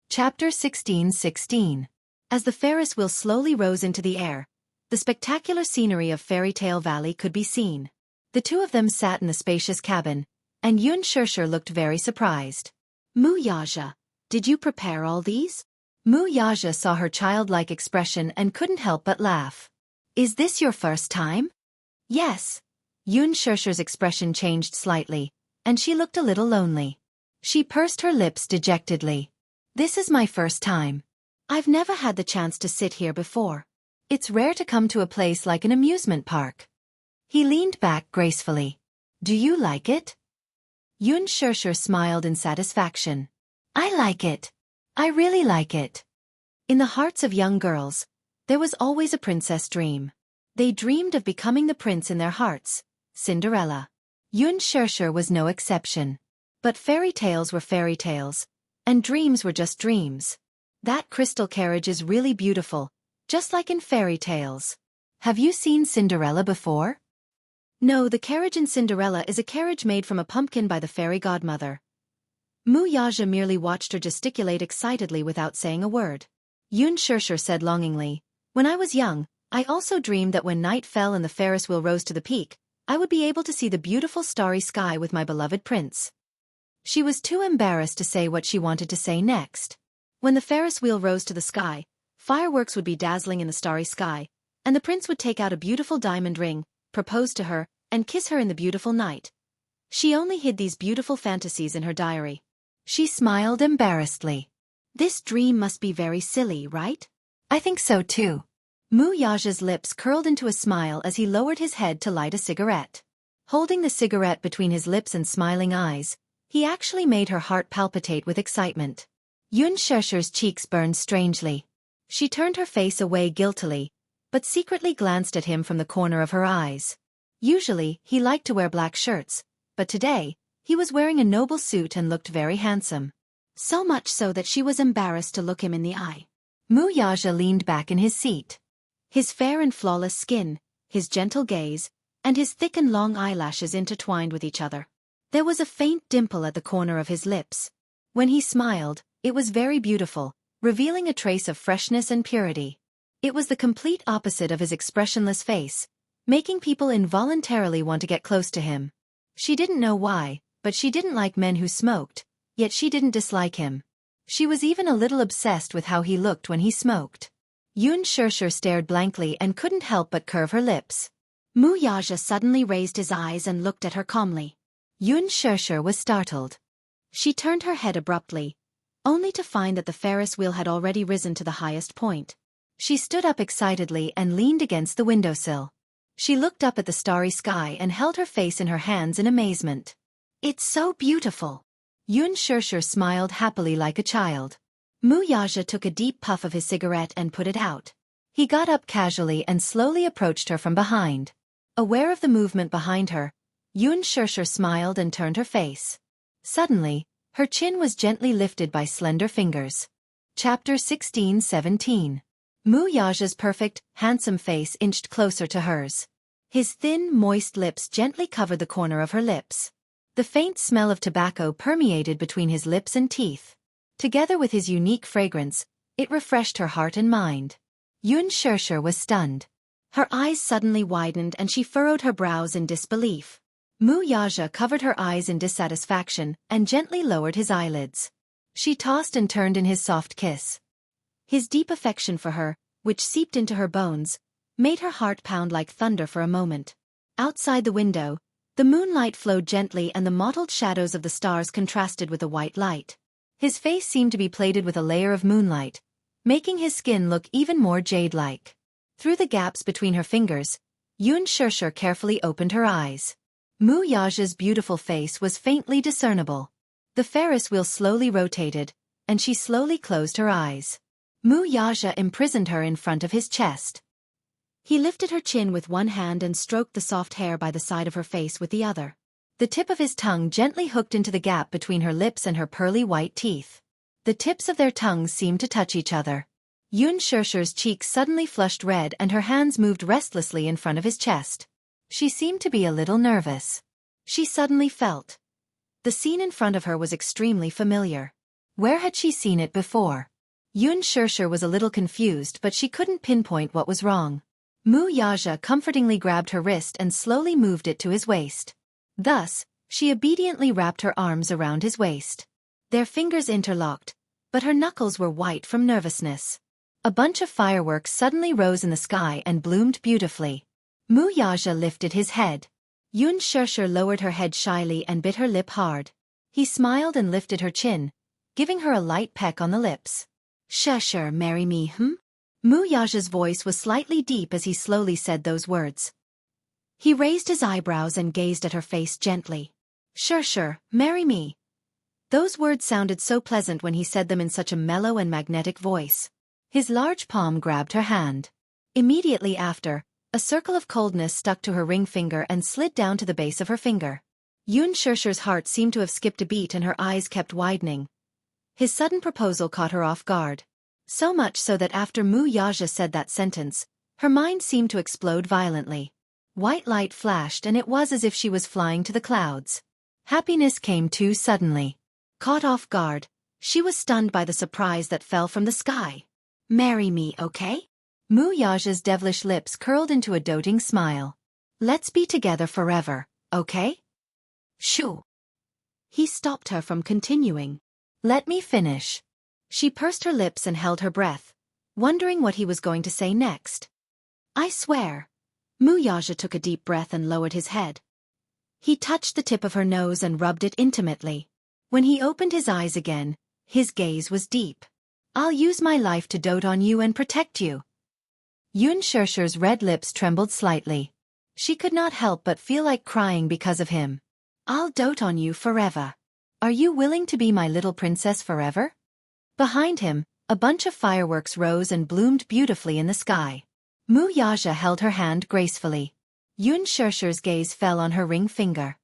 Chapter 16:16. As the Ferris wheel slowly rose into the air, the spectacular scenery of Fairy Tale Valley could be seen. The two of them sat in the spacious cabin, and Yun Shusher looked very surprised. "Mu Yaja, did you prepare all these?" Mu Yaja saw her childlike expression and couldn't help but laugh. "Is this your first time?" "Yes." Yun Shusher's expression changed slightly, and she looked a little lonely. She pursed her lips dejectedly. "This is my first time. I've never had the chance to sit here before. It's rare to come to a place like an amusement park." He leaned back gracefully. Do you like it? Yun Shirshir smiled in satisfaction. I like it. I really like it. In the hearts of young girls, there was always a princess dream. They dreamed of becoming the prince in their hearts, Cinderella. Yun Shirshir was no exception. But fairy tales were fairy tales, and dreams were just dreams. That crystal carriage is really beautiful, just like in fairy tales. Have you seen Cinderella before? No, the carriage in Cinderella is a carriage made from a pumpkin by the fairy godmother. Mu Yaja merely watched her gesticulate excitedly without saying a word. Yun Shirshir said longingly, when I was young, I also dreamed that when night fell and the Ferris wheel rose to the peak, I would be able to see the beautiful starry sky with my beloved prince. She was too embarrassed to say what she wanted to say next. When the Ferris wheel rose to the sky, fireworks would be dazzling in the starry sky, and the prince would take out a beautiful diamond ring, propose to her, and kiss her in the beautiful night. She only hid these beautiful fantasies in her diary. She smiled embarrassedly. This dream must be very silly, right? I think so too. Mu Yaja's lips curled into a smile as he lowered his head to light a cigarette. Holding the cigarette between his lips and smiling eyes, he actually made her heart palpitate with excitement. Yun Shirshir's cheeks burned strangely. She turned her face away guiltily, but secretly glanced at him from the corner of her eyes. Usually, he liked to wear black shirts, but today, he was wearing a noble suit and looked very handsome. So much so that she was embarrassed to look him in the eye. Mu Yaja leaned back in his seat. His fair and flawless skin, his gentle gaze, and his thick and long eyelashes intertwined with each other. There was a faint dimple at the corner of his lips. When he smiled, it was very beautiful, revealing a trace of freshness and purity. It was the complete opposite of his expressionless face, making people involuntarily want to get close to him. She didn't know why, but she didn't like men who smoked, yet she didn't dislike him. She was even a little obsessed with how he looked when he smoked. Yun Shirshir stared blankly and couldn't help but curve her lips. Mu Yaja suddenly raised his eyes and looked at her calmly. Yun Shirshir was startled. She turned her head abruptly, only to find that the Ferris wheel had already risen to the highest point. She stood up excitedly and leaned against the windowsill. She looked up at the starry sky and held her face in her hands in amazement. It's so beautiful. Yun Shirshir smiled happily like a child. Mu Yaja took a deep puff of his cigarette and put it out. He got up casually and slowly approached her from behind. Aware of the movement behind her, Yun Shirshir smiled and turned her face. Suddenly, her chin was gently lifted by slender fingers. Chapter 16-17. Mu Yaja's perfect, handsome face inched closer to hers. His thin, moist lips gently covered the corner of her lips. The faint smell of tobacco permeated between his lips and teeth. Together with his unique fragrance, it refreshed her heart and mind. Yun Shirshir was stunned. Her eyes suddenly widened and she furrowed her brows in disbelief. Mu Yaja covered her eyes in dissatisfaction and gently lowered his eyelids. She tossed and turned in his soft kiss. His deep affection for her, which seeped into her bones, made her heart pound like thunder for a moment. Outside the window, the moonlight flowed gently and the mottled shadows of the stars contrasted with the white light. His face seemed to be plated with a layer of moonlight, making his skin look even more jade-like. Through the gaps between her fingers, Yun Shirshir carefully opened her eyes. Mu Yaja's beautiful face was faintly discernible. The Ferris wheel slowly rotated, and she slowly closed her eyes. Mu Yaja imprisoned her in front of his chest. He lifted her chin with one hand and stroked the soft hair by the side of her face with the other. The tip of his tongue gently hooked into the gap between her lips and her pearly white teeth. The tips of their tongues seemed to touch each other. Yun Shirshir's cheeks suddenly flushed red and her hands moved restlessly in front of his chest. She seemed to be a little nervous. She suddenly felt. The scene in front of her was extremely familiar. Where had she seen it before? Yun Shirshir was a little confused but she couldn't pinpoint what was wrong. Mu Yaja comfortingly grabbed her wrist and slowly moved it to his waist. Thus, she obediently wrapped her arms around his waist. Their fingers interlocked, but her knuckles were white from nervousness. A bunch of fireworks suddenly rose in the sky and bloomed beautifully. Mu Yaja lifted his head. Yun Shirshir lowered her head shyly and bit her lip hard. He smiled and lifted her chin, giving her a light peck on the lips. Shirshir, marry me, Mu Yaja's voice was slightly deep as he slowly said those words. He raised his eyebrows and gazed at her face gently. Sure, marry me. Those words sounded so pleasant when he said them in such a mellow and magnetic voice. His large palm grabbed her hand. Immediately after, a circle of coldness stuck to her ring finger and slid down to the base of her finger. Yoon Shusher's heart seemed to have skipped a beat and her eyes kept widening. His sudden proposal caught her off guard. So much so that after Mu Yaja said that sentence, her mind seemed to explode violently. White light flashed and it was as if she was flying to the clouds. Happiness came too suddenly. Caught off guard, she was stunned by the surprise that fell from the sky. Marry me, okay? Mu Yaja's devilish lips curled into a doting smile. Let's be together forever, okay? Shoo! He stopped her from continuing. Let me finish. She pursed her lips and held her breath, wondering what he was going to say next. I swear. Mu Yaja took a deep breath and lowered his head. He touched the tip of her nose and rubbed it intimately. When he opened his eyes again, his gaze was deep. I'll use my life to dote on you and protect you. Yoon Shusher's red lips trembled slightly. She could not help but feel like crying because of him. I'll dote on you forever. Are you willing to be my little princess forever? Behind him, a bunch of fireworks rose and bloomed beautifully in the sky. Mu Yaja held her hand gracefully. Yoon Shusher's gaze fell on her ring finger.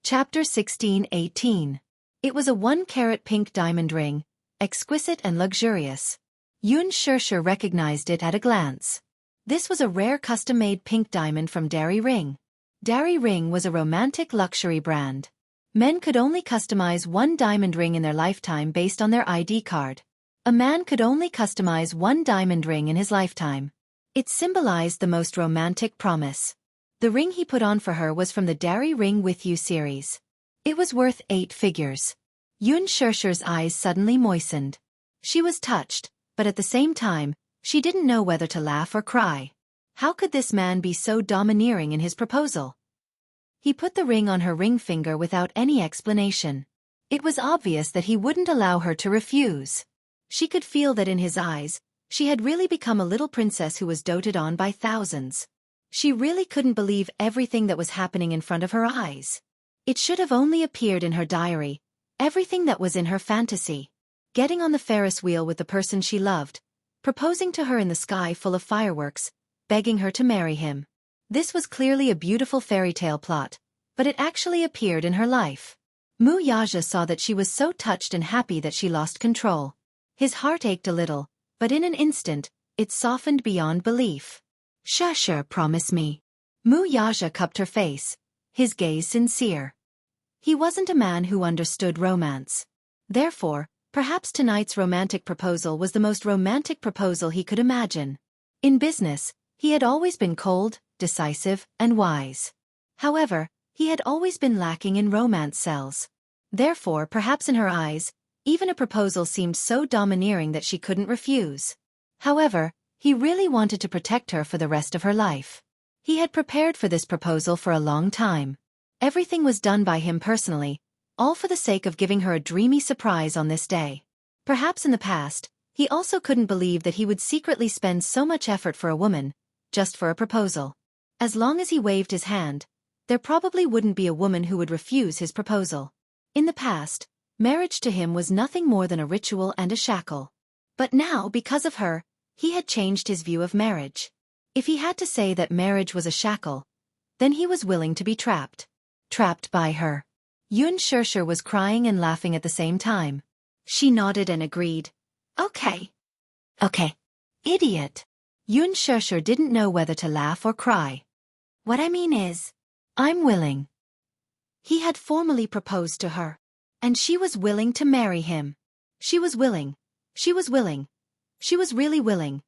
Chapter 16-18. It was a 1-carat pink diamond ring, exquisite and luxurious. Yoon Shusher recognized it at a glance. This was a rare custom-made pink diamond from Dari Ring. Dari Ring was a romantic luxury brand. Men could only customize one diamond ring in their lifetime based on their ID card. A man could only customize one diamond ring in his lifetime. It symbolized the most romantic promise. The ring he put on for her was from the Dari Ring With You series. It was worth 8 figures. Yoon Shusher's eyes suddenly moistened. She was touched, but at the same time, she didn't know whether to laugh or cry. How could this man be so domineering in his proposal? He put the ring on her ring finger without any explanation. It was obvious that he wouldn't allow her to refuse. She could feel that in his eyes, she had really become a little princess who was doted on by thousands. She really couldn't believe everything that was happening in front of her eyes. It should have only appeared in her diary, everything that was in her fantasy. Getting on the Ferris wheel with the person she loved, proposing to her in the sky full of fireworks, begging her to marry him. This was clearly a beautiful fairy tale plot, but it actually appeared in her life. Mu Yaja saw that she was so touched and happy that she lost control. His heart ached a little, but in an instant, it softened beyond belief. Shusher, promise me. Mu Yaja cupped her face, his gaze sincere. He wasn't a man who understood romance. Therefore, perhaps tonight's romantic proposal was the most romantic proposal he could imagine. In business, he had always been cold, decisive, and wise. However, he had always been lacking in romance cells. Therefore, perhaps in her eyes, even a proposal seemed so domineering that she couldn't refuse. However, he really wanted to protect her for the rest of her life. He had prepared for this proposal for a long time. Everything was done by him personally, all for the sake of giving her a dreamy surprise on this day. Perhaps in the past, he also couldn't believe that he would secretly spend so much effort for a woman, just for a proposal. As long as he waved his hand, there probably wouldn't be a woman who would refuse his proposal. In the past, marriage to him was nothing more than a ritual and a shackle. But now, because of her, he had changed his view of marriage. If he had to say that marriage was a shackle, then he was willing to be trapped. Trapped by her. Yoon Shusher was crying and laughing at the same time. She nodded and agreed. Okay. Okay. Idiot. Yoon Shusher didn't know whether to laugh or cry. What I mean is, I'm willing. He had formally proposed to her. And she was willing to marry him. She was willing. She was willing. She was really willing.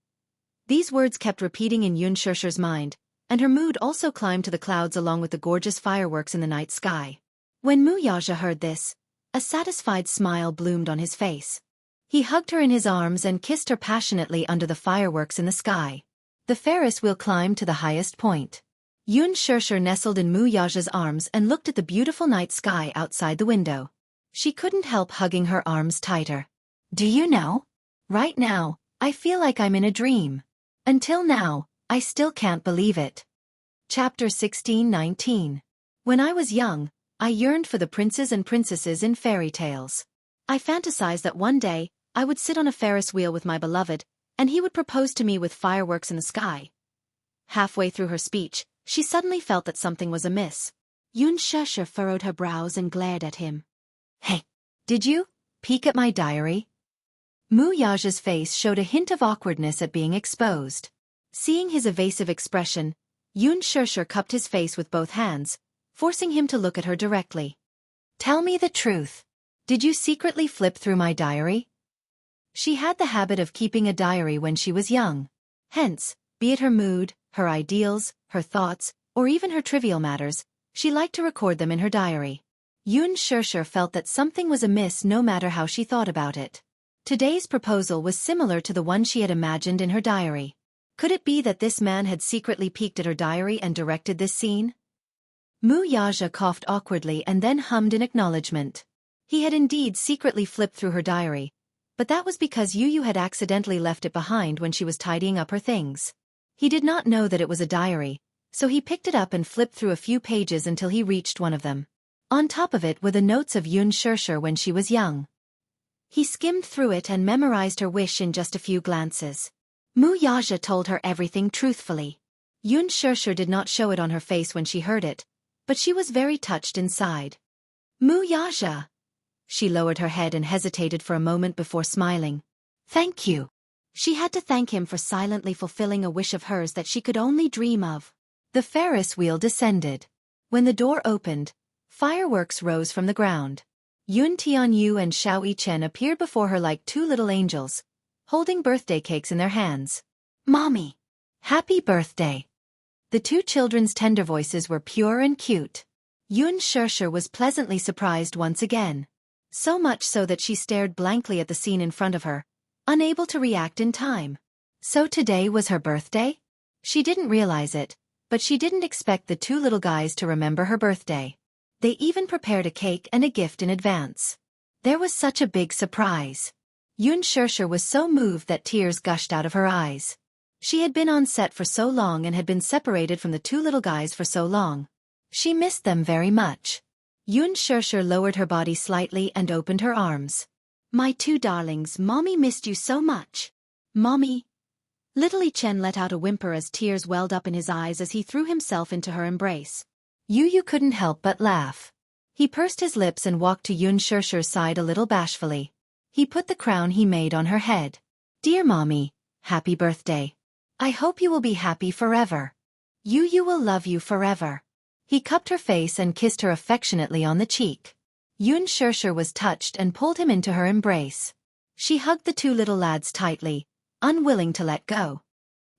These words kept repeating in Yoon Shusher's mind, and her mood also climbed to the clouds along with the gorgeous fireworks in the night sky. When Mu Yaja heard this, a satisfied smile bloomed on his face. He hugged her in his arms and kissed her passionately under the fireworks in the sky. The Ferris wheel climbed to the highest point. Yoon Shusher nestled in Mu Yaja's arms and looked at the beautiful night sky outside the window. She couldn't help hugging her arms tighter. Do you know? Right now, I feel like I'm in a dream. Until now, I still can't believe it. Chapter 16-19. When I was young, I yearned for the princes and princesses in fairy tales. I fantasized that one day, I would sit on a Ferris wheel with my beloved, and he would propose to me with fireworks in the sky. Halfway through her speech, she suddenly felt that something was amiss. Yun Shusher furrowed her brows and glared at him. Hey, did you peek at my diary? Mu Yaja's face showed a hint of awkwardness at being exposed. Seeing his evasive expression, Yun Shusher cupped his face with both hands, forcing him to look at her directly. Tell me the truth. Did you secretly flip through my diary? She had the habit of keeping a diary when she was young. Hence, be it her mood, her ideals, her thoughts, or even her trivial matters, she liked to record them in her diary. Yun Shusher felt that something was amiss no matter how she thought about it. Today's proposal was similar to the one she had imagined in her diary. Could it be that this man had secretly peeked at her diary and directed this scene? Mu Yaja coughed awkwardly and then hummed in acknowledgement. He had indeed secretly flipped through her diary, but that was because Yu had accidentally left it behind when she was tidying up her things. He did not know that it was a diary, so he picked it up and flipped through a few pages until he reached one of them. On top of it were the notes of Yun Shusher when she was young. He skimmed through it and memorized her wish in just a few glances. Mu Yaja told her everything truthfully. Yun Shusher did not show it on her face when she heard it, but she was very touched inside. Mu Yaja! She lowered her head and hesitated for a moment before smiling. Thank you. She had to thank him for silently fulfilling a wish of hers that she could only dream of. The Ferris wheel descended. When the door opened, fireworks rose from the ground. Yun Tianyu and Xiao Yichen appeared before her like two little angels, holding birthday cakes in their hands. Mommy! Happy birthday! The two children's tender voices were pure and cute. Yun Shusher was pleasantly surprised once again. So much so that she stared blankly at the scene in front of her, unable to react in time. So today was her birthday? She didn't realize it, but she didn't expect the two little guys to remember her birthday. They even prepared a cake and a gift in advance. There was such a big surprise. Yun Shusher was so moved that tears gushed out of her eyes. She had been on set for so long and had been separated from the two little guys for so long. She missed them very much. Yun Shusher lowered her body slightly and opened her arms. My two darlings, Mommy missed you so much. Mommy. Little Yichen let out a whimper as tears welled up in his eyes as he threw himself into her embrace. Yu couldn't help but laugh. He pursed his lips and walked to Yun Shusher's side a little bashfully. He put the crown he made on her head. Dear Mommy, happy birthday. I hope you will be happy forever. Yu will love you forever. He cupped her face and kissed her affectionately on the cheek. Yun Shusher was touched and pulled him into her embrace. She hugged the two little lads tightly, unwilling to let go.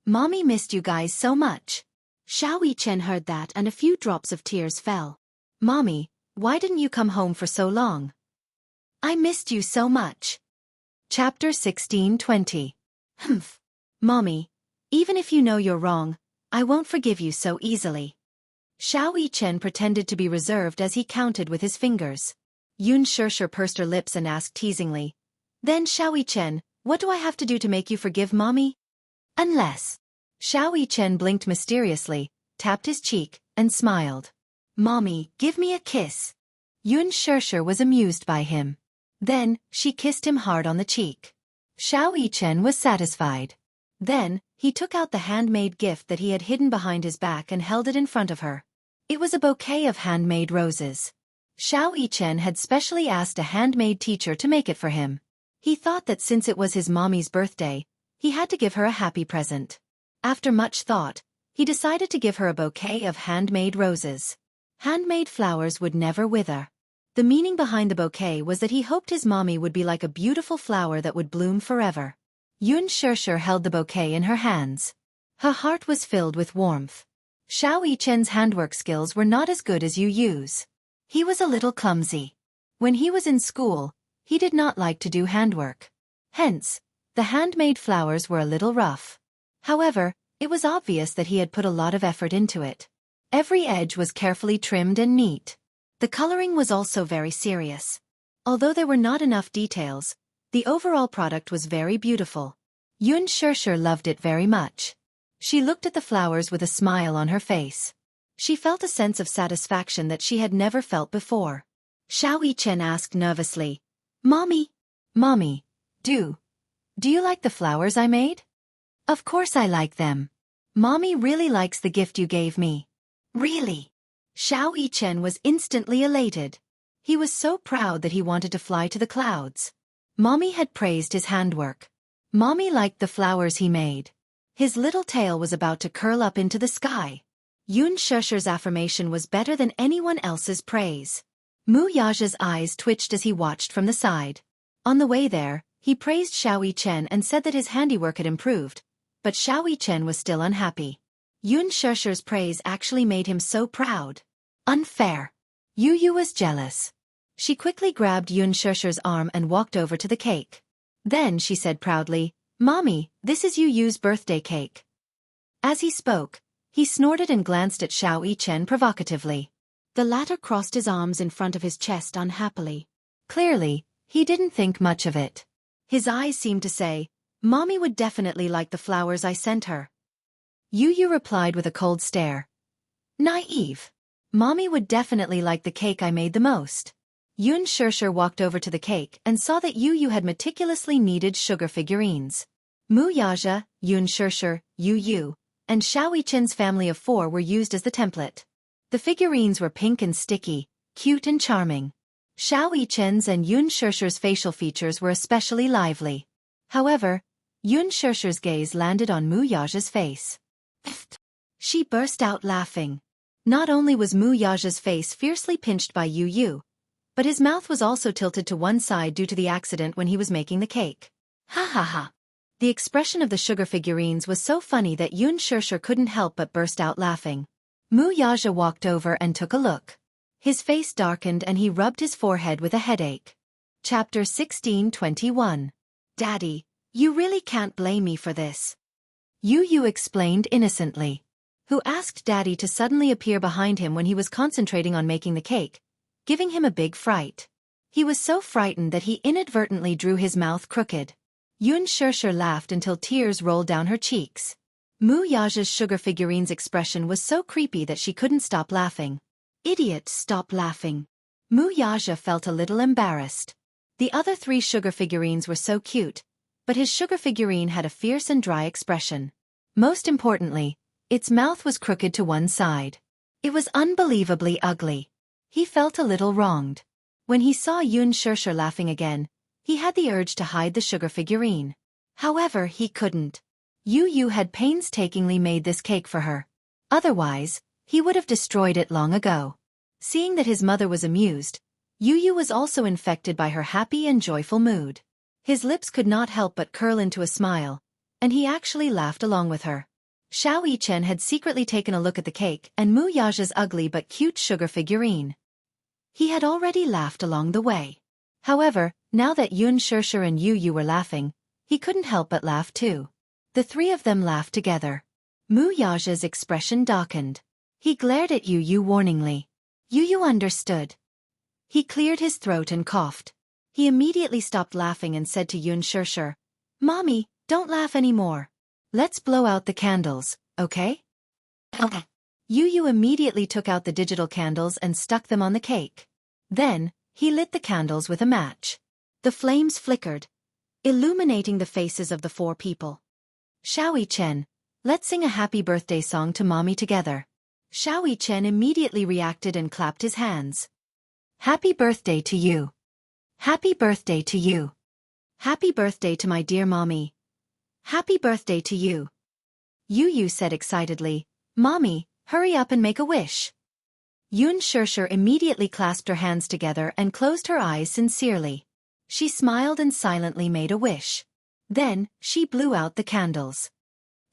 Mommy missed you guys so much. Xiao Yichen heard that and a few drops of tears fell. Mommy, why didn't you come home for so long? I missed you so much. Chapter 16-20. Humph. Mommy, even if you know you're wrong, I won't forgive you so easily. Xiao Yichen pretended to be reserved as he counted with his fingers. Yun Shusher pursed her lips and asked teasingly. Then Xiao Yichen, what do I have to do to make you forgive Mommy? Unless. Xiao Yichen blinked mysteriously, tapped his cheek, and smiled. Mommy, give me a kiss. Yun Shusher was amused by him. Then, she kissed him hard on the cheek. Xiao Yichen was satisfied. Then, he took out the handmade gift that he had hidden behind his back and held it in front of her. It was a bouquet of handmade roses. Xiao Yichen had specially asked a handmade teacher to make it for him. He thought that since it was his mommy's birthday, he had to give her a happy present. After much thought, he decided to give her a bouquet of handmade roses. Handmade flowers would never wither. The meaning behind the bouquet was that he hoped his mommy would be like a beautiful flower that would bloom forever. Yun Shusher held the bouquet in her hands. Her heart was filled with warmth. Xiao Yichen's handwork skills were not as good as Yu's. He was a little clumsy. When he was in school, he did not like to do handwork. Hence, the handmade flowers were a little rough. However, it was obvious that he had put a lot of effort into it. Every edge was carefully trimmed and neat. The coloring was also very serious. Although there were not enough details, the overall product was very beautiful. Yun Shusher loved it very much. She looked at the flowers with a smile on her face. She felt a sense of satisfaction that she had never felt before. Xiao Yichen asked nervously, Mommy, do you like the flowers I made? Of course I like them. Mommy really likes the gift you gave me. Really? Xiao Yichen was instantly elated. He was so proud that he wanted to fly to the clouds. Mommy had praised his handwork. Mommy liked the flowers he made. His little tail was about to curl up into the sky. Yun Shusher's affirmation was better than anyone else's praise. Mu Yaja's eyes twitched as he watched from the side. On the way there, he praised Xiao Yichen and said that his handiwork had improved, but Xiao Yichen was still unhappy. Yun Shusher's praise actually made him so proud. Unfair. Yu Yu was jealous. She quickly grabbed Yun Shusher's arm and walked over to the cake. Then she said proudly, Mommy, this is Yu Yu's birthday cake. As he spoke, he snorted and glanced at Xiao Yichen provocatively. The latter crossed his arms in front of his chest unhappily. Clearly, he didn't think much of it. His eyes seemed to say, Mommy would definitely like the flowers I sent her. Yu Yu replied with a cold stare. Naive. Mommy would definitely like the cake I made the most. Yun Shusher walked over to the cake and saw that Yu Yu had meticulously kneaded sugar figurines. Mu Yaja, Yun Shusher, Yu Yu, and Xiao Yichen's family of 4 were used as the template. The figurines were pink and sticky, cute and charming. Xiao Yichen's and Yun Shusher's facial features were especially lively. However, Yun Shusher's gaze landed on Mu Yaja's face. She burst out laughing. Not only was Mu Yaja's face fiercely pinched by Yu Yu, but his mouth was also tilted to one side due to the accident when he was making the cake. Ha ha ha. The expression of the sugar figurines was so funny that Yun Shusher couldn't help but burst out laughing. Mu Yaja walked over and took a look. His face darkened and he rubbed his forehead with a headache. Chapter 1621. Daddy, you really can't blame me for this. Yu Yu explained innocently. Who asked Daddy to suddenly appear behind him when he was concentrating on making the cake, giving him a big fright. He was so frightened that he inadvertently drew his mouth crooked. Yun Shusher laughed until tears rolled down her cheeks. Mu Yaja's sugar figurine's expression was so creepy that she couldn't stop laughing. Idiot, stop laughing. Mu Yaja felt a little embarrassed. The other 3 sugar figurines were so cute, but his sugar figurine had a fierce and dry expression. Most importantly, its mouth was crooked to one side. It was unbelievably ugly. He felt a little wronged. When he saw Yun Shusher laughing again, he had the urge to hide the sugar figurine. However, he couldn't. Yu Yu had painstakingly made this cake for her. Otherwise, he would have destroyed it long ago. Seeing that his mother was amused, Yu Yu was also infected by her happy and joyful mood. His lips could not help but curl into a smile, and he actually laughed along with her. Xiao Yichen had secretly taken a look at the cake and Mu Yaja's ugly but cute sugar figurine. He had already laughed along the way. However, now that Yun Shusher and Yu Yu were laughing, he couldn't help but laugh too. The 3 of them laughed together. Mu Yaja's expression darkened. He glared at Yu Yu warningly. Yu Yu understood. He cleared his throat and coughed. He immediately stopped laughing and said to Yun Shusher, Mommy, don't laugh anymore. Let's blow out the candles, okay? Okay. Yu Yu immediately took out the digital candles and stuck them on the cake. Then, he lit the candles with a match. The flames flickered, illuminating the faces of the 4 people. Xiao Yichen, let's sing a happy birthday song to Mommy together. Xiao Yichen immediately reacted and clapped his hands. Happy birthday to you. Happy birthday to you. Happy birthday to my dear Mommy. Happy birthday to you. Yu Yu said excitedly, Mommy, hurry up and make a wish. Yun Shusher immediately clasped her hands together and closed her eyes sincerely. She smiled and silently made a wish. Then, she blew out the candles.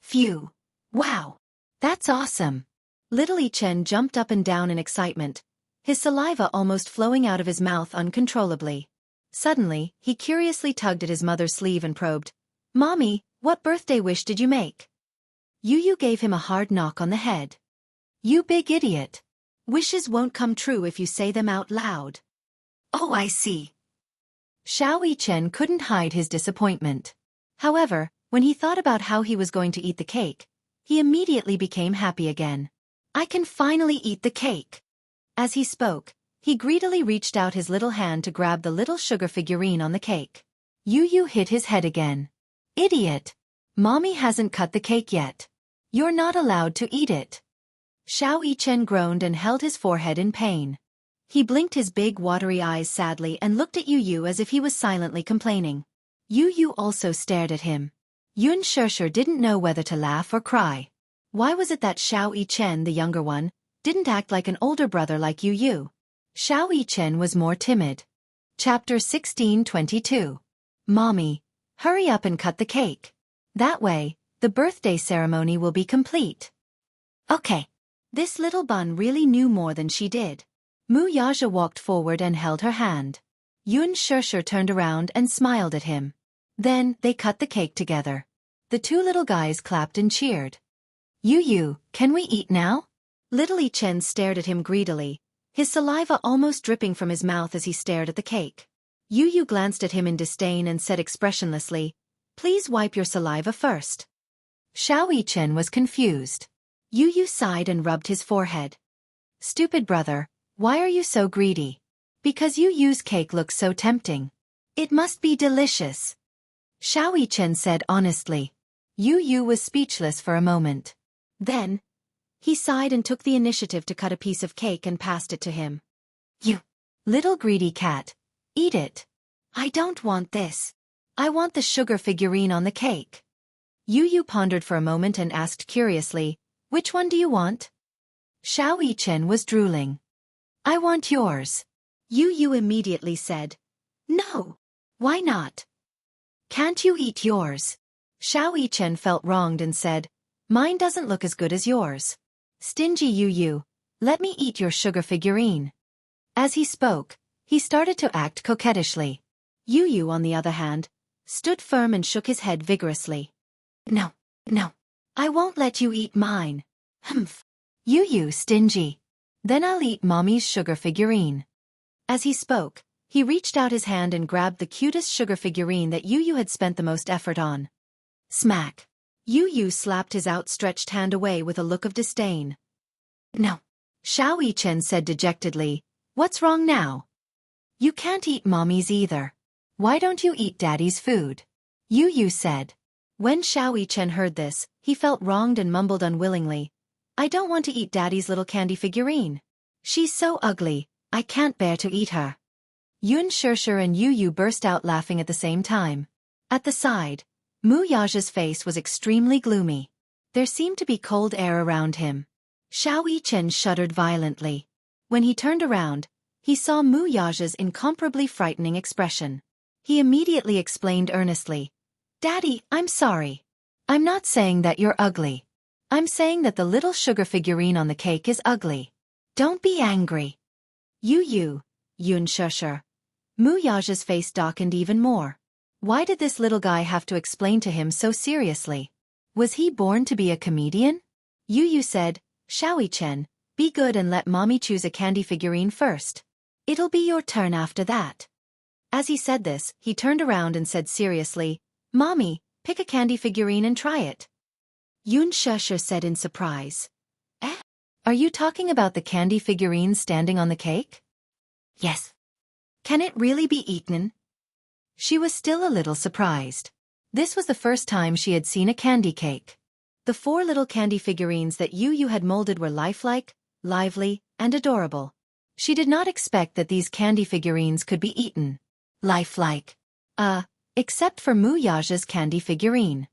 Phew! Wow! That's awesome! Little Yichen jumped up and down in excitement, his saliva almost flowing out of his mouth uncontrollably. Suddenly, he curiously tugged at his mother's sleeve and probed, Mommy, what birthday wish did you make? Yu Yu gave him a hard knock on the head. You big idiot! Wishes won't come true if you say them out loud. Oh, I see. Xiao Yichen couldn't hide his disappointment. However, when he thought about how he was going to eat the cake, he immediately became happy again. I can finally eat the cake. As he spoke, he greedily reached out his little hand to grab the little sugar figurine on the cake. Yu hit his head again. Idiot! Mommy hasn't cut the cake yet. You're not allowed to eat it. Xiao Yichen groaned and held his forehead in pain. He blinked his big watery eyes sadly and looked at Yu as if he was silently complaining. Yu also stared at him. Yun Shishir didn't know whether to laugh or cry. Why was it that Xiao Yichen, the younger one, didn't act like an older brother like Yu? Xiao Yichen was more timid. Chapter 16:22. Mommy, hurry up and cut the cake. That way, the birthday ceremony will be complete. Okay. This little bun really knew more than she did. Mu Yaja walked forward and held her hand. Yun Shishir turned around and smiled at him. Then, they cut the cake together. The two little guys clapped and cheered. Yu, can we eat now? Little Yichen stared at him greedily, his saliva almost dripping from his mouth as he stared at the cake. Yu glanced at him in disdain and said expressionlessly, "Please wipe your saliva first." Xiao Yichen was confused. Yu sighed and rubbed his forehead. Stupid brother, why are you so greedy? Because Yu's cake looks so tempting. It must be delicious. Xiao Yichen said honestly. Yu was speechless for a moment. Then, he sighed and took the initiative to cut a piece of cake and passed it to him. You little greedy cat, eat it. I don't want this. I want the sugar figurine on the cake. Yu pondered for a moment and asked curiously, which one do you want? Xiao Yichen was drooling. I want yours. Yu immediately said, No. Why not? Can't you eat yours? Xiao Yichen felt wronged and said, Mine doesn't look as good as yours. Stingy Yu, let me eat your sugar figurine. As he spoke, he started to act coquettishly. Yu, on the other hand, stood firm and shook his head vigorously. No. I won't let you eat mine. Humph. Yu, stingy. Then I'll eat Mommy's sugar figurine. As he spoke, he reached out his hand and grabbed the cutest sugar figurine that Yu had spent the most effort on. Smack. Yu slapped his outstretched hand away with a look of disdain. No. Xiao Yichen said dejectedly, What's wrong now? You can't eat Mommy's either. Why don't you eat Daddy's food? Yu said. When Xiao Yichen heard this, he felt wronged and mumbled unwillingly, I don't want to eat Daddy's little candy figurine. She's so ugly, I can't bear to eat her. Yun Shishir and Yu burst out laughing at the same time. At the side, Mu Yaja's face was extremely gloomy. There seemed to be cold air around him. Xiao Yichen shuddered violently. When he turned around, he saw Mu Yaja's incomparably frightening expression. He immediately explained earnestly, Daddy, I'm sorry. I'm not saying that you're ugly. I'm saying that the little sugar figurine on the cake is ugly. Don't be angry. Yun Shishir. Mu Yaja's face darkened even more. Why did this little guy have to explain to him so seriously? Was he born to be a comedian? Yu said, Xiao Yichen, be good and let Mommy choose a candy figurine first. It'll be your turn after that. As he said this, he turned around and said seriously, Mommy, pick a candy figurine and try it. Yun Shishir said in surprise. Are you talking about the candy figurine standing on the cake? Yes. Can it really be eaten? She was still a little surprised. This was the first time she had seen a candy cake. The 4 little candy figurines that Yu had molded were lifelike, lively, and adorable. She did not expect that these candy figurines could be eaten. Lifelike. Except for Mu Yaja's candy figurine.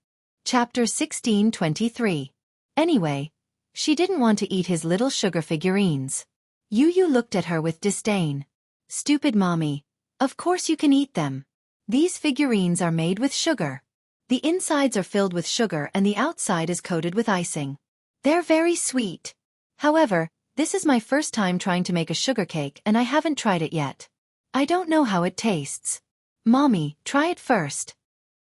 Chapter 16:23. Anyway, she didn't want to eat his little sugar figurines. Yu looked at her with disdain. Stupid mommy. Of course you can eat them. These figurines are made with sugar. The insides are filled with sugar and the outside is coated with icing. They're very sweet. However, this is my first time trying to make a sugar cake and I haven't tried it yet. I don't know how it tastes. Mommy, try it first.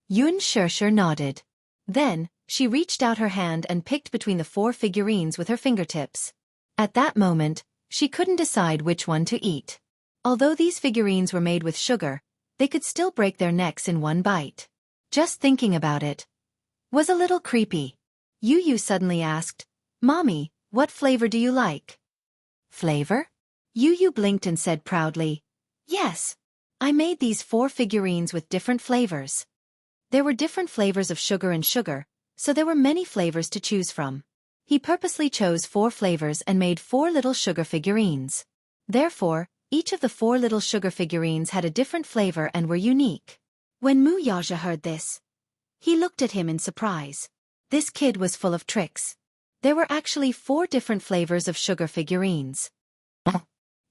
Yun Shishir nodded. Then, she reached out her hand and picked between the 4 figurines with her fingertips. At that moment, she couldn't decide which one to eat. Although these figurines were made with sugar, they could still break their necks in one bite. Just thinking about it was a little creepy. Yu suddenly asked, Mommy, What flavor do you like? Flavor? Yu blinked and said proudly, yes. I made these 4 figurines with different flavors. There were different flavors of sugar and sugar, so there were many flavors to choose from. He purposely chose 4 flavors and made 4 little sugar figurines. Therefore, each of the 4 little sugar figurines had a different flavor and were unique. When Muyaja heard this, he looked at him in surprise. This kid was full of tricks. There were actually 4 different flavors of sugar figurines.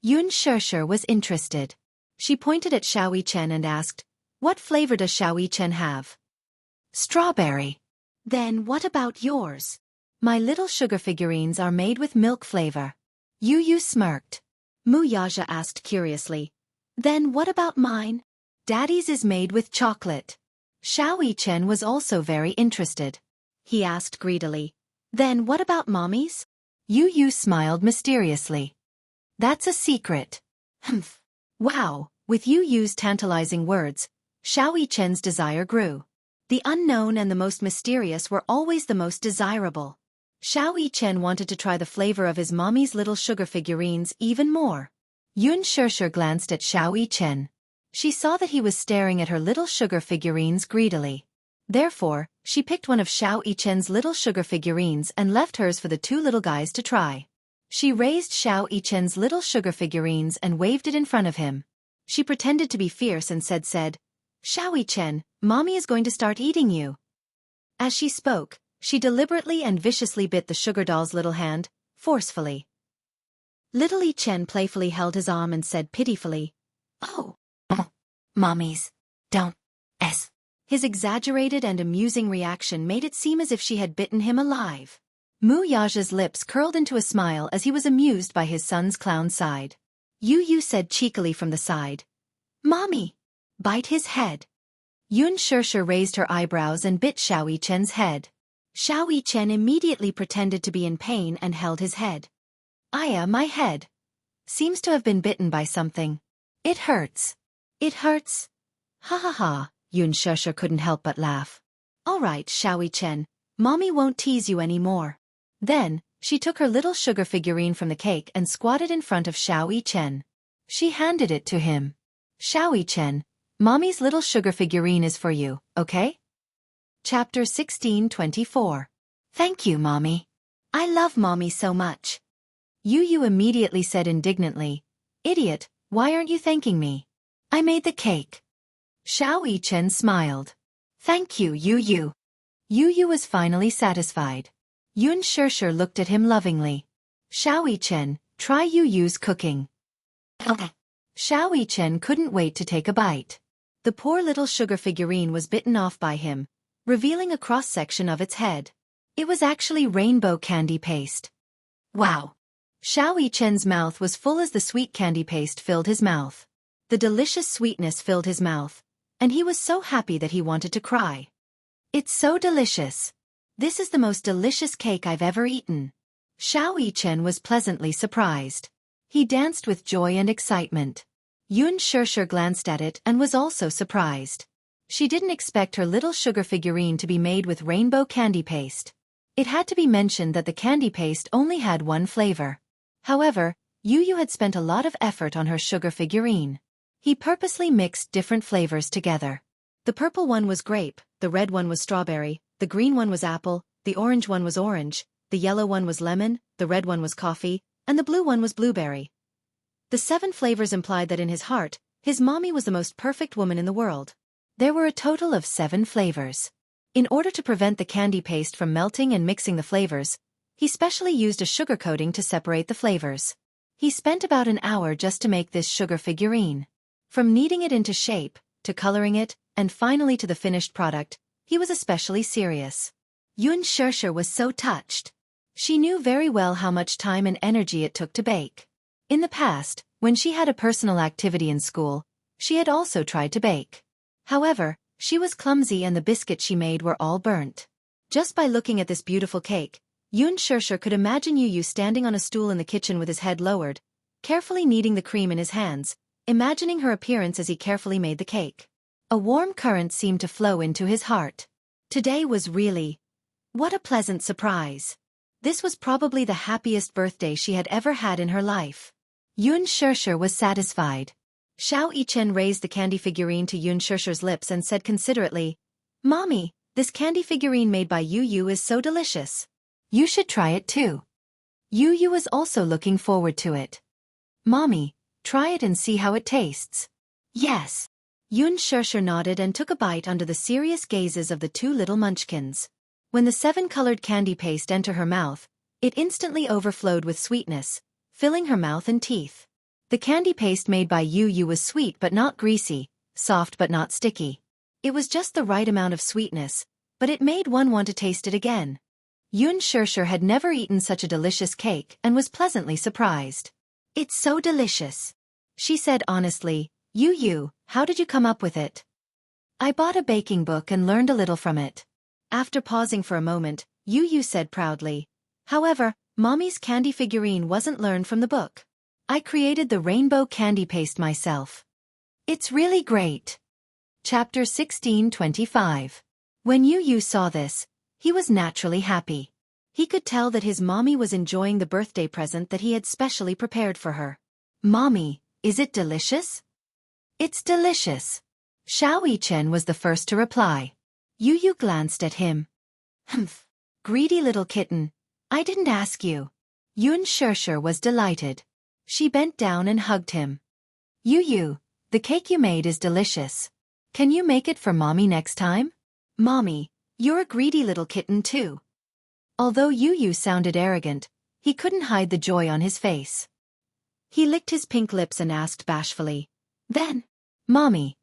Yun Shishir was interested. She pointed at Xiao Chen and asked, what flavor does Xiao Chen have? Strawberry. Then what about yours? My little sugar figurines are made with milk flavor. Yu smirked. Muyaja asked curiously, then what about mine? Daddy's is made with chocolate. Xiao Chen was also very interested. He asked greedily, then what about mommy's? Yu smiled mysteriously. That's a secret. Humph. Wow, with Yu's tantalizing words, Xiao Chen's desire grew. The unknown and the most mysterious were always the most desirable. Xiao Chen wanted to try the flavor of his mommy's little sugar figurines even more. Yun Shishir glanced at Xiao Chen. She saw that he was staring at her little sugar figurines greedily. Therefore, she picked one of Xiao Chen's little sugar figurines and left hers for the 2 little guys to try. She raised Xiao Chen's little sugar figurines and waved it in front of him. She pretended to be fierce and said, Xiao Chen, mommy is going to start eating you. As she spoke, she deliberately and viciously bit the sugar doll's little hand, forcefully. Little Yi Chen playfully held his arm and said pitifully, oh, mommies, don't, s. His exaggerated and amusing reaction made it seem as if she had bitten him alive. Muyaja's lips curled into a smile as he was amused by his son's clown side. Yu said cheekily from the side, mommy, bite his head. Yun Shishir raised her eyebrows and bit Xiao Chen's head. Xiao Chen immediately pretended to be in pain and held his head. My head. Seems to have been bitten by something. It hurts. It hurts? Ha ha ha, Yun Shishir couldn't help but laugh. All right, Xiao Chen, mommy won't tease you anymore. Then, she took her little sugar figurine from the cake and squatted in front of Xiao Chen. She handed it to him. Xiao Chen, mommy's little sugar figurine is for you, okay? Chapter 1624. Thank you, mommy. I love mommy so much. Yu immediately said indignantly, idiot, why aren't you thanking me? I made the cake. Xiao Chen smiled. Thank you, Yu. Yu was finally satisfied. Yun Shishir looked at him lovingly. Xiao Chen, try Yu's cooking. Xiao Chen couldn't wait to take a bite. The poor little sugar figurine was bitten off by him, revealing a cross-section of its head. It was actually rainbow candy paste. Wow! Xiao Chen's mouth was full as the sweet candy paste filled his mouth. The delicious sweetness filled his mouth, and he was so happy that he wanted to cry. It's so delicious. This is the most delicious cake I've ever eaten. Xiao Chen was pleasantly surprised. He danced with joy and excitement. Yun Shishir glanced at it and was also surprised. She didn't expect her little sugar figurine to be made with rainbow candy paste. It had to be mentioned that the candy paste only had 1 flavor. However, Yu had spent a lot of effort on her sugar figurine. He purposely mixed different flavors together. The purple one was grape, the red one was strawberry, the green one was apple, the orange one was orange, the yellow one was lemon, the red one was coffee, and the blue one was blueberry. The 7 flavors implied that in his heart, his mommy was the most perfect woman in the world. There were a total of 7 flavors. In order to prevent the candy paste from melting and mixing the flavors, he specially used a sugar coating to separate the flavors. He spent about an hour just to make this sugar figurine. From kneading it into shape, to coloring it, and finally to the finished product, he was especially serious. Yun Shishir was so touched. She knew very well how much time and energy it took to bake. In the past, when she had a personal activity in school, she had also tried to bake. However, she was clumsy and the biscuits she made were all burnt. Just by looking at this beautiful cake, Yun Shishir could imagine Yu standing on a stool in the kitchen with his head lowered, carefully kneading the cream in his hands, imagining her appearance as he carefully made the cake. A warm current seemed to flow into his heart. Today was really... what a pleasant surprise. This was probably the happiest birthday she had ever had in her life. Yun Shirshir was satisfied. Xiao Yichen raised the candy figurine to Yun Shirshir's lips and said considerately, "Mommy, this candy figurine made by Yu is so delicious. You should try it too." Yu was also looking forward to it. "Mommy, try it and see how it tastes." "Yes." Yun Shirshir nodded and took a bite under the serious gazes of the two little munchkins. When the 7-colored candy paste entered her mouth, it instantly overflowed with sweetness, filling her mouth and teeth. The candy paste made by Yu was sweet but not greasy, soft but not sticky. It was just the right amount of sweetness, but it made one want to taste it again. Yun Shirshir had never eaten such a delicious cake and was pleasantly surprised. "It's so delicious," she said honestly. "Yu, how did you come up with it?" "I bought a baking book and learned a little from it." After pausing for a moment, Yu said proudly, "However, Mommy's candy figurine wasn't learned from the book. I created the rainbow candy paste myself. It's really great." Chapter 16:25. When Yu saw this, he was naturally happy. He could tell that his mommy was enjoying the birthday present that he had specially prepared for her. "Mommy, is it delicious?" "It's delicious." Xiao Yichen was the first to reply. Yu glanced at him. "Humph. Greedy little kitten. I didn't ask you." Yun Shirshir was delighted. She bent down and hugged him. "Yu, the cake you made is delicious. Can you make it for Mommy next time?" "Mommy, you're a greedy little kitten too." Although Yu sounded arrogant, he couldn't hide the joy on his face. He licked his pink lips and asked bashfully, "Then, Mommy,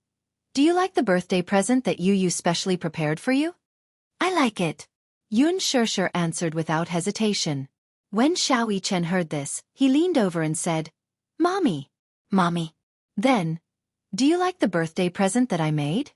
do you like the birthday present that Yu specially prepared for you?" "I like it," Yun Shirshir answered without hesitation. When Xiao Yichen heard this, he leaned over and said, "Mommy." "Mommy." "Then, do you like the birthday present that I made?"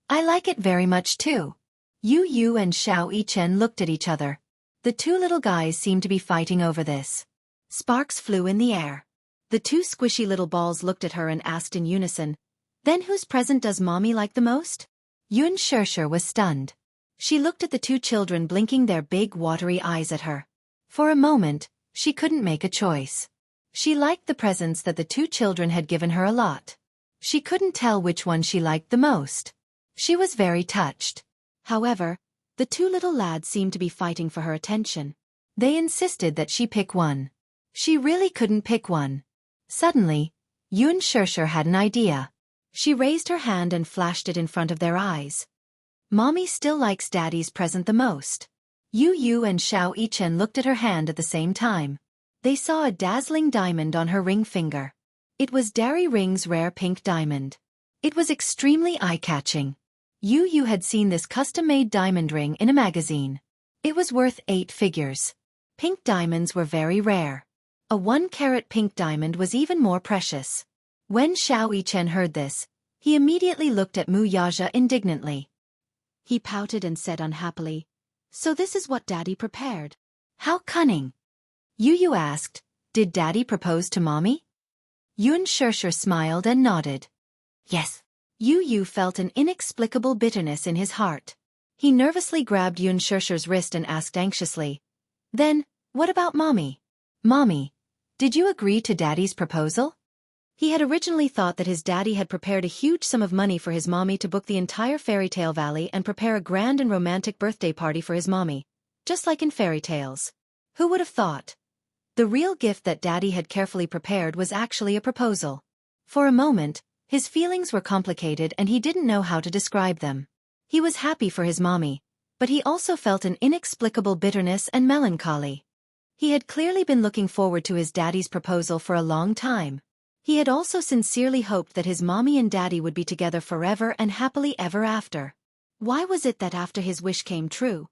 "I like it very much too." Yu and Xiao Yichen looked at each other. The two little guys seemed to be fighting over this. Sparks flew in the air. The two squishy little balls looked at her and asked in unison, "Then whose present does Mommy like the most?" Yun Shirshir was stunned. She looked at the two children blinking their big watery eyes at her. For a moment, she couldn't make a choice. She liked the presents that the two children had given her a lot. She couldn't tell which one she liked the most. She was very touched. However, the two little lads seemed to be fighting for her attention. They insisted that she pick one. She really couldn't pick one. Suddenly, Yun Shirshir had an idea. She raised her hand and flashed it in front of their eyes. "Mommy still likes Daddy's present the most." Yu and Xiao Yichen looked at her hand at the same time. They saw a dazzling diamond on her ring finger. It was Daddy Ring's rare pink diamond. It was extremely eye-catching. Yu had seen this custom-made diamond ring in a magazine. It was worth 8 figures. Pink diamonds were very rare. A 1-carat pink diamond was even more precious. When Xiao Yichen heard this, he immediately looked at Mu Yaja indignantly. He pouted and said unhappily, "So this is what Daddy prepared. How cunning." Yu asked, "Did Daddy propose to Mommy?" Yun Shirshir smiled and nodded. "Yes." Yu felt an inexplicable bitterness in his heart. He nervously grabbed Yun Shirshir's wrist and asked anxiously, "Then, what about Mommy? Mommy, did you agree to Daddy's proposal?" He had originally thought that his daddy had prepared a huge sum of money for his mommy to book the entire fairy tale valley and prepare a grand and romantic birthday party for his mommy, just like in fairy tales. Who would have thought? The real gift that Daddy had carefully prepared was actually a proposal. For a moment, his feelings were complicated and he didn't know how to describe them. He was happy for his mommy, but he also felt an inexplicable bitterness and melancholy. He had clearly been looking forward to his daddy's proposal for a long time. He had also sincerely hoped that his mommy and daddy would be together forever and happily ever after. Why was it that after his wish came true,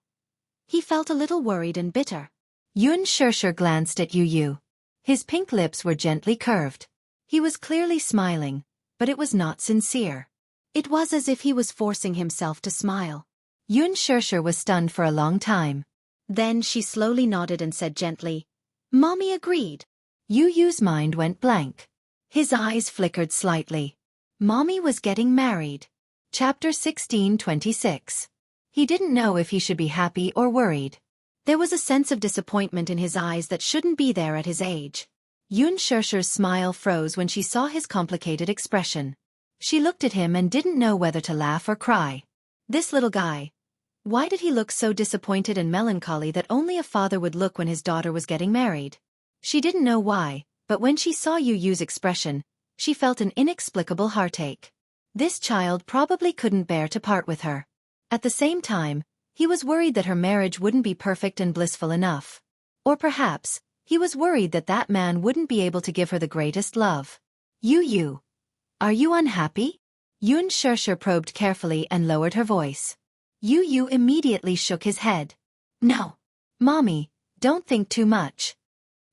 he felt a little worried and bitter? Yun Shirshir glanced at Yu. His pink lips were gently curved. He was clearly smiling, but it was not sincere. It was as if he was forcing himself to smile. Yun Shirshir was stunned for a long time. Then she slowly nodded and said gently, "Mommy agreed." Yu's mind went blank. His eyes flickered slightly. Mommy was getting married. Chapter 16:26. He didn't know if he should be happy or worried. There was a sense of disappointment in his eyes that shouldn't be there at his age. Yoon Shirshir's smile froze when she saw his complicated expression. She looked at him and didn't know whether to laugh or cry. This little guy. Why did he look so disappointed and melancholy that only a father would look when his daughter was getting married? She didn't know why, but when she saw Yu Yu's expression, she felt an inexplicable heartache. This child probably couldn't bear to part with her. At the same time, he was worried that her marriage wouldn't be perfect and blissful enough. Or perhaps, he was worried that that man wouldn't be able to give her the greatest love. Yu, are you unhappy? Yoon Shirshir probed carefully and lowered her voice. Yu immediately shook his head. No. Mommy, don't think too much.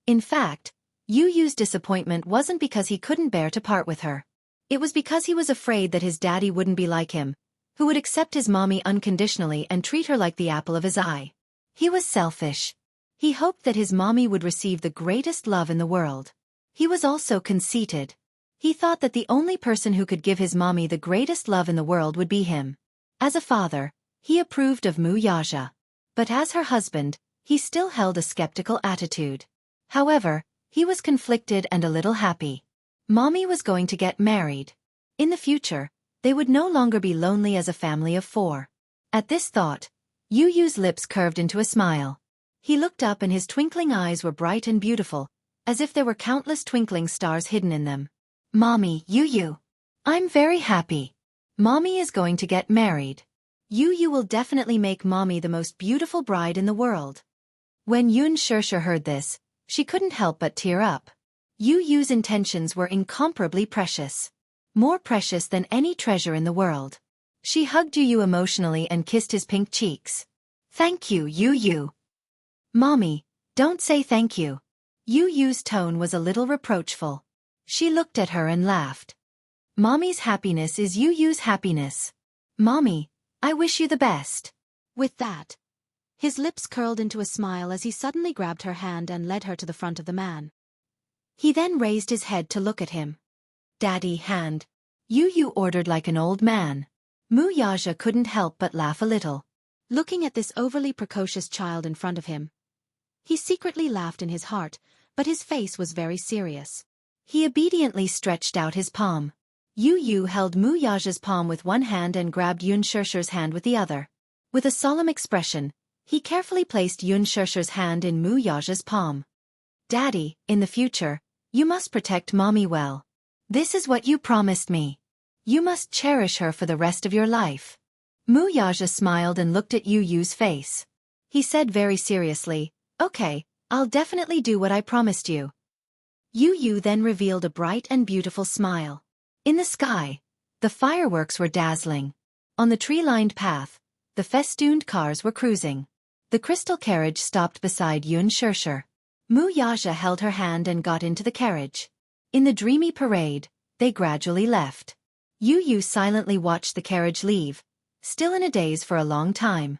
In fact, Yu's disappointment wasn't because he couldn't bear to part with her. It was because he was afraid that his daddy wouldn't be like him, who would accept his mommy unconditionally and treat her like the apple of his eye. He was selfish. He hoped that his mommy would receive the greatest love in the world. He was also conceited. He thought that the only person who could give his mommy the greatest love in the world would be him. As a father, he approved of Mu Yaja. But as her husband, he still held a skeptical attitude. However, he was conflicted and a little happy. Mommy was going to get married. In the future, they would no longer be lonely as a family of 4. At this thought, Yu's lips curved into a smile. He looked up and his twinkling eyes were bright and beautiful, as if there were countless twinkling stars hidden in them. Mommy, Yu. I'm very happy. Mommy is going to get married. Yu will definitely make Mommy the most beautiful bride in the world. When Yoon Shirshir heard this, she couldn't help but tear up. Yu's intentions were incomparably precious. More precious than any treasure in the world. She hugged Yu emotionally and kissed his pink cheeks. Thank you, Yu. Mommy, don't say thank you. Yu's tone was a little reproachful. She looked at her and laughed. Mommy's happiness is Yu's happiness. Mommy, I wish you the best. With that, his lips curled into a smile as he suddenly grabbed her hand and led her to the front of the man. He then raised his head to look at him. Daddy hand. Yu ordered like an old man. Mu Yaja couldn't help but laugh a little. Looking at this overly precocious child in front of him, he secretly laughed in his heart, but his face was very serious. He obediently stretched out his palm. Yu held Mu Yaja's palm with one hand and grabbed Yoon Shirshir's hand with the other. With a solemn expression, he carefully placed Yoon Shirshir's hand in Mu Yaja's palm. Daddy, in the future, you must protect Mommy well. This is what you promised me. You must cherish her for the rest of your life. Mu Yaja smiled and looked at Yu's face. He said very seriously, Okay, I'll definitely do what I promised you. Yu then revealed a bright and beautiful smile. In the sky, the fireworks were dazzling. On the tree-lined path, the festooned cars were cruising. The crystal carriage stopped beside Yoon Shirshir. Mu Yaja held her hand and got into the carriage. In the dreamy parade, they gradually left. Yu silently watched the carriage leave, still in a daze for a long time.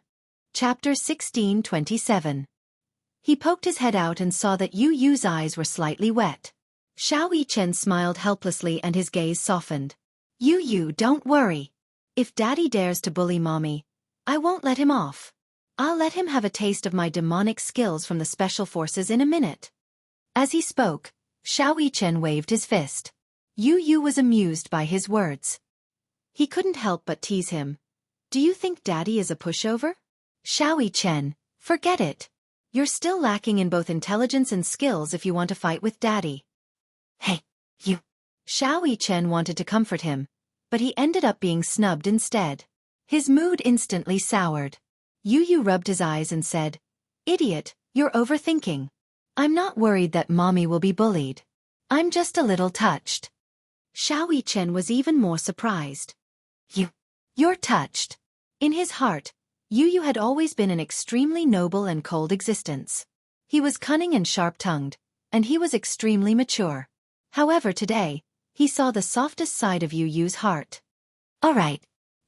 Chapter 16:27. He poked his head out and saw that Yu's eyes were slightly wet. Xiao Yichen smiled helplessly and his gaze softened. Yu, don't worry. If Daddy dares to bully Mommy, I won't let him off. I'll let him have a taste of my demonic skills from the special forces in a minute. As he spoke, Xiao Yichen waved his fist. Yu was amused by his words. He couldn't help but tease him. Do you think Daddy is a pushover? Xiao Yichen, forget it. You're still lacking in both intelligence and skills if you want to fight with Daddy. Hey, you. Xiao Yichen wanted to comfort him, but he ended up being snubbed instead. His mood instantly soured. Yu rubbed his eyes and said, Idiot, you're overthinking. I'm not worried that Mommy will be bullied. I'm just a little touched. Xiao Yichen was even more surprised. You're touched. In his heart, Yu had always been an extremely noble and cold existence. He was cunning and sharp-tongued, and he was extremely mature. However today, he saw the softest side of Yu's heart. All right,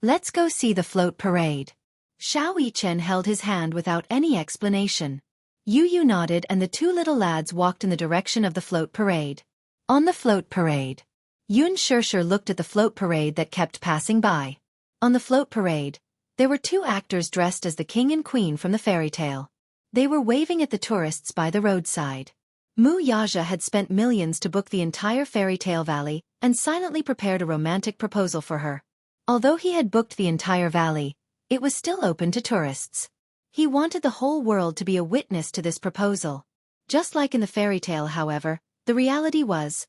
let's go see the float parade. Xiao Yichen held his hand without any explanation. Yu nodded and the two little lads walked in the direction of the float parade. On the float parade. Yoon Shirshir looked at the float parade that kept passing by. On the float parade, there were two actors dressed as the king and queen from the fairy tale. They were waving at the tourists by the roadside. Mu Yaja had spent millions to book the entire fairy tale valley and silently prepared a romantic proposal for her. Although he had booked the entire valley, it was still open to tourists. He wanted the whole world to be a witness to this proposal. Just like in the fairy tale, however, the reality was,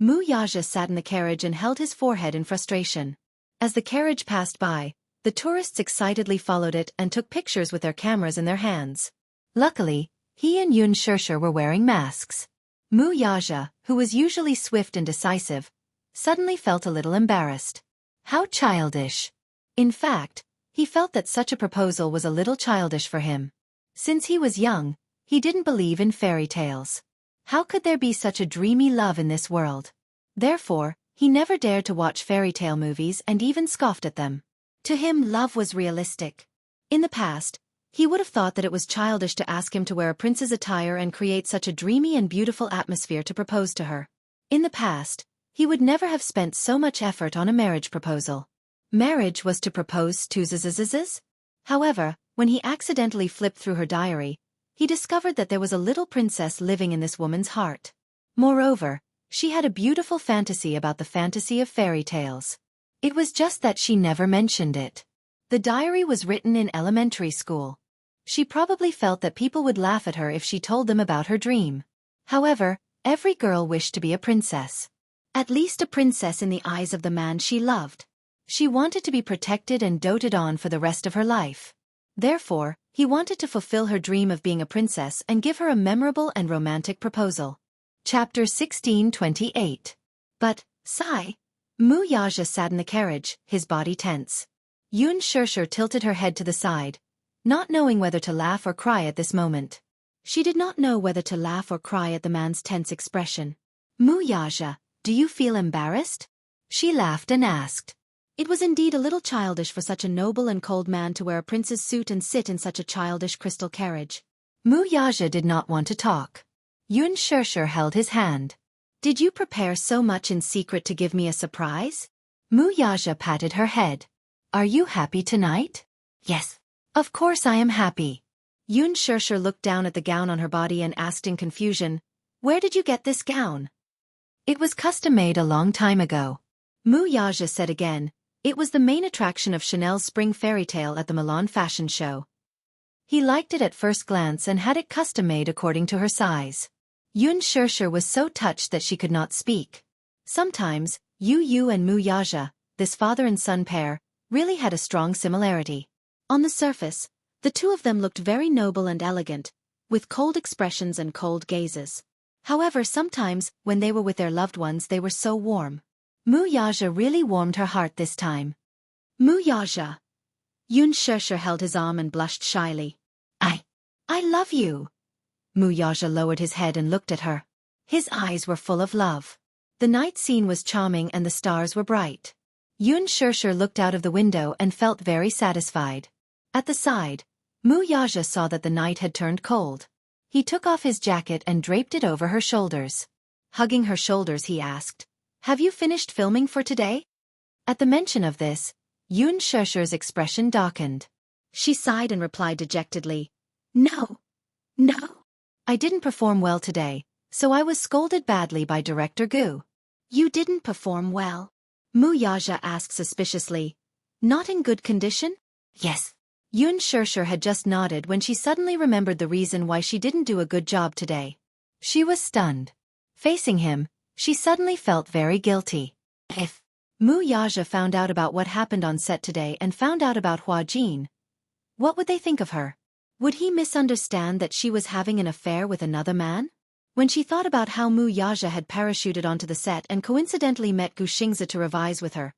Mu Yaja sat in the carriage and held his forehead in frustration. As the carriage passed by, the tourists excitedly followed it and took pictures with their cameras in their hands. Luckily, he and Yun Shirshir were wearing masks. Mu Yaja, who was usually swift and decisive, suddenly felt a little embarrassed. How childish. In fact, he felt that such a proposal was a little childish for him. Since he was young, he didn't believe in fairy tales. How could there be such a dreamy love in this world? Therefore, he never dared to watch fairy tale movies and even scoffed at them. To him, love was realistic. In the past, he would have thought that it was childish to ask him to wear a prince's attire and create such a dreamy and beautiful atmosphere to propose to her. In the past, he would never have spent so much effort on a marriage proposal. Marriage was to propose to zzzzz. However, when he accidentally flipped through her diary, he discovered that there was a little princess living in this woman's heart. Moreover, she had a beautiful fantasy about the fantasy of fairy tales. It was just that she never mentioned it. The diary was written in elementary school. She probably felt that people would laugh at her if she told them about her dream. However, every girl wished to be a princess. At least a princess in the eyes of the man she loved. She wanted to be protected and doted on for the rest of her life. Therefore, he wanted to fulfill her dream of being a princess and give her a memorable and romantic proposal. Chapter 1628. But, sigh. Mu Yaja sat in the carriage, his body tense. Yun Shirshir tilted her head to the side, not knowing whether to laugh or cry at this moment. She did not know whether to laugh or cry at the man's tense expression. Mu Yaja, do you feel embarrassed? She laughed and asked. It was indeed a little childish for such a noble and cold man to wear a prince's suit and sit in such a childish crystal carriage. Mu Yaja did not want to talk. Yun Shirshir held his hand. Did you prepare so much in secret to give me a surprise? Mu Yaja patted her head. Are you happy tonight? Yes. Of course I am happy. Yun Shirshir looked down at the gown on her body and asked in confusion, where did you get this gown? It was custom-made a long time ago. Mu Yaja said again, it was the main attraction of Chanel's spring fairy tale at the Milan fashion show. He liked it at first glance and had it custom-made according to her size. Yun Shirshir was so touched that she could not speak. Sometimes, Yu and Mu Yaja, this father and son pair, really had a strong similarity. On the surface, the two of them looked very noble and elegant, with cold expressions and cold gazes. However, sometimes, when they were with their loved ones, they were so warm. Mu Yaja really warmed her heart this time. Mu Yaja. Yun Shirshir held his arm and blushed shyly. I love you. Mu Yaja lowered his head and looked at her. His eyes were full of love. The night scene was charming and the stars were bright. Yun Shirshir looked out of the window and felt very satisfied. At the side, Mu Yaja saw that the night had turned cold. He took off his jacket and draped it over her shoulders. Hugging her shoulders, he asked, have you finished filming for today? At the mention of this, Yun Shirshir's expression darkened. She sighed and replied dejectedly, No. I didn't perform well today, so I was scolded badly by Director Gu. You didn't perform well? Mu Yaja asked suspiciously. Not in good condition? Yes. Yun Shirshir had just nodded when she suddenly remembered the reason why she didn't do a good job today. She was stunned. Facing him, she suddenly felt very guilty. If Mu Yaja found out about what happened on set today and found out about Hua Jin, what would they think of her? Would he misunderstand that she was having an affair with another man? When she thought about how Mu Yaja had parachuted onto the set and coincidentally met Gu Xingzi to revise with her,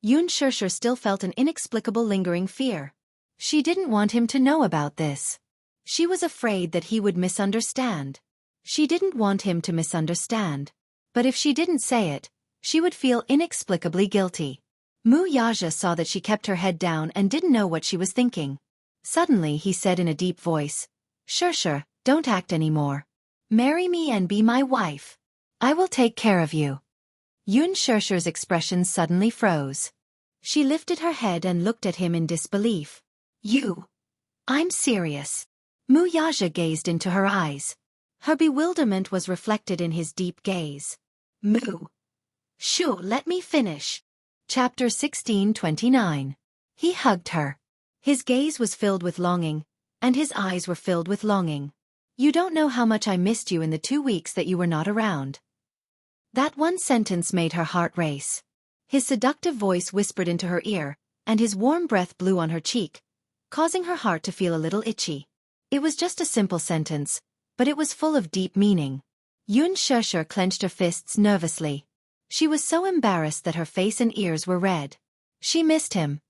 Yun Shirshir still felt an inexplicable lingering fear. She didn't want him to know about this. She was afraid that he would misunderstand. She didn't want him to misunderstand. But if she didn't say it, she would feel inexplicably guilty. Mu Yaja saw that she kept her head down and didn't know what she was thinking. Suddenly he said in a deep voice, Shirshir, don't act anymore. Marry me and be my wife. I will take care of you. Yun Shirshir's expression suddenly froze. She lifted her head and looked at him in disbelief. I'm serious. Muyaja gazed into her eyes. Her bewilderment was reflected in his deep gaze. Mu. Sure, let me finish. Chapter 1629. He hugged her. His gaze was filled with longing, and his eyes were filled with longing. You don't know how much I missed you in the 2 weeks that you were not around. That one sentence made her heart race. His seductive voice whispered into her ear, and his warm breath blew on her cheek, causing her heart to feel a little itchy. It was just a simple sentence, but it was full of deep meaning. Yun Shusher clenched her fists nervously. She was so embarrassed that her face and ears were red. She missed him.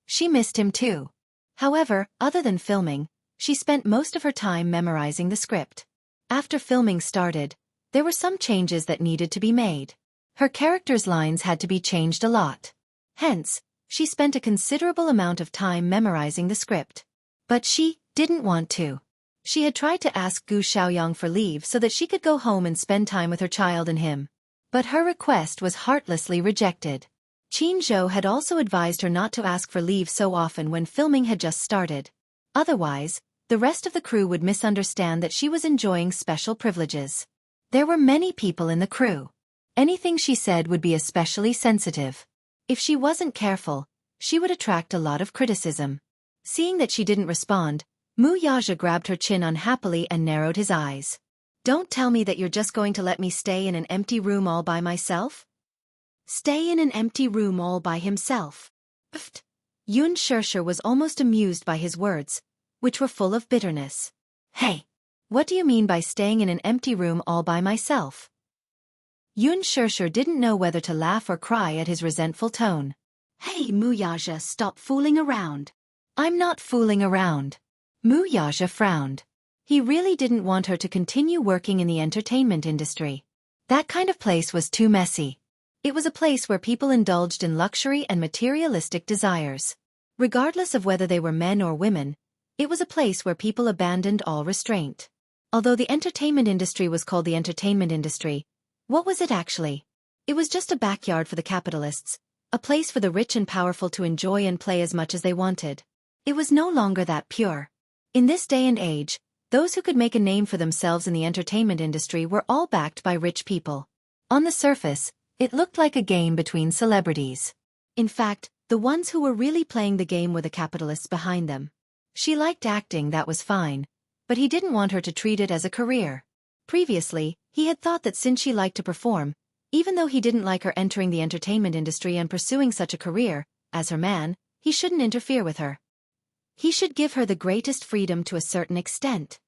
She missed him too. However, other than filming, she spent most of her time memorizing the script. After filming started, there were some changes that needed to be made. Her character's lines had to be changed a lot. Hence, she spent a considerable amount of time memorizing the script. But she didn't want to. She had tried to ask Gu Xiaoyang for leave so that she could go home and spend time with her child and him. But her request was heartlessly rejected. Qin Zhou had also advised her not to ask for leave so often when filming had just started. Otherwise, the rest of the crew would misunderstand that she was enjoying special privileges. There were many people in the crew. Anything she said would be especially sensitive. If she wasn't careful, she would attract a lot of criticism. Seeing that she didn't respond, Mu Yaja grabbed her chin unhappily and narrowed his eyes. Don't tell me that you're just going to let me stay in an empty room all by myself? Stay in an empty room all by himself. Pfft. Yun Shusher was almost amused by his words, which were full of bitterness. Hey! What do you mean by staying in an empty room all by myself? Yun Shusher didn't know whether to laugh or cry at his resentful tone. Hey Muyaja, stop fooling around. I'm not fooling around. Muyaja frowned. He really didn't want her to continue working in the entertainment industry. That kind of place was too messy. It was a place where people indulged in luxury and materialistic desires. Regardless of whether they were men or women, it was a place where people abandoned all restraint. Although the entertainment industry was called the entertainment industry, what was it actually? It was just a backyard for the capitalists, a place for the rich and powerful to enjoy and play as much as they wanted. It was no longer that pure. In this day and age, those who could make a name for themselves in the entertainment industry were all backed by rich people. On the surface, it looked like a game between celebrities. In fact, the ones who were really playing the game were the capitalists behind them. She liked acting, that was fine, but he didn't want her to treat it as a career. Previously, he had thought that since she liked to perform, even though he didn't like her entering the entertainment industry and pursuing such a career, as her man, he shouldn't interfere with her. He should give her the greatest freedom to a certain extent.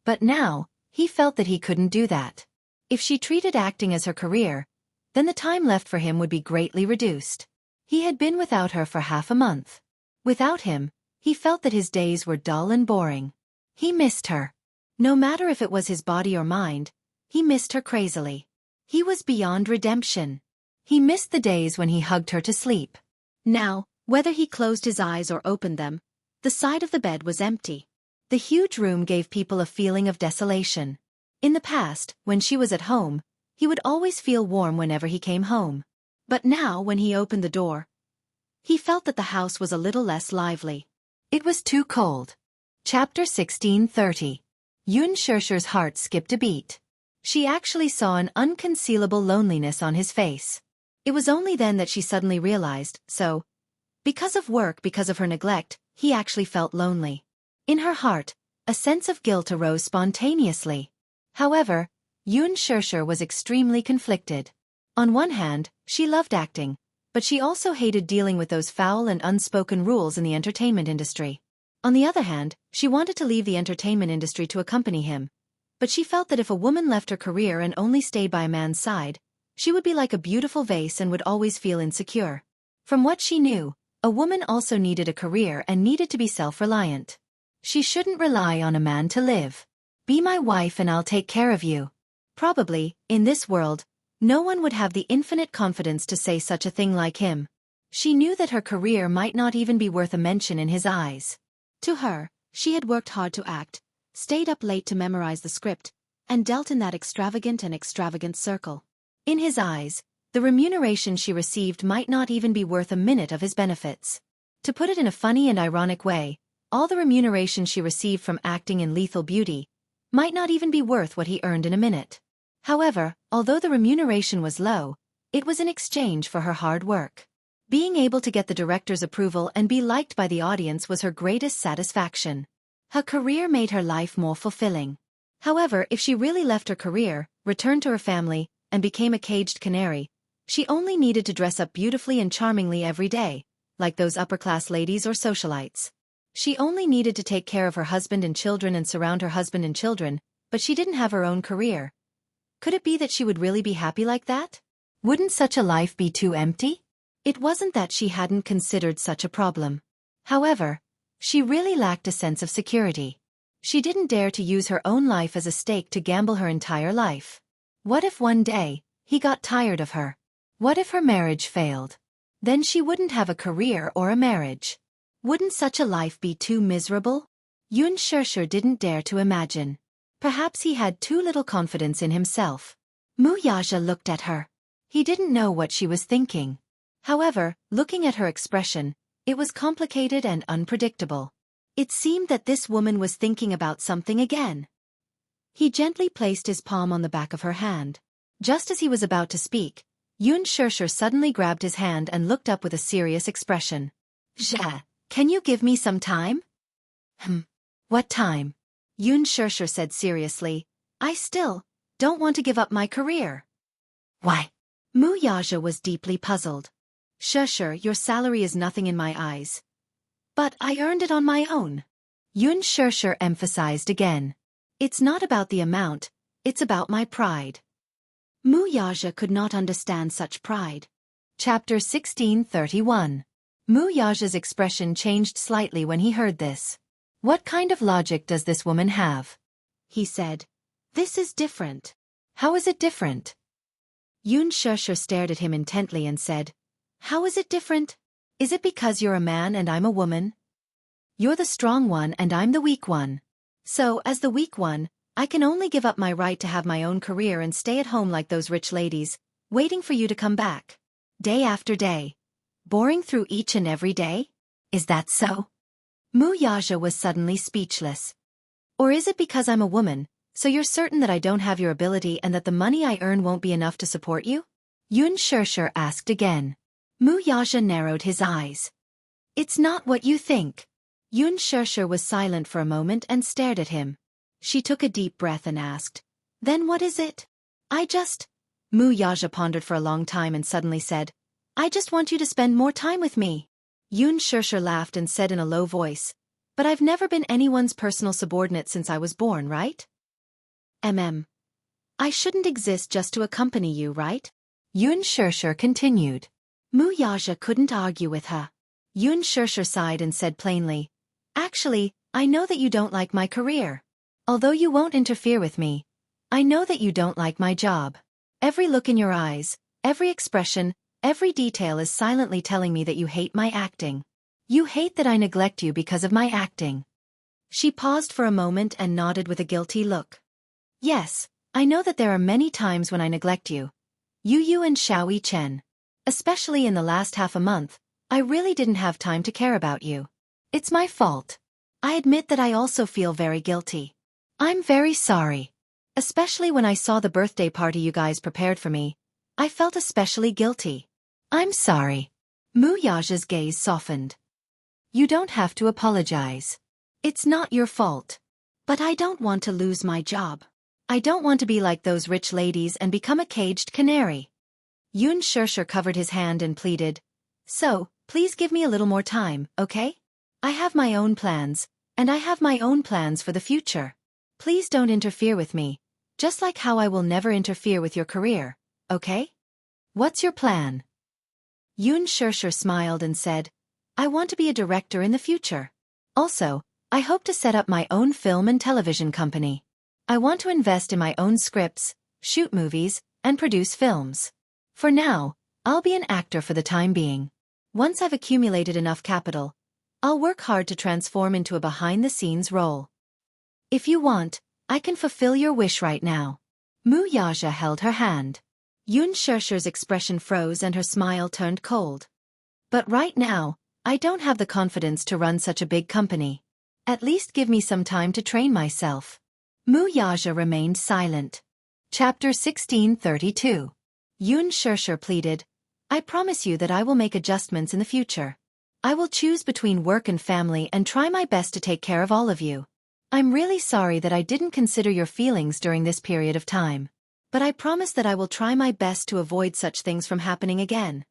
But now, he felt that he couldn't do that. If she treated acting as her career, then the time left for him would be greatly reduced. He had been without her for half a month. Without him, he felt that his days were dull and boring. He missed her. No matter if it was his body or mind, he missed her crazily. He was beyond redemption. He missed the days when he hugged her to sleep. Now, whether he closed his eyes or opened them, the side of the bed was empty. The huge room gave people a feeling of desolation. In the past, when she was at home, he would always feel warm whenever he came home. But now, when he opened the door, he felt that the house was a little less lively. It was too cold. Chapter 1630. Yun Shusher's heart skipped a beat. She actually saw an unconcealable loneliness on his face. It was only then that she suddenly realized, so, because of work, because of her neglect, he actually felt lonely. In her heart, a sense of guilt arose spontaneously. However, Yun Shusher was extremely conflicted. On one hand, she loved acting, but she also hated dealing with those foul and unspoken rules in the entertainment industry. On the other hand, she wanted to leave the entertainment industry to accompany him, but she felt that if a woman left her career and only stayed by a man's side, she would be like a beautiful vase and would always feel insecure. From what she knew, a woman also needed a career and needed to be self-reliant. She shouldn't rely on a man to live. Be my wife and I'll take care of you. Probably, in this world, no one would have the infinite confidence to say such a thing like him. She knew that her career might not even be worth a mention in his eyes. To her, she had worked hard to act, stayed up late to memorize the script, and dealt in that extravagant circle. In his eyes, the remuneration she received might not even be worth a minute of his benefits. To put it in a funny and ironic way, all the remuneration she received from acting in Lethal Beauty might not even be worth what he earned in a minute. However, although the remuneration was low, it was in exchange for her hard work. Being able to get the director's approval and be liked by the audience was her greatest satisfaction. Her career made her life more fulfilling. However, if she really left her career, returned to her family, and became a caged canary, she only needed to dress up beautifully and charmingly every day, like those upper-class ladies or socialites. She only needed to take care of her husband and children and surround her husband and children, but she didn't have her own career. Could it be that she would really be happy like that? Wouldn't such a life be too empty? It wasn't that she hadn't considered such a problem. However, she really lacked a sense of security. She didn't dare to use her own life as a stake to gamble her entire life. What if one day, he got tired of her? What if her marriage failed? Then she wouldn't have a career or a marriage. Wouldn't such a life be too miserable? Yun Shirshir didn't dare to imagine. Perhaps he had too little confidence in himself. Muyaja looked at her. He didn't know what she was thinking. However, looking at her expression, it was complicated and unpredictable. It seemed that this woman was thinking about something again. He gently placed his palm on the back of her hand. Just as he was about to speak, Yun Shirshir suddenly grabbed his hand and looked up with a serious expression. "Ja, can you give me some time?" What time?" Yun Shirshir said seriously. "I still don't want to give up my career." "Why?" Muyaja was deeply puzzled. "Shirshir, your salary is nothing in my eyes. But I earned it on my own." Yun Shirshir emphasized again. "It's not about the amount, it's about my pride." Muyaja could not understand such pride. Chapter 1631. Muyaja's expression changed slightly when he heard this. "What kind of logic does this woman have?" he said. "This is different." "How is it different?" Yun Shirshir stared at him intently and said, "How is it different? Is it because you're a man and I'm a woman? You're the strong one and I'm the weak one. So, as the weak one, I can only give up my right to have my own career and stay at home like those rich ladies, waiting for you to come back. Day after day. Boring through each and every day? Is that so?" Muyaja was suddenly speechless. "Or is it because I'm a woman, so you're certain that I don't have your ability and that the money I earn won't be enough to support you?" Yun Shirshir asked again. Muyaja narrowed his eyes. "It's not what you think." Yun Shirshir was silent for a moment and stared at him. She took a deep breath and asked, "Then what is it?" Muyaja pondered for a long time and suddenly said, "I just want you to spend more time with me." Yun Shirshir laughed and said in a low voice, "But I've never been anyone's personal subordinate since I was born, right? I shouldn't exist just to accompany you, right?" Yun Shirshir continued. Muyaja couldn't argue with her. Yun Shirshir sighed and said plainly, "Actually, I know that you don't like my career. Although you won't interfere with me, I know that you don't like my job. Every look in your eyes, every expression, every detail is silently telling me that you hate my acting. You hate that I neglect you because of my acting." She paused for a moment and nodded with a guilty look. "Yes, I know that there are many times when I neglect you. You and Xiaoyi Chen. Especially in the last half a month, I really didn't have time to care about you. It's my fault. I admit that I also feel very guilty. I'm very sorry. Especially when I saw the birthday party you guys prepared for me, I felt especially guilty. I'm sorry." Muyaja's gaze softened. "You don't have to apologize. It's not your fault. But I don't want to lose my job. I don't want to be like those rich ladies and become a caged canary." Yun Shirshir covered his hand and pleaded, "So, please give me a little more time, okay? I have my own plans, and I have my own plans for the future. Please don't interfere with me, just like how I will never interfere with your career, okay? What's your plan?" Yun Shirshir smiled and said, "I want to be a director in the future. Also, I hope to set up my own film and television company. I want to invest in my own scripts, shoot movies, and produce films. For now, I'll be an actor for the time being. Once I've accumulated enough capital, I'll work hard to transform into a behind-the-scenes role. If you want, I can fulfill your wish right now." Muyaja held her hand. Yun Shirshir's expression froze and her smile turned cold. "But right now, I don't have the confidence to run such a big company. At least give me some time to train myself. Mu Yaja remained silent. Chapter 1632. Yun Shirshir pleaded, I promise you that I will make adjustments in the future. I will choose between work and family and try my best to take care of all of you. I'm really sorry that I didn't consider your feelings during this period of time. But I promise that I will try my best to avoid such things from happening again.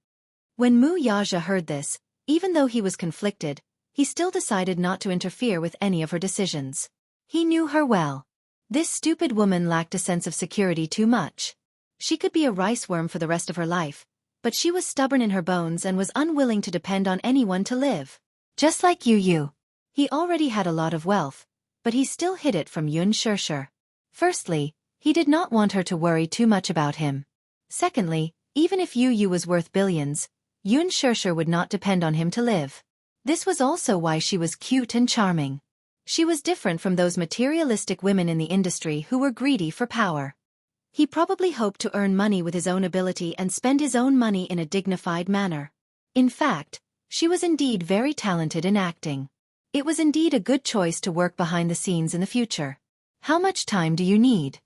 When Mu Yaja heard this, even though he was conflicted, he still decided not to interfere with any of her decisions. He knew her well. This stupid woman lacked a sense of security too much. She could be a rice worm for the rest of her life, but she was stubborn in her bones and was unwilling to depend on anyone to live. Just like Yu. He already had a lot of wealth, but he still hid it from Yun Shirshir. Firstly, he did not want her to worry too much about him. Secondly, even if Yu was worth billions, Yun Shirshir would not depend on him to live. This was also why she was cute and charming. She was different from those materialistic women in the industry who were greedy for power. He probably hoped to earn money with his own ability and spend his own money in a dignified manner. In fact, she was indeed very talented in acting. It was indeed a good choice to work behind the scenes in the future. How much time do you need?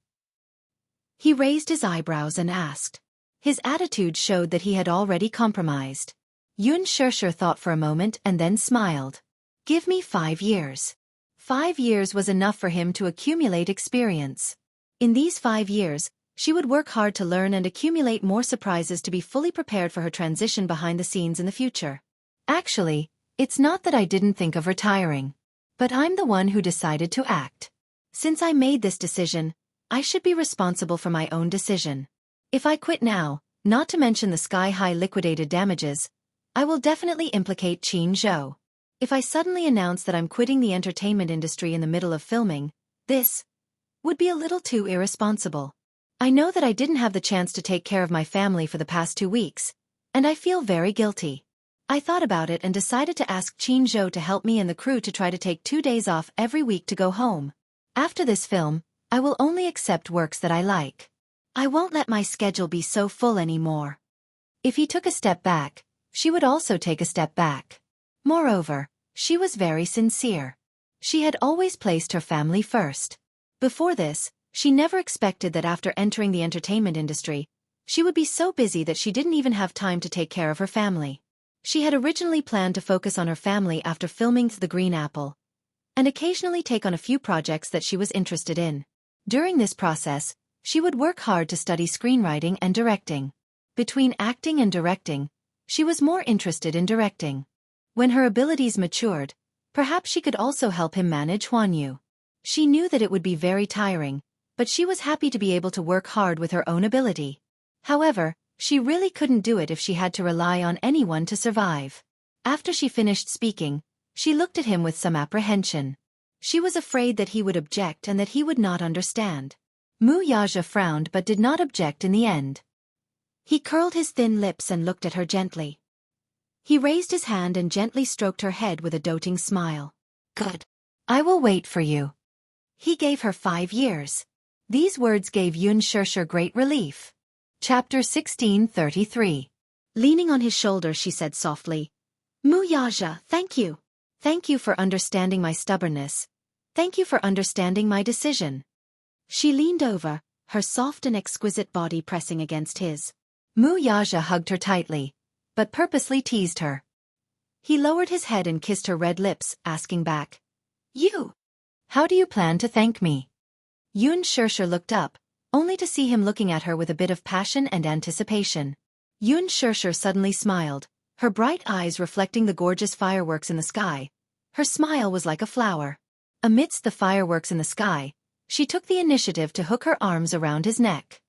He raised his eyebrows and asked. His attitude showed that he had already compromised. Yun Shirshir thought for a moment and then smiled. Give me 5 years. 5 years was enough for him to accumulate experience. In these 5 years, she would work hard to learn and accumulate more surprises to be fully prepared for her transition behind the scenes in the future. Actually, it's not that I didn't think of retiring. But I'm the one who decided to act. Since I made this decision, I should be responsible for my own decision. If I quit now, not to mention the sky-high liquidated damages, I will definitely implicate Qin Zhou. If I suddenly announce that I'm quitting the entertainment industry in the middle of filming, this would be a little too irresponsible. I know that I didn't have the chance to take care of my family for the past 2 weeks, and I feel very guilty. I thought about it and decided to ask Qin Zhou to help me and the crew to try to take 2 days off every week to go home. After this film, I will only accept works that I like. I won't let my schedule be so full anymore. If he took a step back, she would also take a step back. Moreover, she was very sincere. She had always placed her family first. Before this, she never expected that after entering the entertainment industry, she would be so busy that she didn't even have time to take care of her family. She had originally planned to focus on her family after filming The Green Apple, and occasionally take on a few projects that she was interested in. During this process, she would work hard to study screenwriting and directing. Between acting and directing, she was more interested in directing. When her abilities matured, perhaps she could also help him manage Huanyu. She knew that it would be very tiring, but she was happy to be able to work hard with her own ability. However, she really couldn't do it if she had to rely on anyone to survive. After she finished speaking, she looked at him with some apprehension. She was afraid that he would object and that he would not understand. Mu Yaja frowned but did not object in the end. He curled his thin lips and looked at her gently. He raised his hand and gently stroked her head with a doting smile. Good. I will wait for you. He gave her 5 years. These words gave Yun Shirshir great relief. Chapter 1633. Leaning on his shoulder, she said softly, Mu Yaja, thank you. Thank you for understanding my stubbornness. Thank you for understanding my decision. She leaned over, her soft and exquisite body pressing against his. Mu Yaja hugged her tightly, but purposely teased her. He lowered his head and kissed her red lips, asking back, You! How do you plan to thank me? Yun Shirshir looked up, only to see him looking at her with a bit of passion and anticipation. Yun Shirshir suddenly smiled, her bright eyes reflecting the gorgeous fireworks in the sky. Her smile was like a flower. Amidst the fireworks in the sky, she took the initiative to hook her arms around his neck.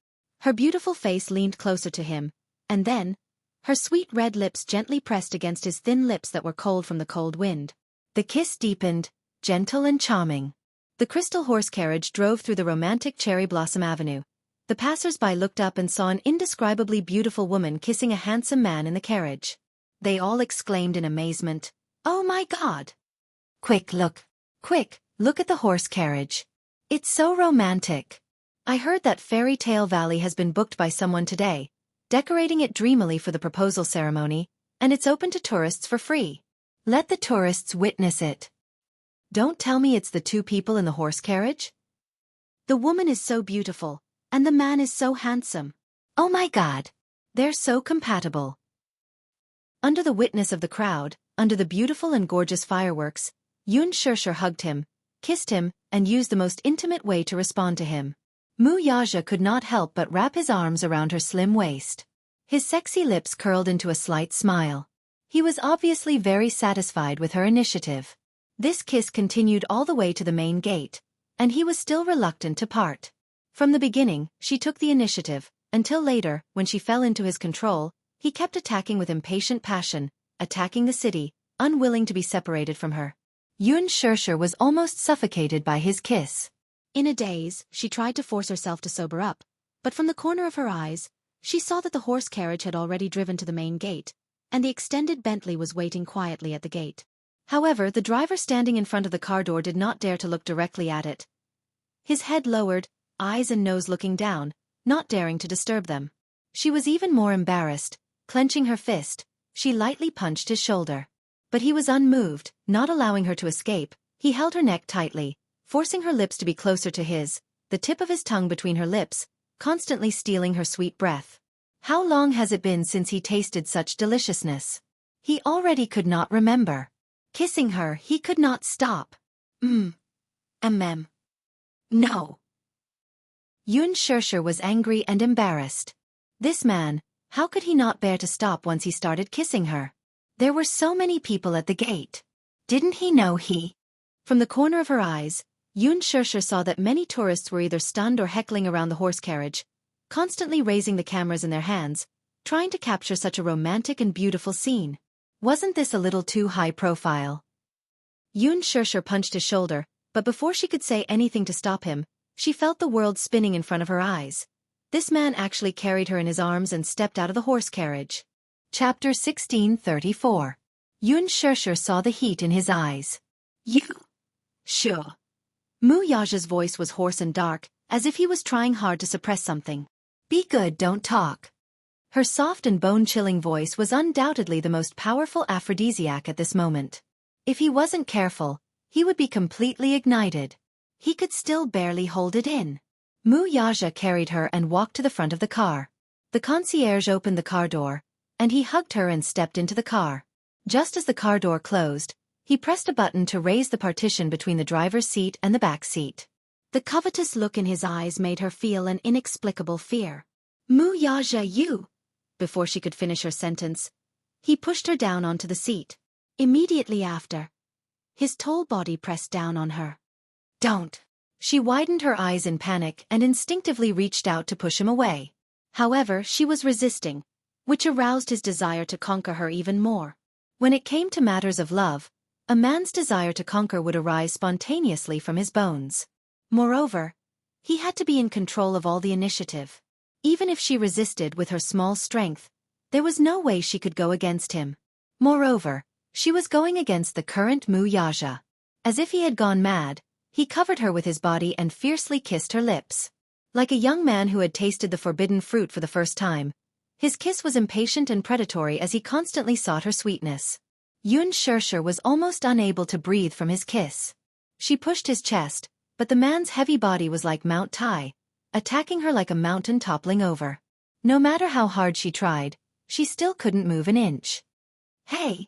Her beautiful face leaned closer to him, and then, her sweet red lips gently pressed against his thin lips that were cold from the cold wind. The kiss deepened, gentle and charming. The crystal horse carriage drove through the romantic cherry blossom avenue. The passers-by looked up and saw an indescribably beautiful woman kissing a handsome man in the carriage. They all exclaimed in amazement, Oh my God! Quick, look at the horse carriage. It's so romantic. I heard that Fairy Tale Valley has been booked by someone today, decorating it dreamily for the proposal ceremony, and it's open to tourists for free. Let the tourists witness it. Don't tell me it's the two people in the horse carriage? The woman is so beautiful, and the man is so handsome. Oh my God! They're so compatible. Under the witness of the crowd, under the beautiful and gorgeous fireworks, Yun Shirshir hugged him, kissed him, and used the most intimate way to respond to him. Mu Yaja could not help but wrap his arms around her slim waist. His sexy lips curled into a slight smile. He was obviously very satisfied with her initiative. This kiss continued all the way to the main gate, and he was still reluctant to part. From the beginning, she took the initiative, until later, when she fell into his control, he kept attacking with impatient passion, attacking the city, unwilling to be separated from her. Yun Shirshir was almost suffocated by his kiss. In a daze, she tried to force herself to sober up, but from the corner of her eyes, she saw that the horse carriage had already driven to the main gate, and the extended Bentley was waiting quietly at the gate. However, the driver standing in front of the car door did not dare to look directly at it. His head lowered, eyes and nose looking down, not daring to disturb them. She was even more embarrassed. Clenching her fist, she lightly punched his shoulder. But he was unmoved, not allowing her to escape. He held her neck tightly, forcing her lips to be closer to his, the tip of his tongue between her lips, constantly stealing her sweet breath. How long has it been since he tasted such deliciousness? He already could not remember. Kissing her, he could not stop. No. Yun Shirshir was angry and embarrassed. This man, how could he not bear to stop once he started kissing her? There were so many people at the gate. Didn't he know he? From the corner of her eyes, Yun Shirshir saw that many tourists were either stunned or heckling around the horse carriage, constantly raising the cameras in their hands, trying to capture such a romantic and beautiful scene. Wasn't this a little too high profile? Yun Shirshir punched his shoulder, but before she could say anything to stop him, she felt the world spinning in front of her eyes. This man actually carried her in his arms and stepped out of the horse carriage. Chapter 1634. Yun Shirshir saw the heat in his eyes. You? Sure. Mu Yaja's voice was hoarse and dark, as if he was trying hard to suppress something. Be good, don't talk. Her soft and bone-chilling voice was undoubtedly the most powerful aphrodisiac at this moment. If he wasn't careful, he would be completely ignited. He could still barely hold it in. Mu Yaja carried her and walked to the front of the car. The concierge opened the car door, and he hugged her and stepped into the car. Just as the car door closed, he pressed a button to raise the partition between the driver's seat and the back seat. The covetous look in his eyes made her feel an inexplicable fear. Mu Yaja, you! Before she could finish her sentence, he pushed her down onto the seat. Immediately after, his tall body pressed down on her. Don't! She widened her eyes in panic and instinctively reached out to push him away. However, she was resisting, which aroused his desire to conquer her even more. When it came to matters of love, a man's desire to conquer would arise spontaneously from his bones. Moreover, he had to be in control of all the initiative. Even if she resisted with her small strength, there was no way she could go against him. Moreover, she was going against the current Mu Yaja. As if he had gone mad, he covered her with his body and fiercely kissed her lips. Like a young man who had tasted the forbidden fruit for the first time, his kiss was impatient and predatory as he constantly sought her sweetness. Yun Shirshir was almost unable to breathe from his kiss. She pushed his chest, but the man's heavy body was like Mount Tai, attacking her like a mountain toppling over. No matter how hard she tried, she still couldn't move an inch. Hey!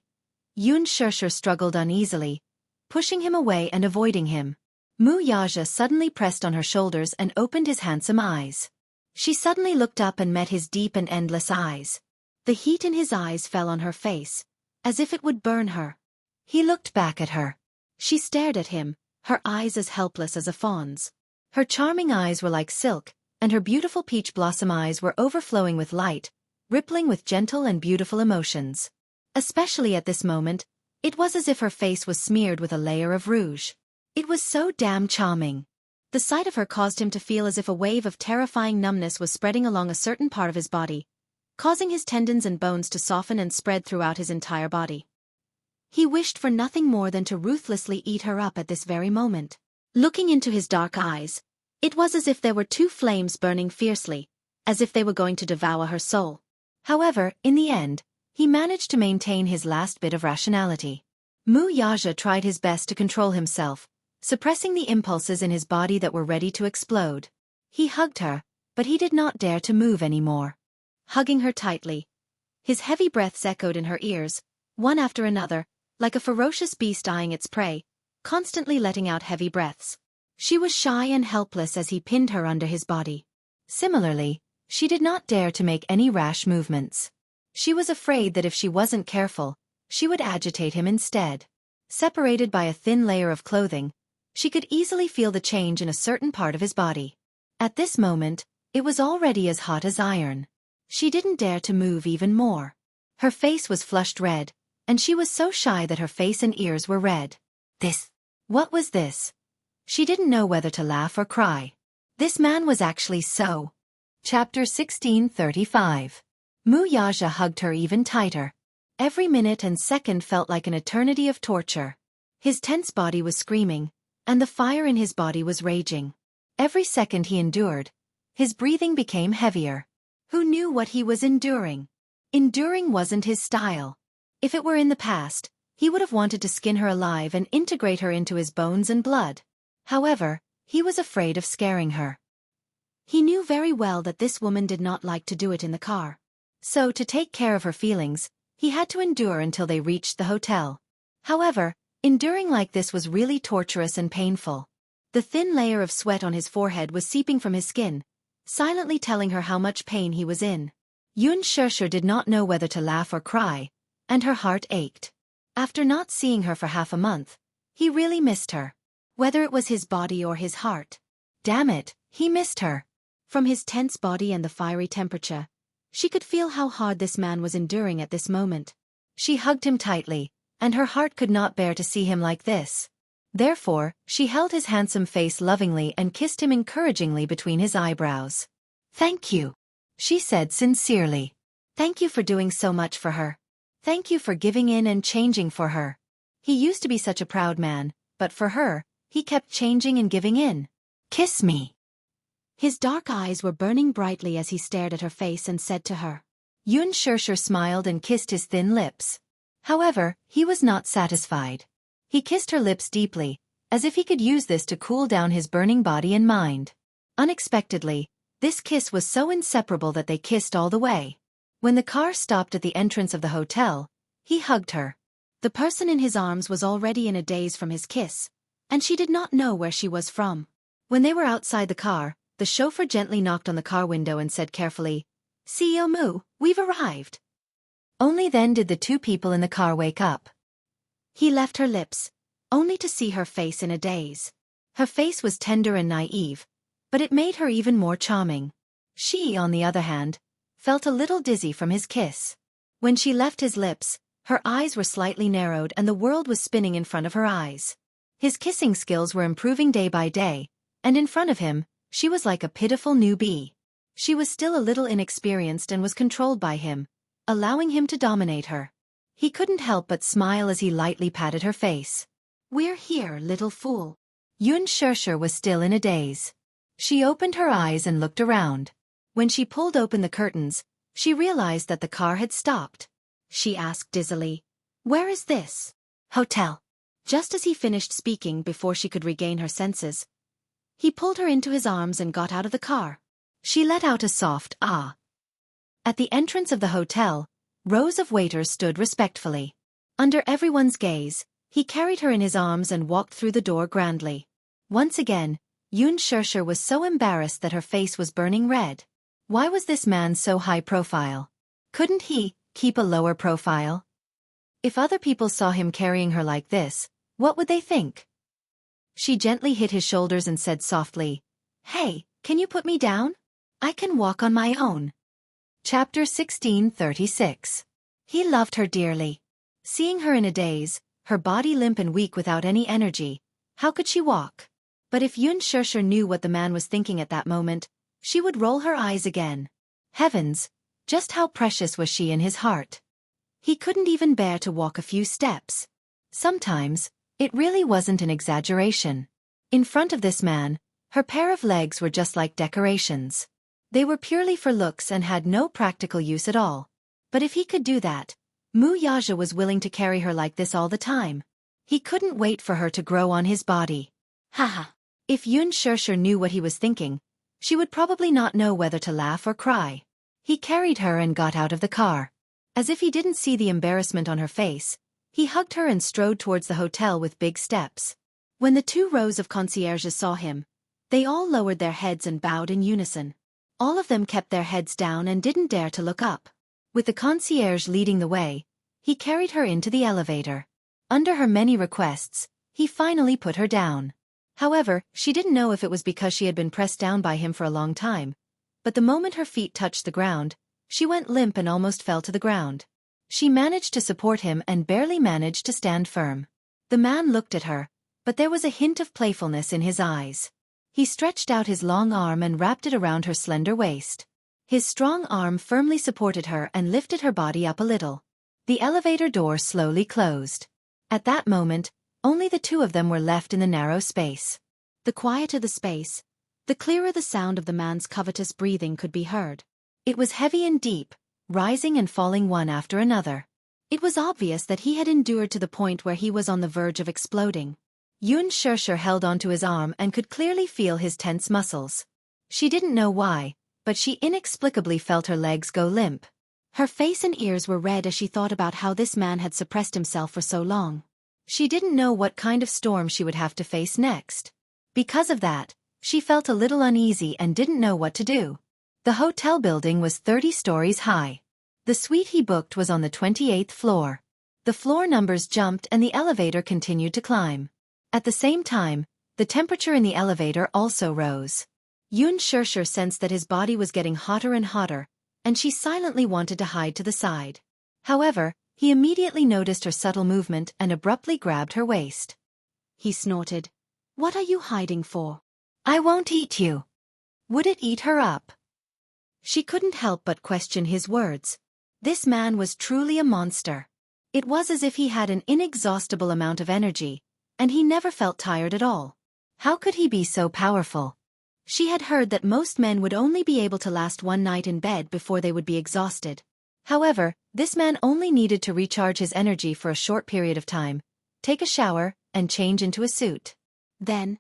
Yun Shirshir struggled uneasily, pushing him away and avoiding him. Mu Yaja suddenly pressed on her shoulders and opened his handsome eyes. She suddenly looked up and met his deep and endless eyes. The heat in his eyes fell on her face, as if it would burn her. He looked back at her. She stared at him, her eyes as helpless as a fawn's. Her charming eyes were like silk, and her beautiful peach blossom eyes were overflowing with light, rippling with gentle and beautiful emotions. Especially at this moment, it was as if her face was smeared with a layer of rouge. It was so damn charming. The sight of her caused him to feel as if a wave of terrifying numbness was spreading along a certain part of his body, causing his tendons and bones to soften and spread throughout his entire body. He wished for nothing more than to ruthlessly eat her up at this very moment. Looking into his dark eyes, it was as if there were two flames burning fiercely, as if they were going to devour her soul. However, in the end, he managed to maintain his last bit of rationality. Mu Yaja tried his best to control himself, suppressing the impulses in his body that were ready to explode. He hugged her, but he did not dare to move anymore. Hugging her tightly, his heavy breaths echoed in her ears, one after another, like a ferocious beast eyeing its prey, constantly letting out heavy breaths. She was shy and helpless as he pinned her under his body. Similarly, she did not dare to make any rash movements. She was afraid that if she wasn't careful, she would agitate him instead. Separated by a thin layer of clothing, she could easily feel the change in a certain part of his body. At this moment, it was already as hot as iron. She didn't dare to move even more. Her face was flushed red, and she was so shy that her face and ears were red. What was this? She didn't know whether to laugh or cry. This man was actually so. Chapter 1635. Mu Yaja hugged her even tighter. Every minute and second felt like an eternity of torture. His tense body was screaming, and the fire in his body was raging. Every second he endured, his breathing became heavier. Who knew what he was enduring? Enduring wasn't his style. If it were in the past, he would have wanted to skin her alive and integrate her into his bones and blood. However, he was afraid of scaring her. He knew very well that this woman did not like to do it in the car. So, to take care of her feelings, he had to endure until they reached the hotel. However, enduring like this was really torturous and painful. The thin layer of sweat on his forehead was seeping from his skin, silently telling her how much pain he was in. Yun Shusher did not know whether to laugh or cry, and her heart ached. After not seeing her for half a month, he really missed her. Whether it was his body or his heart. Damn it, he missed her. From his tense body and the fiery temperature, she could feel how hard this man was enduring at this moment. She hugged him tightly, and her heart could not bear to see him like this. Therefore, she held his handsome face lovingly and kissed him encouragingly between his eyebrows. "Thank you," she said sincerely. "Thank you for doing so much for her. Thank you for giving in and changing for her." He used to be such a proud man, but for her, he kept changing and giving in. "Kiss me." His dark eyes were burning brightly as he stared at her face and said to her. Yun Shusher smiled and kissed his thin lips. However, he was not satisfied. He kissed her lips deeply, as if he could use this to cool down his burning body and mind. Unexpectedly, this kiss was so inseparable that they kissed all the way. When the car stopped at the entrance of the hotel, he hugged her. The person in his arms was already in a daze from his kiss, and she did not know where she was from. When they were outside the car, the chauffeur gently knocked on the car window and said carefully, "CEO Mu, we've arrived." Only then did the two people in the car wake up. He left her lips, only to see her face in a daze. Her face was tender and naive, but it made her even more charming. She, on the other hand, felt a little dizzy from his kiss. When she left his lips, her eyes were slightly narrowed and the world was spinning in front of her eyes. His kissing skills were improving day by day, and in front of him, she was like a pitiful newbie. She was still a little inexperienced and was controlled by him, allowing him to dominate her. He couldn't help but smile as he lightly patted her face. "We're here, little fool." Yun Shusher was still in a daze. She opened her eyes and looked around. When she pulled open the curtains, she realized that the car had stopped. She asked dizzily, "Where is this hotel?" Just as he finished speaking before she could regain her senses, he pulled her into his arms and got out of the car. She let out a soft ah. At the entrance of the hotel, rows of waiters stood respectfully. Under everyone's gaze, he carried her in his arms and walked through the door grandly. Once again, Yun Shusher was so embarrassed that her face was burning red. Why was this man so high profile? Couldn't he keep a lower profile? If other people saw him carrying her like this, what would they think? She gently hit his shoulders and said softly, "Hey, can you put me down? I can walk on my own." Chapter 1636. He loved her dearly. Seeing her in a daze, her body limp and weak without any energy, how could she walk? But if Yun Shusher knew what the man was thinking at that moment, she would roll her eyes again. Heavens, just how precious was she in his heart. He couldn't even bear to walk a few steps. Sometimes, it really wasn't an exaggeration. In front of this man, her pair of legs were just like decorations. They were purely for looks and had no practical use at all. But if he could do that, Mu Yaja was willing to carry her like this all the time. He couldn't wait for her to grow on his body. Haha. If Yun Shirshir knew what he was thinking, she would probably not know whether to laugh or cry. He carried her and got out of the car. As if he didn't see the embarrassment on her face, he hugged her and strode towards the hotel with big steps. When the 2 rows of concierges saw him, they all lowered their heads and bowed in unison. All of them kept their heads down and didn't dare to look up. With the concierge leading the way, he carried her into the elevator. Under her many requests, he finally put her down. However, she didn't know if it was because she had been pressed down by him for a long time, but the moment her feet touched the ground, she went limp and almost fell to the ground. She managed to support him and barely managed to stand firm. The man looked at her, but there was a hint of playfulness in his eyes. He stretched out his long arm and wrapped it around her slender waist. His strong arm firmly supported her and lifted her body up a little. The elevator door slowly closed. At that moment, only the 2 of them were left in the narrow space. The quieter the space, the clearer the sound of the man's covetous breathing could be heard. It was heavy and deep, rising and falling one after another. It was obvious that he had endured to the point where he was on the verge of exploding. Yun Shirshir held onto his arm and could clearly feel his tense muscles. She didn't know why, but she inexplicably felt her legs go limp. Her face and ears were red as she thought about how this man had suppressed himself for so long. She didn't know what kind of storm she would have to face next. Because of that, she felt a little uneasy and didn't know what to do. The hotel building was 30 stories high. The suite he booked was on the 28th floor. The floor numbers jumped and the elevator continued to climb. At the same time, the temperature in the elevator also rose. Yun Shirshir sensed that his body was getting hotter and hotter, and she silently wanted to hide to the side. However, he immediately noticed her subtle movement and abruptly grabbed her waist. He snorted. "What are you hiding for? I won't eat you." Would it eat her up? She couldn't help but question his words. This man was truly a monster. It was as if he had an inexhaustible amount of energy, and he never felt tired at all. How could he be so powerful? She had heard that most men would only be able to last one night in bed before they would be exhausted. However, this man only needed to recharge his energy for a short period of time, take a shower, and change into a suit. Then,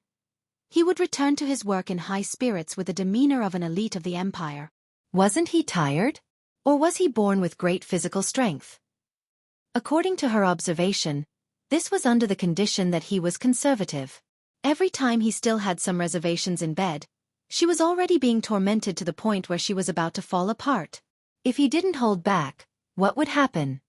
he would return to his work in high spirits with the demeanor of an elite of the empire. Wasn't he tired? Or was he born with great physical strength? According to her observation, this was under the condition that he was conservative. Every time he still had some reservations in bed, she was already being tormented to the point where she was about to fall apart. If he didn't hold back, what would happen?